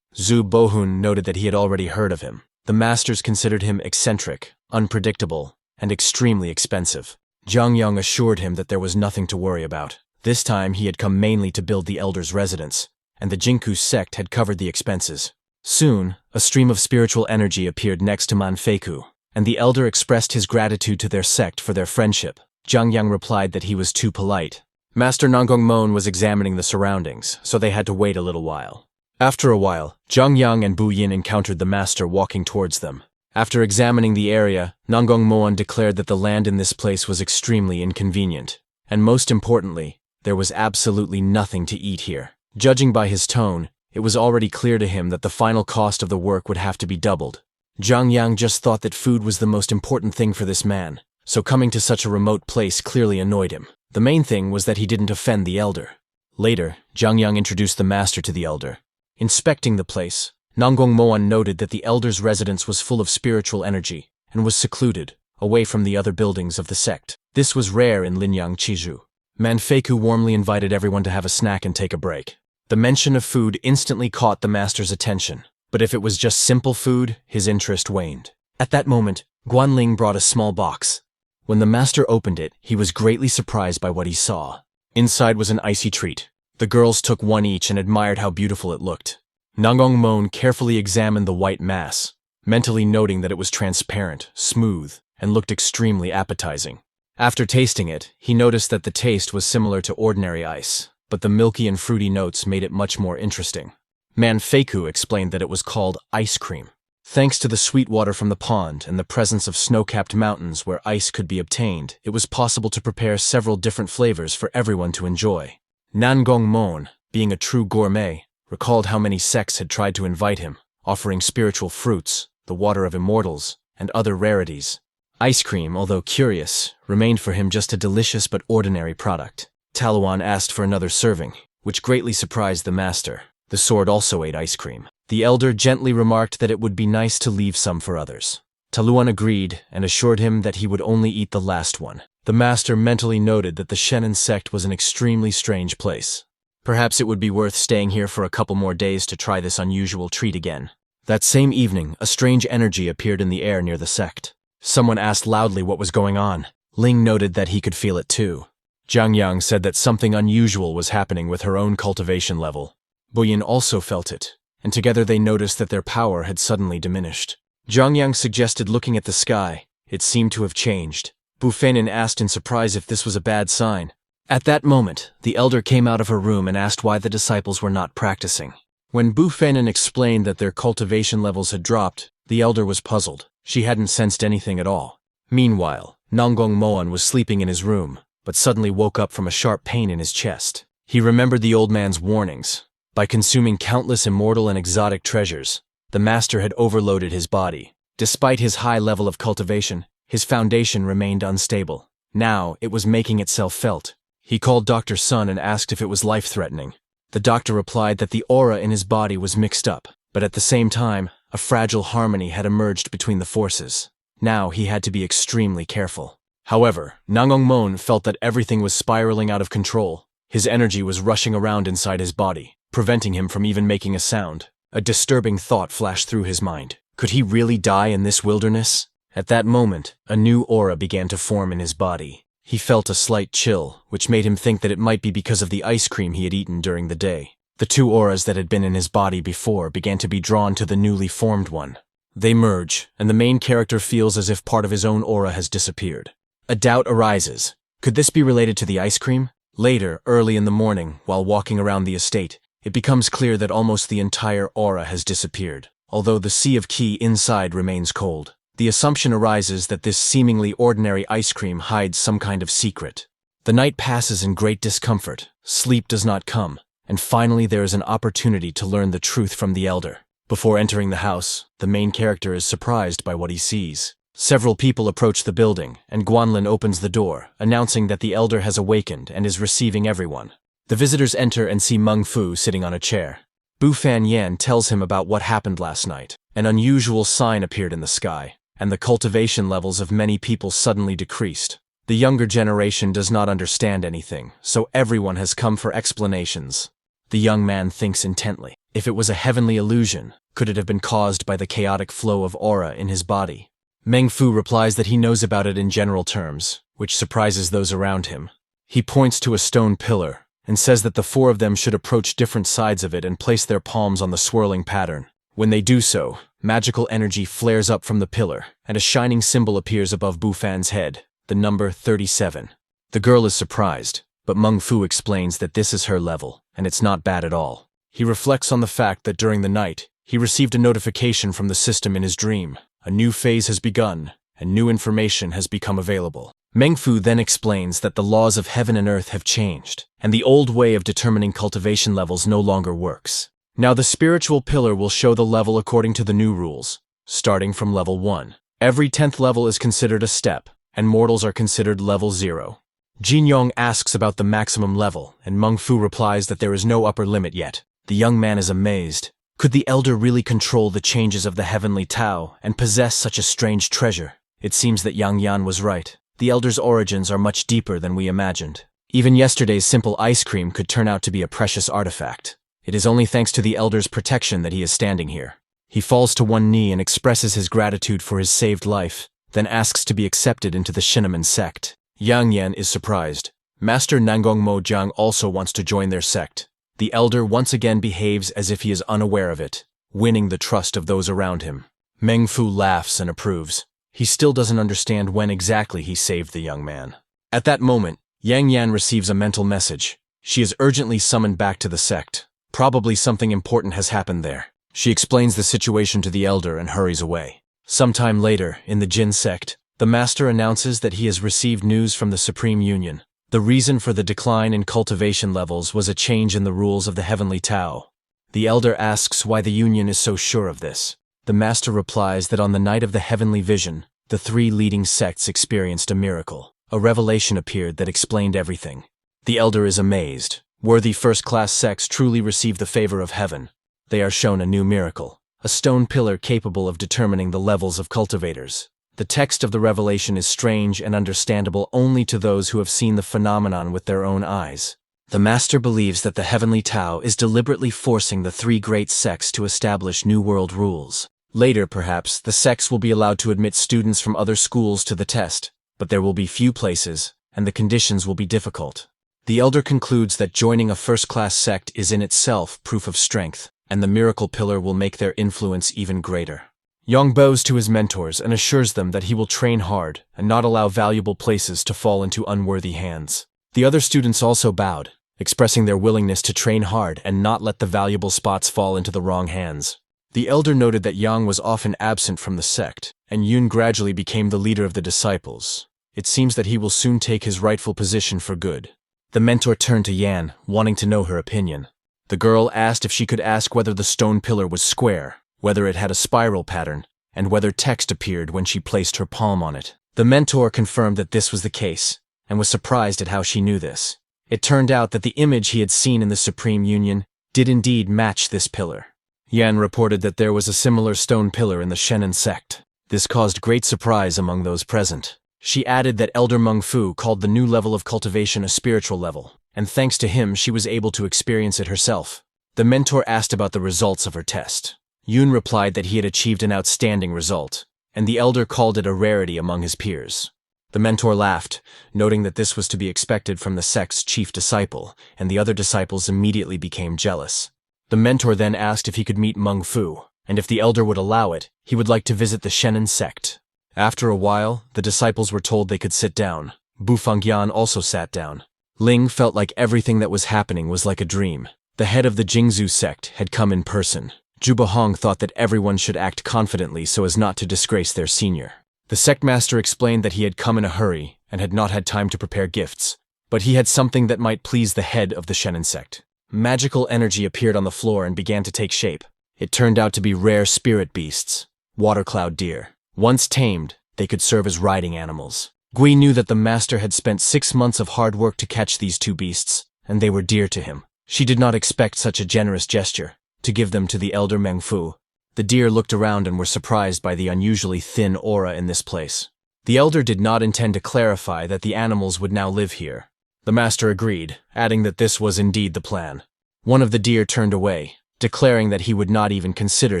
Zhu Bohun noted that he had already heard of him. The masters considered him eccentric, unpredictable, and extremely expensive. Zhang Yang assured him that there was nothing to worry about. This time he had come mainly to build the elder's residence, and the Jinku sect had covered the expenses. Soon, a stream of spiritual energy appeared next to Manfeiku, and the elder expressed his gratitude to their sect for their friendship. Zhang Yang replied that he was too polite. Master Nanggong Moen was examining the surroundings, so they had to wait a little while. After a while, Zhang Yang and Bu Yin encountered the master walking towards them. After examining the area, Nanggong Moen declared that the land in this place was extremely inconvenient, and most importantly, there was absolutely nothing to eat here. Judging by his tone, it was already clear to him that the final cost of the work would have to be doubled. Zhang Yang just thought that food was the most important thing for this man, so coming to such a remote place clearly annoyed him. The main thing was that he didn't offend the elder. Later, Zhang Yang introduced the master to the elder. Inspecting the place, Nanggong Moen noted that the elder's residence was full of spiritual energy and was secluded, away from the other buildings of the sect. This was rare in Linyang Chizhu. Manfeiku warmly invited everyone to have a snack and take a break. The mention of food instantly caught the master's attention, but if it was just simple food, his interest waned. At that moment, Guanling brought a small box. When the master opened it, he was greatly surprised by what he saw. Inside was an icy treat. The girls took one each and admired how beautiful it looked. Nanggong Moen carefully examined the white mass, mentally noting that it was transparent, smooth, and looked extremely appetizing. After tasting it, he noticed that the taste was similar to ordinary ice, but the milky and fruity notes made it much more interesting. Manfeiku explained that it was called ice cream. Thanks to the sweet water from the pond and the presence of snow-capped mountains where ice could be obtained, it was possible to prepare several different flavors for everyone to enjoy. Nanggong Moen, being a true gourmet, recalled how many sects had tried to invite him, offering spiritual fruits, the water of immortals, and other rarities. Ice cream, although curious, remained for him just a delicious but ordinary product. Taluan asked for another serving, which greatly surprised the master. The sword also ate ice cream. The elder gently remarked that it would be nice to leave some for others. Taluan agreed and assured him that he would only eat the last one. The master mentally noted that the Shenan sect was an extremely strange place. Perhaps it would be worth staying here for a couple more days to try this unusual treat again. That same evening, a strange energy appeared in the air near the sect. Someone asked loudly what was going on. Ling noted that he could feel it too. Zhang Yang said that something unusual was happening with her own cultivation level. Bu Yin also felt it, and together they noticed that their power had suddenly diminished. Zhang Yang suggested looking at the sky. It seemed to have changed. Bu Feinin asked in surprise if this was a bad sign. At that moment, the elder came out of her room and asked why the disciples were not practicing. When Bu Fenin explained that their cultivation levels had dropped, the elder was puzzled. She hadn't sensed anything at all. Meanwhile, Nanggong Moan was sleeping in his room, but suddenly woke up from a sharp pain in his chest. He remembered the old man's warnings. By consuming countless immortal and exotic treasures, the master had overloaded his body. Despite his high level of cultivation, his foundation remained unstable. Now, it was making itself felt. He called Dr. Sun and asked if it was life-threatening. The doctor replied that the aura in his body was mixed up, but at the same time, a fragile harmony had emerged between the forces. Now he had to be extremely careful. However, Nanggong Moan felt that everything was spiraling out of control. His energy was rushing around inside his body, preventing him from even making a sound. A disturbing thought flashed through his mind. Could he really die in this wilderness? At that moment, a new aura began to form in his body. He felt a slight chill, which made him think that it might be because of the ice cream he had eaten during the day. The two auras that had been in his body before began to be drawn to the newly formed one. They merge, and the main character feels as if part of his own aura has disappeared. A doubt arises. Could this be related to the ice cream? Later, early in the morning, while walking around the estate, it becomes clear that almost the entire aura has disappeared, although the sea of qi inside remains cold. The assumption arises that this seemingly ordinary ice cream hides some kind of secret. The night passes in great discomfort, sleep does not come, and finally there is an opportunity to learn the truth from the elder. Before entering the house, the main character is surprised by what he sees. Several people approach the building, and Guanlin opens the door, announcing that the elder has awakened and is receiving everyone. The visitors enter and see Meng Fu sitting on a chair. Bu Fan Yan tells him about what happened last night. An unusual sign appeared in the sky, and the cultivation levels of many people suddenly decreased. The younger generation does not understand anything, so everyone has come for explanations. The young man thinks intently. If it was a heavenly illusion, could it have been caused by the chaotic flow of aura in his body? Meng Fu replies that he knows about it in general terms, which surprises those around him. He points to a stone pillar and says that the four of them should approach different sides of it and place their palms on the swirling pattern. When they do so, magical energy flares up from the pillar, and a shining symbol appears above Bu Fan's head, the number 37. The girl is surprised, but Meng Fu explains that this is her level, and it's not bad at all. He reflects on the fact that during the night, he received a notification from the system in his dream. A new phase has begun, and new information has become available. Meng Fu then explains that the laws of heaven and earth have changed, and the old way of determining cultivation levels no longer works. Now the spiritual pillar will show the level according to the new rules, starting from level 1. Every 10th level is considered a step, and mortals are considered level 0. Jin Yong asks about the maximum level, and Meng Fu replies that there is no upper limit yet. The young man is amazed. Could the elder really control the changes of the heavenly Tao and possess such a strange treasure? It seems that Yang Yan was right. The elder's origins are much deeper than we imagined. Even yesterday's simple ice cream could turn out to be a precious artifact. It is only thanks to the elder's protection that he is standing here. He falls to one knee and expresses his gratitude for his saved life, then asks to be accepted into the Shinneman sect. Yang Yan is surprised. Master Nanggong Mo Jiang also wants to join their sect. The elder once again behaves as if he is unaware of it, winning the trust of those around him. Meng Fu laughs and approves. He still doesn't understand when exactly he saved the young man. At that moment, Yang Yan receives a mental message. She is urgently summoned back to the sect. Probably something important has happened there. She explains the situation to the elder and hurries away. Sometime later, in the Jin sect, the master announces that he has received news from the Supreme Union. The reason for the decline in cultivation levels was a change in the rules of the heavenly Tao. The elder asks why the union is so sure of this. The master replies that on the night of the heavenly vision, the 3 leading sects experienced a miracle. A revelation appeared that explained everything. The elder is amazed. Worthy first-class sects truly receive the favor of heaven. They are shown a new miracle, a stone pillar capable of determining the levels of cultivators. The text of the revelation is strange and understandable only to those who have seen the phenomenon with their own eyes. The master believes that the heavenly Tao is deliberately forcing the 3 great sects to establish New World rules. Later, perhaps, the sects will be allowed to admit students from other schools to the test, but there will be few places, and the conditions will be difficult. The elder concludes that joining a first-class sect is in itself proof of strength, and the miracle pillar will make their influence even greater. Yang bows to his mentors and assures them that he will train hard and not allow valuable places to fall into unworthy hands. The other students also bowed, expressing their willingness to train hard and not let the valuable spots fall into the wrong hands. The elder noted that Yang was often absent from the sect, and Yun gradually became the leader of the disciples. It seems that he will soon take his rightful position for good. The mentor turned to Yan, wanting to know her opinion. The girl asked if she could ask whether the stone pillar was square, whether it had a spiral pattern, and whether text appeared when she placed her palm on it. The mentor confirmed that this was the case, and was surprised at how she knew this. It turned out that the image he had seen in the Supreme Union did indeed match this pillar. Yan reported that there was a similar stone pillar in the Shen'an sect. This caused great surprise among those present. She added that Elder Meng Fu called the new level of cultivation a spiritual level, and thanks to him she was able to experience it herself. The mentor asked about the results of her test. Yun replied that he had achieved an outstanding result, and the elder called it a rarity among his peers. The mentor laughed, noting that this was to be expected from the sect's chief disciple, and the other disciples immediately became jealous. The mentor then asked if he could meet Meng Fu, and if the elder would allow it, he would like to visit the Shen'an sect. After a while, the disciples were told they could sit down. Bu Fangyan also sat down. Ling felt like everything that was happening was like a dream. The head of the Jingzhu sect had come in person. Zhuge Hong thought that everyone should act confidently so as not to disgrace their senior. The sect master explained that he had come in a hurry and had not had time to prepare gifts, but he had something that might please the head of the Shen'an sect. Magical energy appeared on the floor and began to take shape. It turned out to be rare spirit beasts, water cloud deer. Once tamed, they could serve as riding animals. Gui knew that the master had spent 6 months of hard work to catch these two beasts, and they were dear to him. She did not expect such a generous gesture, to give them to the elder Meng Fu. The deer looked around and were surprised by the unusually thin aura in this place. The elder did not intend to clarify that the animals would now live here. The master agreed, adding that this was indeed the plan. One of the deer turned away, declaring that he would not even consider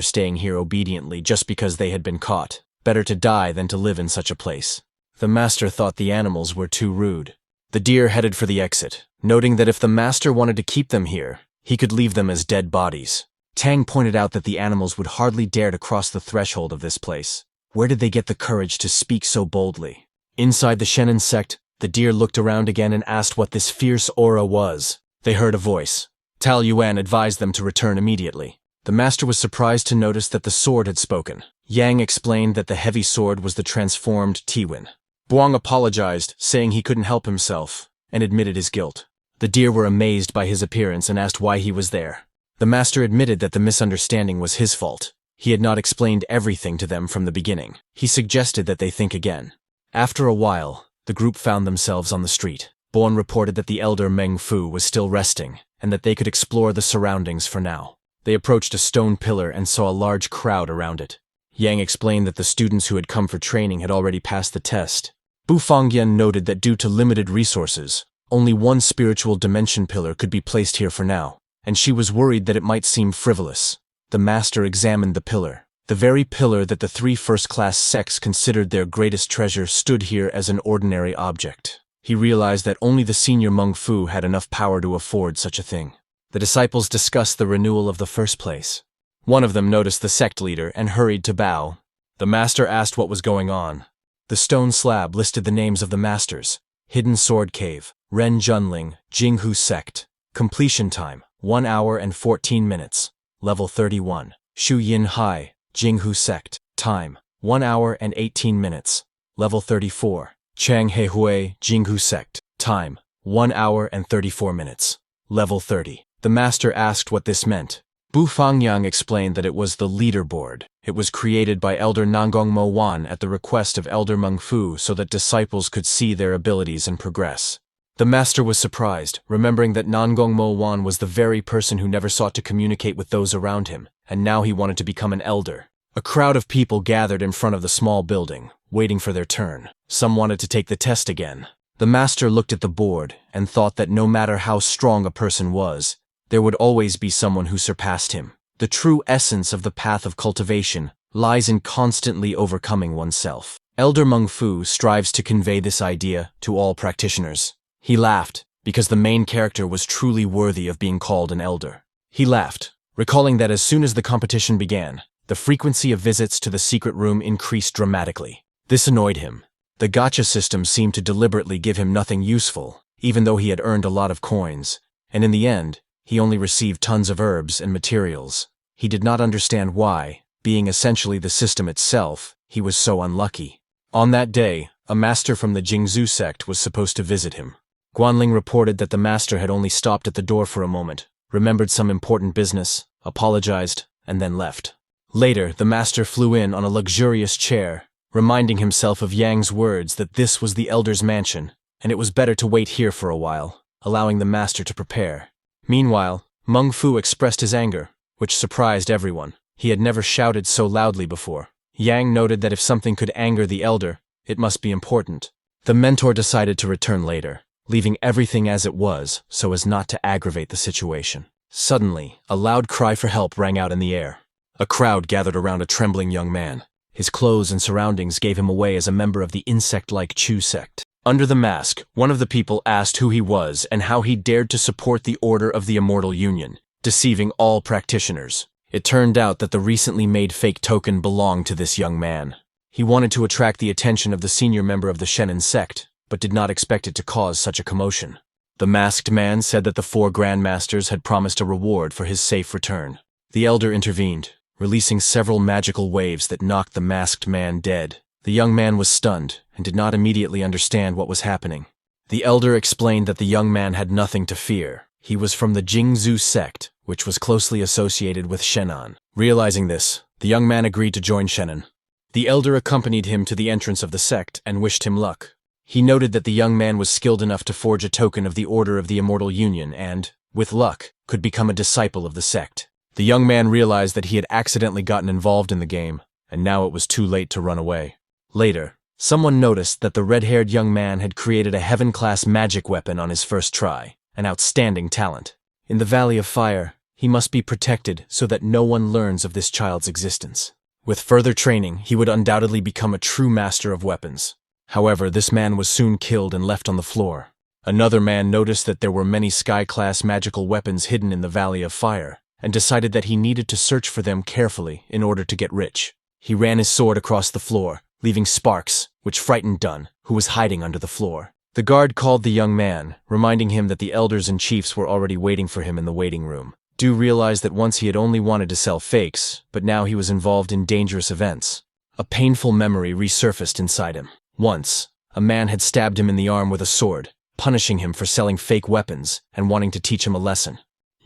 staying here obediently just because they had been caught. Better to die than to live in such a place. The master thought the animals were too rude. The deer headed for the exit, noting that if the master wanted to keep them here, he could leave them as dead bodies. Tang pointed out that the animals would hardly dare to cross the threshold of this place. Where did they get the courage to speak so boldly? Inside the Shen'an sect, the deer looked around again and asked what this fierce aura was. They heard a voice. Tal Yuan advised them to return immediately. The master was surprised to notice that the sword had spoken. Yang explained that the heavy sword was the transformed Tiwin. Buang apologized, saying he couldn't help himself, and admitted his guilt. The deer were amazed by his appearance and asked why he was there. The master admitted that the misunderstanding was his fault. He had not explained everything to them from the beginning. He suggested that they think again. After a while, the group found themselves on the street. Born reported that the elder Meng Fu was still resting, and that they could explore the surroundings for now. They approached a stone pillar and saw a large crowd around it. Yang explained that the students who had come for training had already passed the test. Bu Fangyan noted that due to limited resources, only one spiritual dimension pillar could be placed here for now, and she was worried that it might seem frivolous. The master examined the pillar. The very pillar that the 3 first-class sects considered their greatest treasure stood here as an ordinary object. He realized that only the senior Meng Fu had enough power to afford such a thing. The disciples discussed the renewal of the first place. One of them noticed the sect leader and hurried to bow. The master asked what was going on. The stone slab listed the names of the masters: Hidden Sword Cave, Ren Junling, Jinghu Sect. Completion time, 1 hour and 14 minutes. Level 31. Shu Yin Hai, Jinghu Sect. Time, 1 hour and 18 minutes. Level 34. Chang He Hui, Jinghu Sect. Time, 1 hour and 34 minutes. Level 30. The master asked what this meant. Bu Fangyang explained that it was the leaderboard. It was created by Elder Nangong Mo Wan at the request of Elder Meng Fu so that disciples could see their abilities and progress. The master was surprised, remembering that Nangong Mo Wan was the very person who never sought to communicate with those around him, and now he wanted to become an elder. A crowd of people gathered in front of the small building, waiting for their turn. Some wanted to take the test again. The master looked at the board and thought that no matter how strong a person was, there would always be someone who surpassed him. The true essence of the path of cultivation lies in constantly overcoming oneself. Elder Meng Fu strives to convey this idea to all practitioners. He laughed, because the main character was truly worthy of being called an elder. He laughed, recalling that as soon as the competition began, the frequency of visits to the secret room increased dramatically. This annoyed him. The gacha system seemed to deliberately give him nothing useful, even though he had earned a lot of coins. and in the end, he only received tons of herbs and materials. He did not understand why, being essentially the system itself, he was so unlucky. On that day, a master from the Jingzhou sect was supposed to visit him. Guanling reported that the master had only stopped at the door for a moment, remembered some important business, apologized, and then left. Later, the master flew in on a luxurious chair, reminding himself of Yang's words that this was the elder's mansion, and it was better to wait here for a while, allowing the master to prepare. Meanwhile, Meng Fu expressed his anger, which surprised everyone. He had never shouted so loudly before. Yang noted that if something could anger the elder, it must be important. The mentor decided to return later, leaving everything as it was so as not to aggravate the situation. Suddenly, a loud cry for help rang out in the air. A crowd gathered around a trembling young man. His clothes and surroundings gave him away as a member of the insect-like Chu sect. Under the mask, one of the people asked who he was and how he dared to support the Order of the Immortal Union, deceiving all practitioners. It turned out that the recently made fake token belonged to this young man. He wanted to attract the attention of the senior member of the Shenin sect, but did not expect it to cause such a commotion. The masked man said that the 4 grandmasters had promised a reward for his safe return. The elder intervened, releasing several magical waves that knocked the masked man dead. The young man was stunned and did not immediately understand what was happening. The elder explained that the young man had nothing to fear. He was from the Jingzhou sect, which was closely associated with Shenan. Realizing this, the young man agreed to join Shenan. The elder accompanied him to the entrance of the sect and wished him luck. He noted that the young man was skilled enough to forge a token of the Order of the Immortal Union and, with luck, could become a disciple of the sect. The young man realized that he had accidentally gotten involved in the game, and now it was too late to run away. Later, someone noticed that the red-haired young man had created a heaven-class magic weapon on his first try, an outstanding talent. In the Valley of Fire, he must be protected so that no one learns of this child's existence. With further training, he would undoubtedly become a true master of weapons. However, this man was soon killed and left on the floor. Another man noticed that there were many sky-class magical weapons hidden in the Valley of Fire, and decided that he needed to search for them carefully in order to get rich. He ran his sword across the floor, leaving sparks, which frightened Dun, who was hiding under the floor. The guard called the young man, reminding him that the elders and chiefs were already waiting for him in the waiting room. Du realized that once he had only wanted to sell fakes, but now he was involved in dangerous events. A painful memory resurfaced inside him. Once, a man had stabbed him in the arm with a sword, punishing him for selling fake weapons and wanting to teach him a lesson.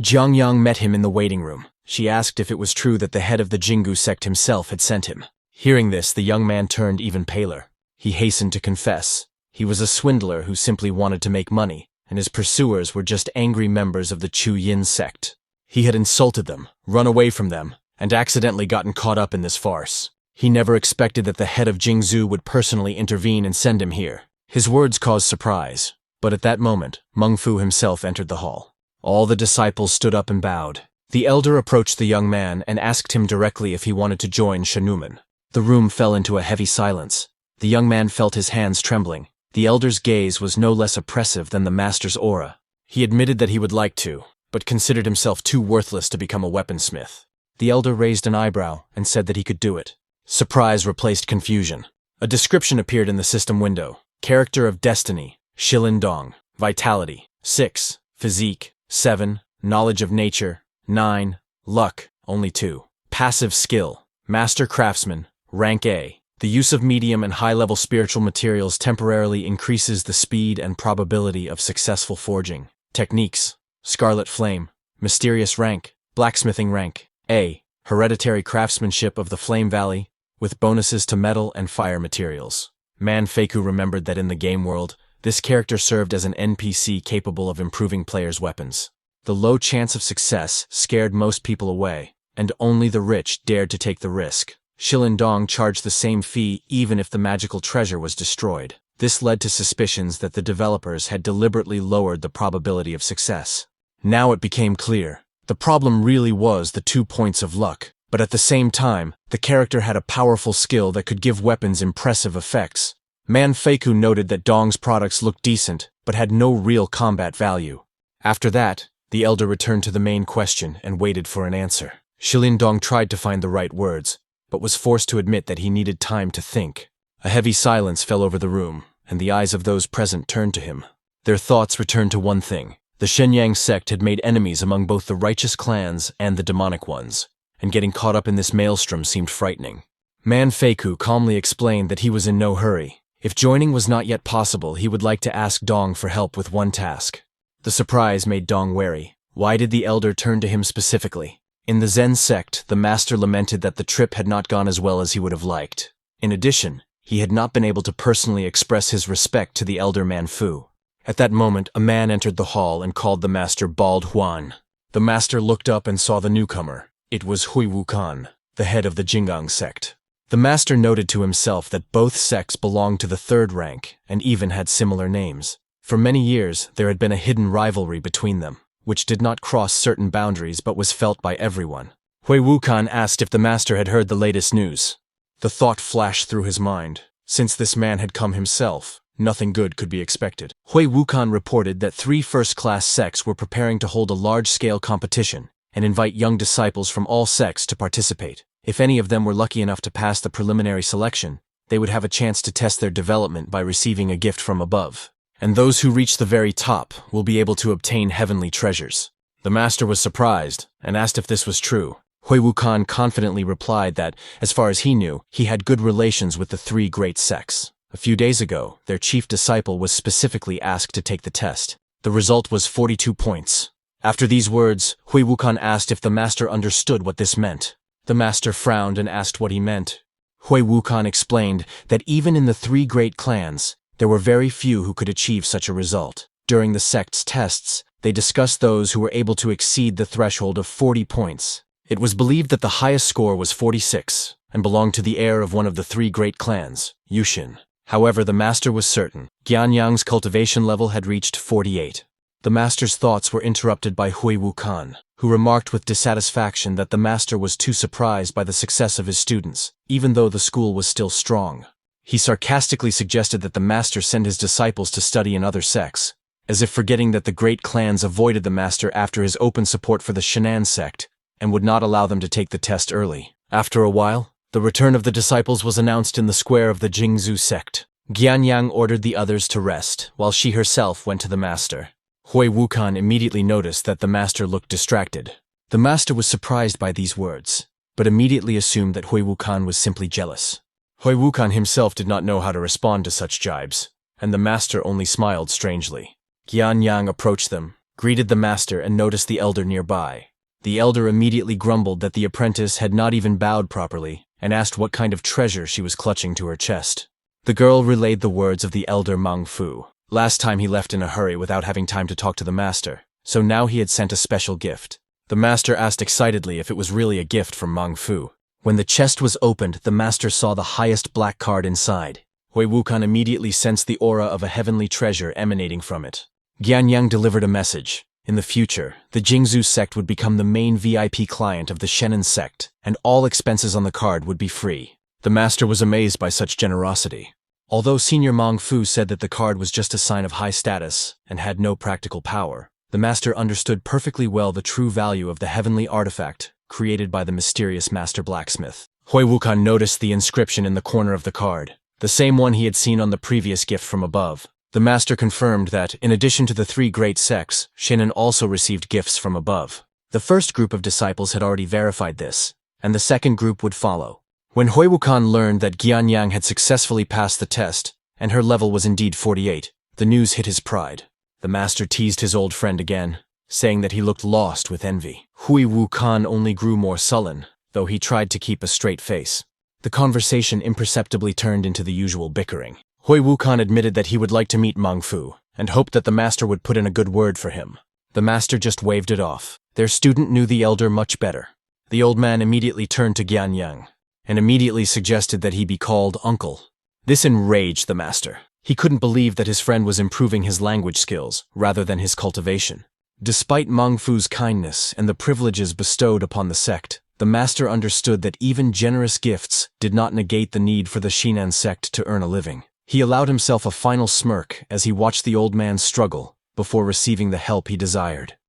Jiang Yang met him in the waiting room. She asked if it was true that the head of the Jingu sect himself had sent him. Hearing this, the young man turned even paler. He hastened to confess. He was a swindler who simply wanted to make money, and his pursuers were just angry members of the Chu Yin sect. He had insulted them, run away from them, and accidentally gotten caught up in this farce. He never expected that the head of Jingzhou would personally intervene and send him here. His words caused surprise, but at that moment, Meng Fu himself entered the hall. All the disciples stood up and bowed. The elder approached the young man and asked him directly if he wanted to join Shenuman. The room fell into a heavy silence. The young man felt his hands trembling. The elder's gaze was no less oppressive than the master's aura. He admitted that he would like to, but considered himself too worthless to become a weaponsmith. The elder raised an eyebrow and said that he could do it. Surprise replaced confusion. A description appeared in the system window. Character of Destiny, Shilin Dong. Vitality, 6. Physique, 7. Knowledge of Nature, 9. Luck, only 2. Passive skill, Master Craftsman, Rank A. The use of medium and high-level spiritual materials temporarily increases the speed and probability of successful forging. Techniques, Scarlet Flame, Mysterious Rank, Blacksmithing Rank, A. Hereditary Craftsmanship of the Flame Valley, with bonuses to metal and fire materials. Man Feiku remembered that in the game world, this character served as an NPC capable of improving players' weapons. The low chance of success scared most people away, and only the rich dared to take the risk. Shilin Dong charged the same fee even if the magical treasure was destroyed. This led to suspicions that the developers had deliberately lowered the probability of success. Now it became clear. The problem really was the 2 points of luck, but at the same time, the character had a powerful skill that could give weapons impressive effects. Man Feiku noted that Dong's products looked decent, but had no real combat value. After that, the elder returned to the main question and waited for an answer. Shilin Dong tried to find the right words, but was forced to admit that he needed time to think. A heavy silence fell over the room, and the eyes of those present turned to him. Their thoughts returned to one thing, The Shenyang sect had made enemies among both the righteous clans and the demonic ones, and getting caught up in this maelstrom seemed frightening. Man Feiku calmly explained that he was in no hurry. If joining was not yet possible, he would like to ask Dong for help with one task. The surprise made Dong wary. Why did the elder turn to him specifically? In the Zen sect, the master lamented that the trip had not gone as well as he would have liked. In addition, he had not been able to personally express his respect to the elder Man Fu. At that moment, a man entered the hall and called the master Bald Huan. The master looked up and saw the newcomer. It was Hui Wukan, the head of the Jinggang sect. The master noted to himself that both sects belonged to the third rank and even had similar names. For many years, there had been a hidden rivalry between them, which did not cross certain boundaries but was felt by everyone. Hui Wukan asked if the master had heard the latest news. The thought flashed through his mind. Since this man had come himself, nothing good could be expected. Hui Wukan reported that 3 first-class sects were preparing to hold a large-scale competition and invite young disciples from all sects to participate. If any of them were lucky enough to pass the preliminary selection, they would have a chance to test their development by receiving a gift from above. And those who reach the very top will be able to obtain heavenly treasures. The master was surprised and asked if this was true. Hui Wukan confidently replied that, as far as he knew, he had good relations with the 3 great sects. A few days ago, their chief disciple was specifically asked to take the test. The result was 42 points. After these words, Hui Wukan asked if the master understood what this meant. The master frowned and asked what he meant. Hui Wukan explained that even in the 3 great clans, there were very few who could achieve such a result. During the sect's tests, they discussed those who were able to exceed the threshold of 40 points. It was believed that the highest score was 46, and belonged to the heir of one of the 3 great clans, Yushin. However, the master was certain. Gianyang's cultivation level had reached 48. The master's thoughts were interrupted by Hui Wukan, who remarked with dissatisfaction that the master was too surprised by the success of his students, even though the school was still strong. He sarcastically suggested that the master send his disciples to study in other sects, as if forgetting that the great clans avoided the master after his open support for the Shenan sect, and would not allow them to take the test early. After a while, the return of the disciples was announced in the square of the Jingzhou sect. Gianyang ordered the others to rest, while she herself went to the master. Hui Wukan immediately noticed that the master looked distracted. The master was surprised by these words, but immediately assumed that Hui Wukan was simply jealous. Hui Wukan himself did not know how to respond to such jibes, and the master only smiled strangely. Gianyang approached them, greeted the master, and noticed the elder nearby. The elder immediately grumbled that the apprentice had not even bowed properly, and asked what kind of treasure she was clutching to her chest. The girl relayed the words of the elder Mang Fu. Last time he left in a hurry without having time to talk to the master, so now he had sent a special gift. The master asked excitedly if it was really a gift from Mang Fu. When the chest was opened, the master saw the highest black card inside. Hui Wukan immediately sensed the aura of a heavenly treasure emanating from it. Gianyang delivered a message. In the future, the Jingzhou sect would become the main VIP client of the Shenan sect, and all expenses on the card would be free. The master was amazed by such generosity. Although Senior Mang Fu said that the card was just a sign of high status and had no practical power, the master understood perfectly well the true value of the heavenly artifact created by the mysterious master blacksmith. Hui Wukan noticed the inscription in the corner of the card, the same one he had seen on the previous gift from above. The master confirmed that, in addition to the 3 great sects, Shenan also received gifts from above. The first group of disciples had already verified this, and the second group would follow. When Hui Wukan learned that Gianyang had successfully passed the test, and her level was indeed 48, the news hit his pride. The master teased his old friend again, saying that he looked lost with envy. Hui Wukan only grew more sullen, though he tried to keep a straight face. The conversation imperceptibly turned into the usual bickering. Hui Wukan admitted that he would like to meet Mang Fu, and hoped that the master would put in a good word for him. The master just waved it off. Their student knew the elder much better. The old man immediately turned to Gianyang, and immediately suggested that he be called uncle. This enraged the master. He couldn't believe that his friend was improving his language skills, rather than his cultivation. Despite Mang Fu's kindness and the privileges bestowed upon the sect, the master understood that even generous gifts did not negate the need for the Shenan sect to earn a living. He allowed himself a final smirk as he watched the old man struggle before receiving the help he desired.